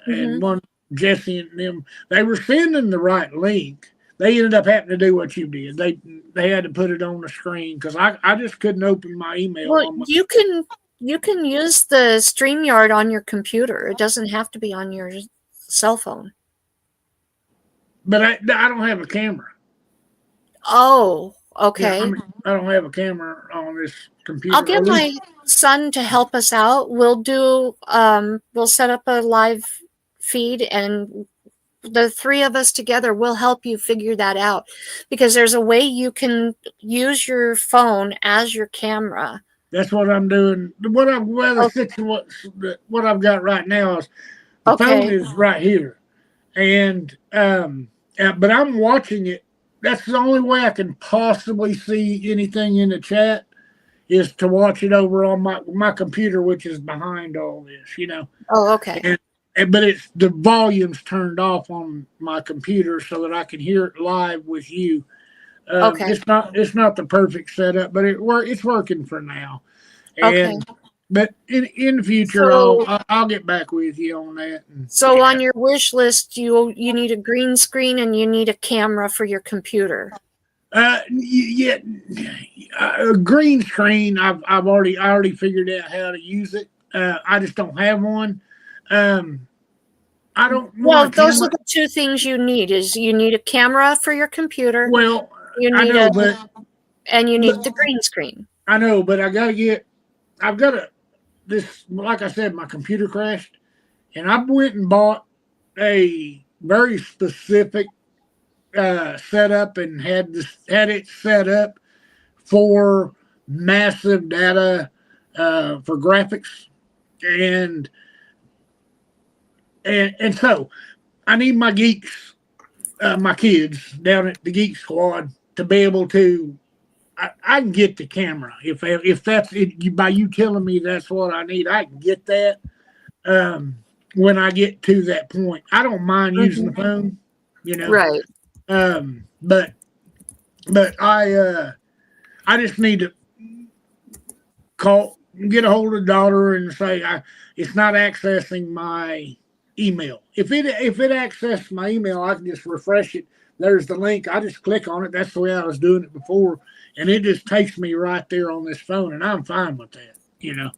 and
mhm.
one Jesse and them. They were sending the right link. They ended up having to do what you did. They had to put it on the screen because I just couldn't open my email
Well,
on my.
you can use the StreamYard on your computer. It doesn't have to be on your cell phone.
But I don't have a camera.
Oh,
Yeah,
okay.
I don't have a camera on this
I'll
computer. Or
get
at least
my son to help us out. We'll set up a live feed, and the three of us together will help you figure that out, because there's a way you can use your phone as your camera.
that's what I'm doing. What I well the
Oh,
situation what I've got right now is the phone
okay.
is right here, and but I'm watching it. That's the only way I can possibly see anything in the chat is to watch it over on my computer, which is behind all this, you know.
Oh, okay.
And but it's the volume's turned off on my computer so that I can hear it live with you.
Okay.
It's not the perfect setup, but it's working for now.
Okay.
And but in the future,
So
I'll get back with you on that. And,
so
yeah.
on your wish list, you need a green screen and you need a camera for your computer.
Yeah, a green screen. I already figured out how to use it. I just don't have one. Um, I don't want
Well,
a
those are
camera.
the two things you need. Is you need a camera for your computer,
Well,
you
I
need
know,
a and you
but
need the green screen.
I know, but I gotta get. I've got to this. Like I said, my computer crashed, and I went and bought a very specific setup and had it set up for massive data for graphics and and so I need my geeks, my kids down at the Geek Squad to be able to. I can get the camera if that's it, by you telling me that's what I need. I can get that when I get to that point. I don't mind using the
Mhm.
phone, you know.
Right.
Um, but but I just need to call, get a hold of the daughter and say it's not accessing my email. If it accesses my email, I can just refresh it. There's the link. I just click on it. That's the way I was doing it before, and it just takes me right there on this phone, and I'm fine with that. You know,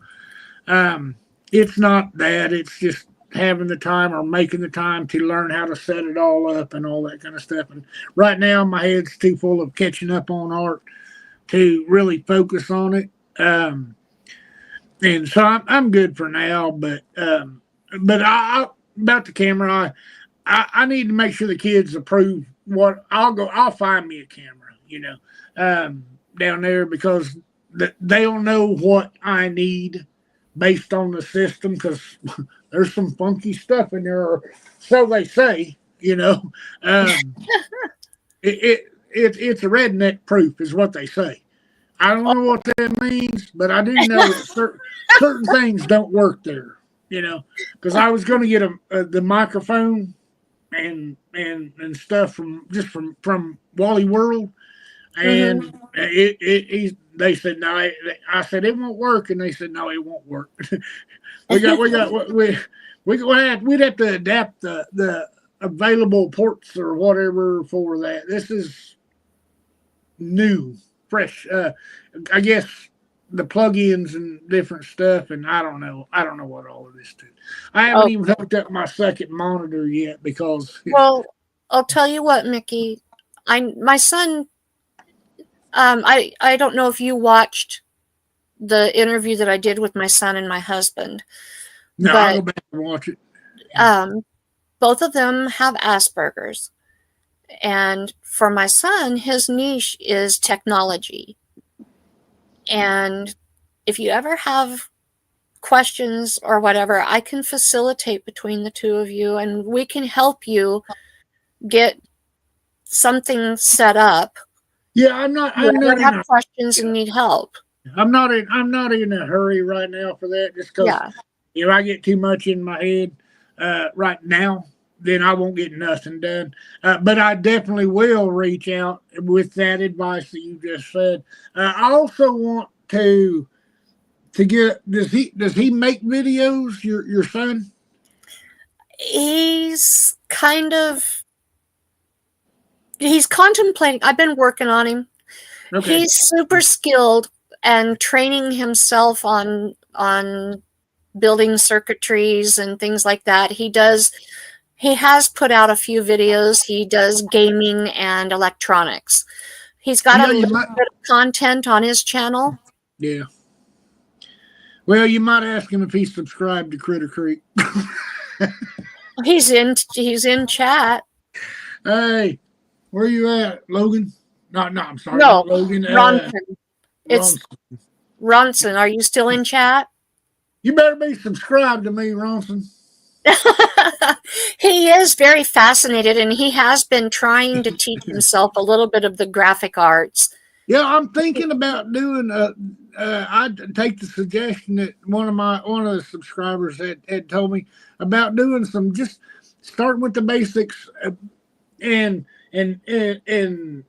it's not that. It's just having the time or making the time to learn how to set it all up and all that kind of stuff. And right now, my head's too full of catching up on art to really focus on it. And so I'm good for now. But about the camera, I need to make sure the kids approve what I'll find me a camera, you know, down there because they'll know what I need based on the system because there's some funky stuff in there, or so they say, you know. Um, it's a redneck proof, is what they say. I don't know what that means, but I do know that certain things don't work there. You know, because I was going to get the microphone and stuff from Wally World,
Mm-hmm.
and they said no. I said it won't work, and they said no, it won't work. We'd have to adapt the available ports or whatever for that. This is new, fresh. I guess the plugins and different stuff, and I don't know. I don't know what all of this is. I haven't
Oh,
even hooked up my second monitor yet because
well, I'll tell you what, Mickey. My son. I don't know if you watched the interview that I did with my son and my husband,
no, I'll
but
go back and watch it.
um, both of them have Asperger's. And for my son, his niche is technology. And if you ever have questions or whatever, I can facilitate between the two of you and we can help you get something set up.
Yeah,
You
I'm not
ever
in
have
a
questions and need help.
I'm not in a hurry right now for that. Just because
Yeah.
if I get too much in my head right now, then I won't get nothing done. But I definitely will reach out with that advice that you just said. I also want to get, does he make videos? Your son?
He's kind of he's contemplating. I've been working on him.
Okay.
He's super skilled and training himself on building circuitries and things like that. He has put out a few videos. He does gaming and electronics. He's got
Yeah,
a
you
little
might.
bit of content on his channel.
Yeah. Well, you might ask him if he's subscribed to Critter Creek.
He's in chat.
Hey, where you at, Logan? No, I'm sorry,
No,
not Logan.
Ronson. It's
Ronson.
Ronson. Are you still in chat?
You better be subscribed to me, Ronson.
He is very fascinated, and he has been trying to teach himself a little bit of the graphic arts.
Yeah, I'm thinking about doing. I'd take the suggestion that one of the subscribers had told me about doing some, just starting with the basics, and and and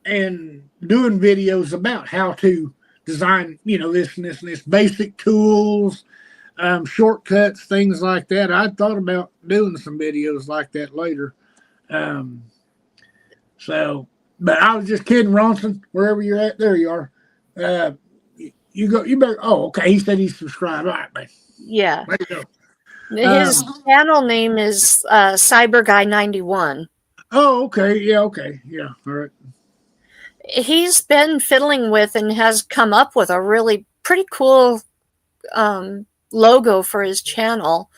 and doing videos about how to design, this and this and this, basic tools, shortcuts, things like that. I thought about doing some videos like that later. So, but I was just kidding, Ronson. Wherever you're at, there you are. You go. You better. Oh, okay. He said he's subscribed. All right, man.
Yeah.
There you go.
His channel name is CyberGuy91.
Oh, okay. Yeah. Okay. Yeah. All right.
He's been fiddling with and has come up with a really pretty cool logo for his channel.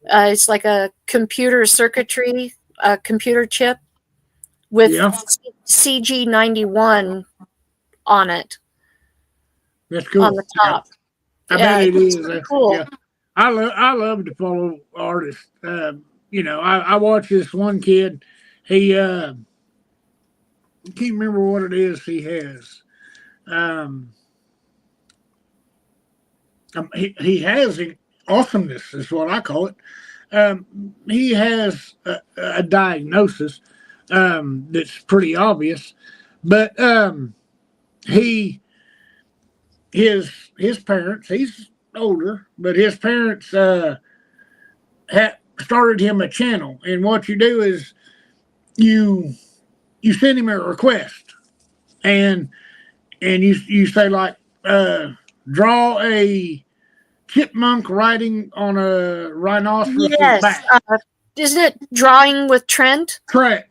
It's like a computer circuitry, a computer chip with CG91 on it.
That's cool.
On the top.
I bet it is.
Cool.
Yeah. I love to follow artists. I watch this one kid. He I can't remember what it is he has. He has awesomeness is what I call it. He has a diagnosis that's pretty obvious, but his parents, he's older, but his parents started him a channel, and what you do is you send him a request, and you say, like, draw a chipmunk riding on a rhinoceros back.
Isn't it Drawing with Trent?
Trey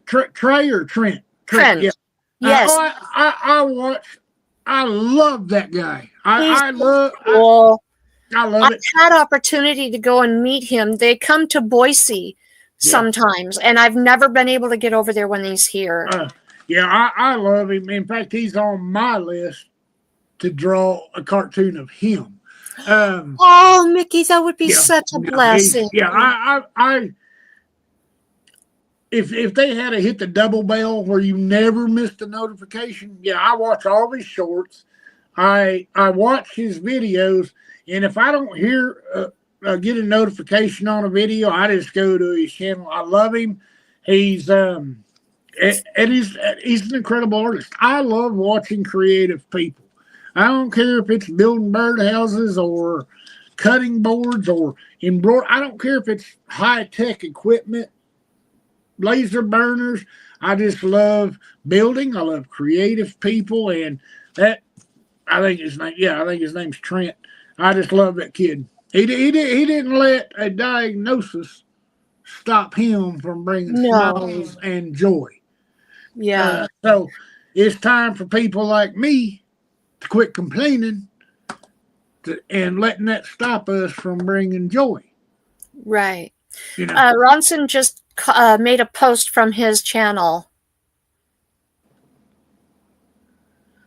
or Trent?
Trent.
Yeah.
Yes.
I love that guy. I love it.
I've had opportunity to go and meet him. They come to Boise sometimes, and I've never been able to get over there when he's here.
I love him. In fact, he's on my list to draw a cartoon of him.
Oh, Mickey, that would be such a blessing.
If they had to hit the double bell where you never missed a notification, I watch all his shorts. I watch his videos, and if I don't get a notification on a video, I just go to his channel. I love him. He's an incredible artist. I love watching creative people. I don't care if it's building birdhouses or cutting boards or embroidery. I don't care if it's high-tech equipment, laser burners. I just love building. I love creative people, and that, I think his name's Trent. I just love that kid. He didn't let a diagnosis stop him from bringing smiles and joy.
Yeah.
So it's time for people like me to quit complaining and letting that stop us from bringing joy.
Right. Ronson just made a post from his channel.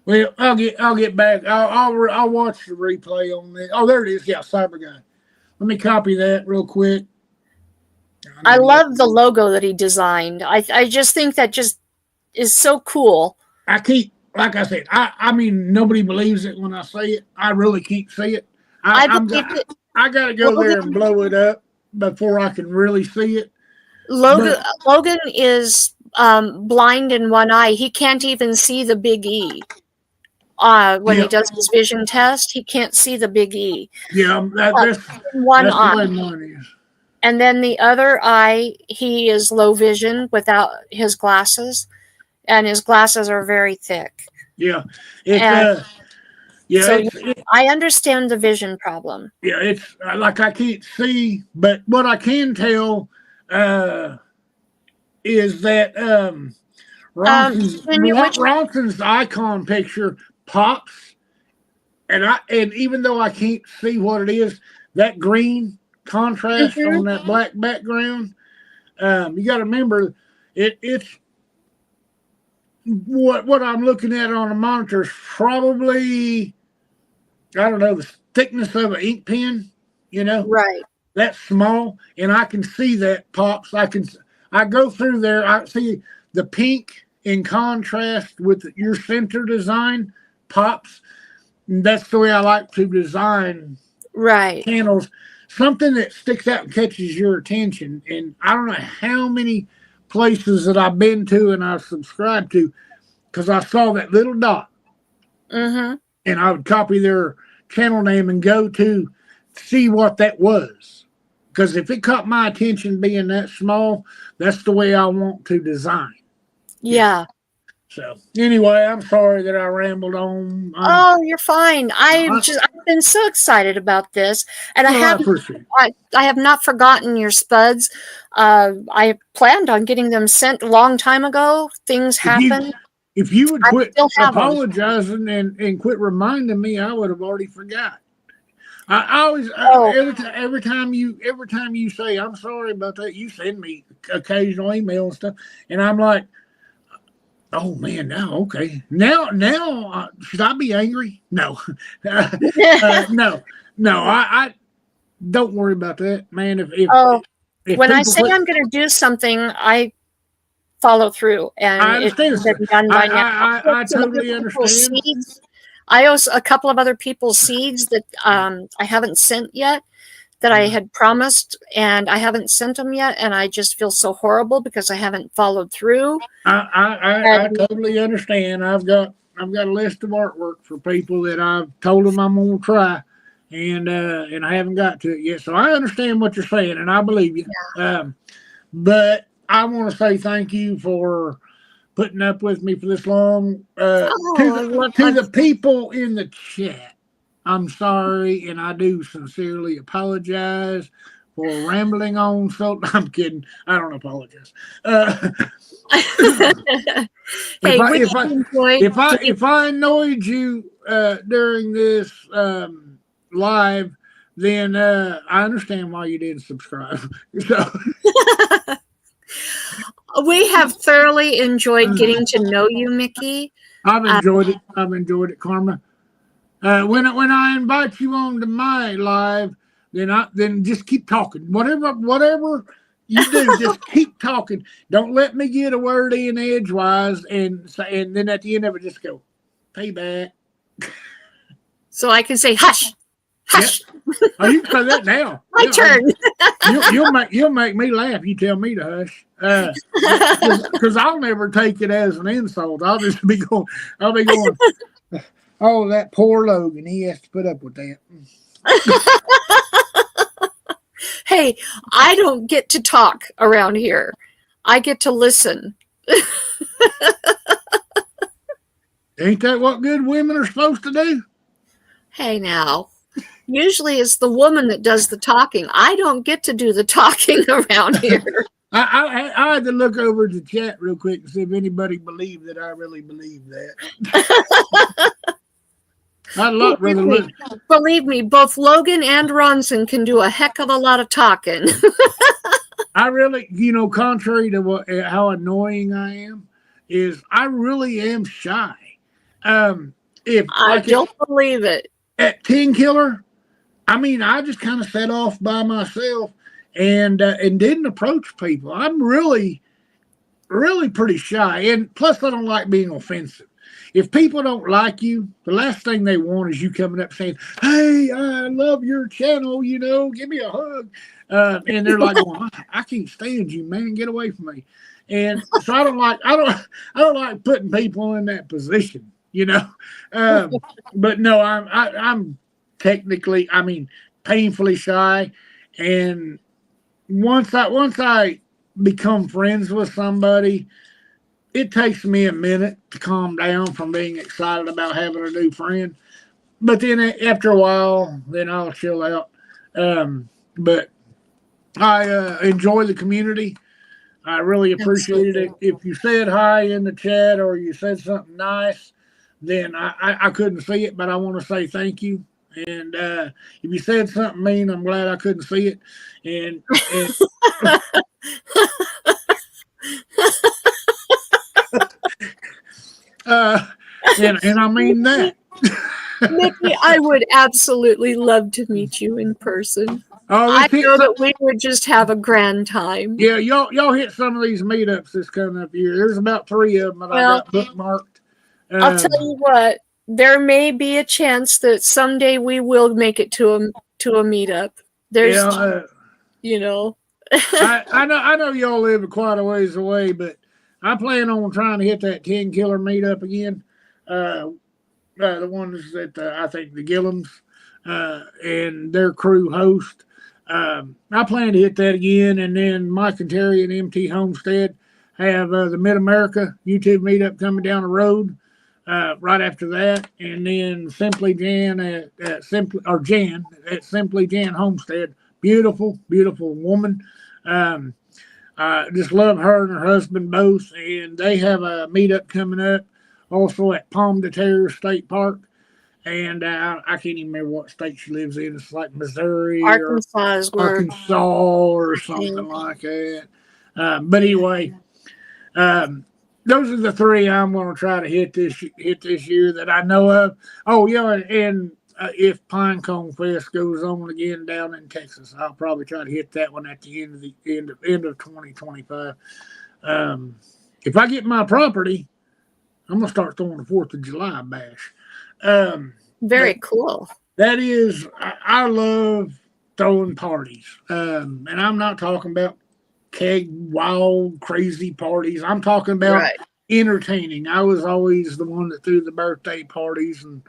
Well, I'll get back. I'll watch the replay on that. Oh, there it is. Yeah, Cyber Guy. Let me copy that real quick.
I love the logo that he designed. I just think that just is so cool.
Like I said, I mean, nobody believes it when I say it. I really can't say it. I got to go there and blow it up before I can really see it.
Logan
But
Logan is blind in one eye. He can't even see the big E. When he
yeah,
does his vision test, he can't see the big E.
yeah,
In one
that's the
eye.
way mine is.
And then the other eye, he is low vision without his glasses, and his glasses are very thick.
Yeah, it's
And
yeah,
so I understand the vision problem.
yeah, it's like I can't see, but what I can tell uh, is that
Which
Ronson's icon picture pops, and even though I can't see what it is, that green contrast
Mhm.
on that black background, you got to remember it's what I'm looking at on the monitor is probably, I don't know, the thickness of an ink pen, you know,
Right.
that's small, and I can see that pops. I go through there, I see the pink in contrast with your center design pops. And that's the way I like to design
Right.
panels. Something that sticks out and catches your attention. And I don't know how many places that I've been to and I've subscribed to because I saw that little dot,
Mm-hmm.
and I would copy their channel name and go to see what that was. Because if it caught my attention being that small, that's the way I want to design.
Yeah.
So anyway, I'm sorry that I rambled on.
Oh, you're fine. I've been so excited about this, and
I appreciate it.
I have not forgotten your spuds. I planned on getting them sent a long time ago. Things happen.
If you would
I
quit
still have them.
apologizing and quit reminding me, I would have already forgot. I always every time you say I'm sorry about that, you send me occasional email and stuff, and I'm like, oh man, now okay, now should I be angry? No, no. I don't worry about that, man. If
when I say I'm going to do something, I follow through, and
I understand.
it's been done by now.
I totally understand.
Seeds. I owe a couple of other people's seeds that I haven't sent yet, that I had promised, and I haven't sent them yet, and I just feel so horrible because I haven't followed through.
I totally understand. I've got a list of artwork for people that I've told them I'm gonna try, and I haven't got to it yet. So I understand what you're saying, and I believe you.
Yeah.
But I want to say thank you for putting up with me for this long. To the people in the chat, I'm sorry, and I do sincerely apologize for rambling on. So I'm kidding. I don't apologize. If I annoyed you during this live, then I understand why you didn't subscribe. So.
We have thoroughly enjoyed getting to know you, Mickey.
I've enjoyed it. I've enjoyed it, Karma. When I invite you on to my live, then just keep talking. Whatever you do, just keep talking. Don't let me get a word in edgewise, and then at the end of it, just go payback.
So I can say hush, hush.
Yep. Oh, you can say that now.
My turn.
You'll make me laugh. You tell me to hush, because I'll never take it as an insult. I'll be going. Oh, that poor Logan. He has to put up with that.
Hey, I don't get to talk around here. I get to listen.
Ain't that what good women are supposed to do?
Hey, now. Usually it's the woman that does the talking. I don't get to do the talking around here.
I had to look over the chat real quick and see if anybody believed that I really believe that. I'd lot rather listen.
Believe me, both Logan and Ronson can do a heck of a lot of talking.
I really, contrary to how annoying I am, is I really am shy.
I don't believe it.
At 10 Killer, I just kind of set off by myself and didn't approach people. I'm really, really pretty shy, and plus I don't like being offensive. if people don't like you, the last thing they want is you coming up saying, "Hey, I love your channel. You know, give me a hug." And they're like, "Well, I can't stand you, man. Get away from me." And so I don't like putting people in that position, you know. But no, I'm technically, I mean, painfully shy, and once I become friends with somebody, it takes me a minute to calm down from being excited about having a new friend. But then after a while, then I'll chill out. But I enjoy the community. I really appreciated it. If you said hi in the chat or you said something nice, then I couldn't see it, but I want to say thank you. And if you said something mean, I'm glad I couldn't see it. And and I mean that.
Mickey, I would absolutely love to meet you in person. I know that we would just have a grand time.
Yeah, y'all hit some of these meetups that's coming up here. There's about 3 of them that I got bookmarked.
I'll tell you what, there may be a chance that someday we will make it to a meetup. There's, you know.
I know y'all live quite a ways away, but I plan on trying to hit that 10 killer meetup again. The ones that I think the Gillums and their crew host. I plan to hit that again, and then Mike and Terry and MT Homestead have the Mid America YouTube meetup coming down the road right after that, and then Simply Jan at Simply Jan Homestead. Beautiful, beautiful woman. I just love her and her husband both, and they have a meetup coming up also at Palm de Terre State Park. And I can't even remember what state she lives in. It's like Missouri
Arkansas
or something like that. But anyway, those are the 3 I'm going to try to hit this year that I know of. Oh yeah, and if Pinecone Fest goes on again down in Texas, I'll probably try to hit that one at the end of 2025. If I get my property, I'm gonna start throwing the 4th of July bash.
Very cool.
That is, I love throwing parties, and I'm not talking about keg, wild, crazy parties. I'm talking about entertaining. I was always the one that threw the birthday parties and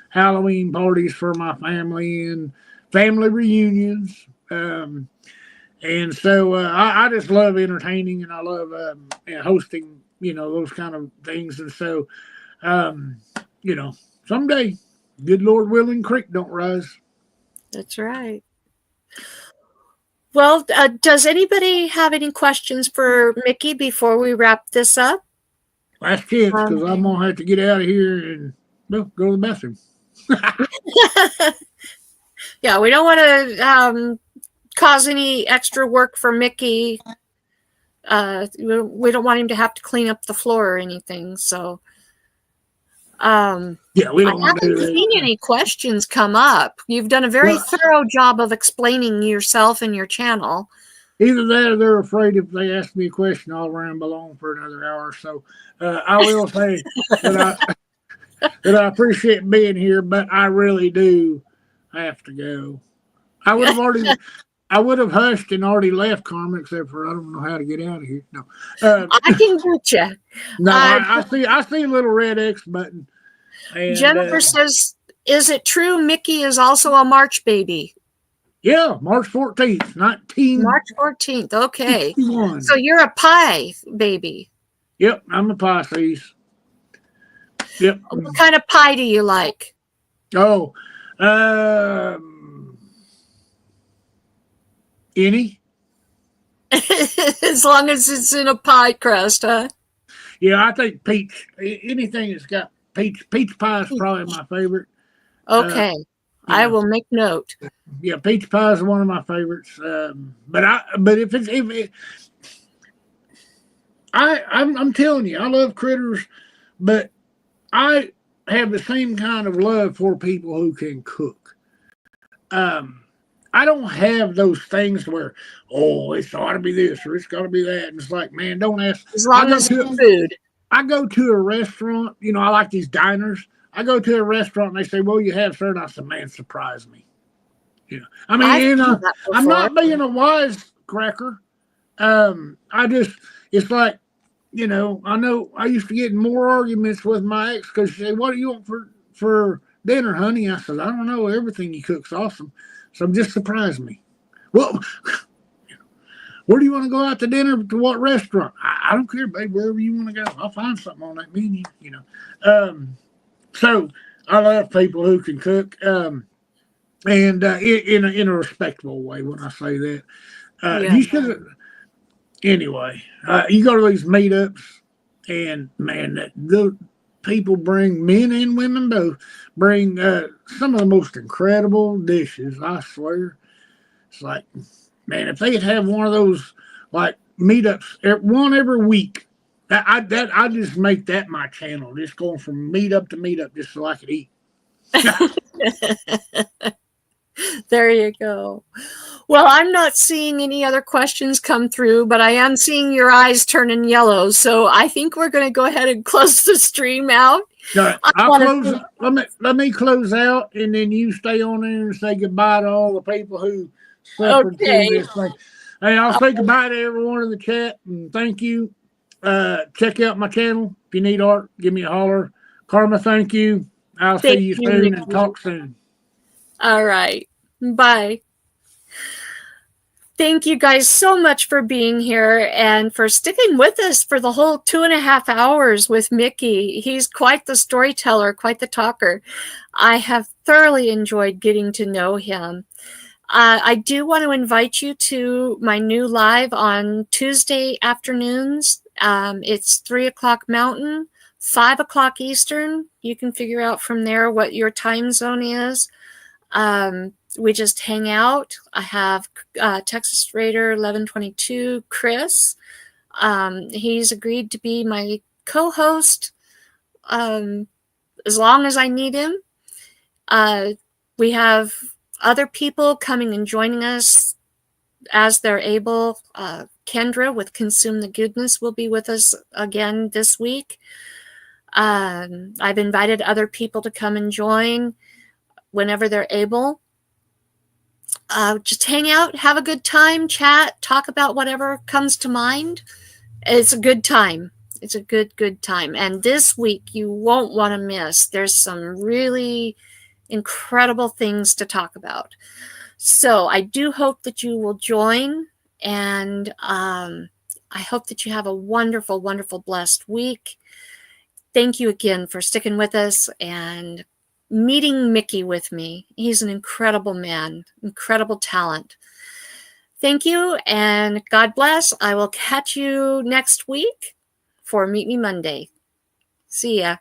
Halloween parties for my family and family reunions. And so I just love entertaining, and I love hosting, those kind of things. And so, someday, good Lord willing, creek don't rise.
That's right. Well, does anybody have any questions for Mickey before we wrap this up?
Last chance, because I'm going to have to get out of here and go to the bathroom.
Yeah, we don't want to cause any extra work for Mickey. We don't want him to have to clean up the floor or anything. So,
yeah, we don't want to do that.
I haven't seen any questions come up. You've done a very thorough job of explaining yourself and your channel.
Either that or they're afraid if they ask me a question, I'll ramble on for another hour. So I will say that I appreciate being here, but I really do have to go. I would have hushed and already left, Carmen, except for I don't know how to get out of here. No,
I can get you.
No, I see a little red X button. And,
Jennifer says, "Is it true Mickey is also a March baby?"
Yeah, March 14th,
March 14th. Okay,
61.
So you're a pie baby.
Yep, I'm a Pisces. Yep.
What kind of pie do you like?
Oh, any.
As long as it's in a pie crust, huh?
Yeah, I think peach. Anything that's got peach pie is probably my favorite.
Okay, I will make note.
Yeah, peach pie is one of my favorites. But I'm telling you, I love critters, but I have the same kind of love for people who can cook. I don't have those things where, it's got to be this or it's got to be that. And it's like, man, don't ask.
As long as it's food.
I go to a restaurant, I like these diners. I go to a restaurant and they say, "Well, you have, sir," and I say, "Man, surprise me." I
I've
mean,
done that
I'm
before.
not being a wise cracker. I just, it's like, I know I used to get in more arguments with my ex because she said, "What do you want for dinner, honey?" I said, "I don't know. Everything you cook's awesome, so just surprise me." Well, where do you want to go out to dinner? To what restaurant? I don't care, babe. Wherever you want to go, I'll find something on that menu. So I love people who can cook, and in a respectable way. When I say that,
Yeah.
you should anyway. You go to these meetups, and man, the people bring, men and women both bring some of the most incredible dishes. I swear, it's like, man, if they'd have one of those like meetups, one every week, I just make that my channel, just going from meetup to meetup, just so I could eat.
There you go. Well, I'm not seeing any other questions come through, but I am seeing your eyes turning yellow. So I think we're going to go ahead and close the stream out.
All right,
I
I'll
want to
close.
thank,
Let me close out, and then you stay on there and say goodbye to all the people who suffered through
okay.
this thing. Hey, I'll say goodbye to everyone in the chat, and thank you. Check out my channel if you need art. Give me a holler. Karma, thank you. I'll see
Thank
you
you,
soon and
Mickey.
talk soon.
All right. Bye. Thank you guys so much for being here and for sticking with us for the whole 2.5 hours with Mickey. He's quite the storyteller, quite the talker. I have thoroughly enjoyed getting to know him. I do want to invite you to my new live on Tuesday afternoons. It's 3 o'clock Mountain, 5 o'clock Eastern. You can figure out from there what your time zone is. We just hang out. I have Texas Raider 1122 Chris. He's agreed to be my co-host as long as I need him. We have other people coming and joining us as they're able. Kendra with Consume the Goodness will be with us again this week. I've invited other people to come and join whenever they're able. Just hang out, have a good time, chat, talk about whatever comes to mind. It's a good time. It's a good time. And this week you won't want to miss. There's some really incredible things to talk about. So I do hope that you will join, and I hope that you have a wonderful, wonderful, blessed week. Thank you again for sticking with us and meeting Mickey with me. He's an incredible man, incredible talent. Thank you, and God bless. I will catch you next week for Meet Me Monday. See ya.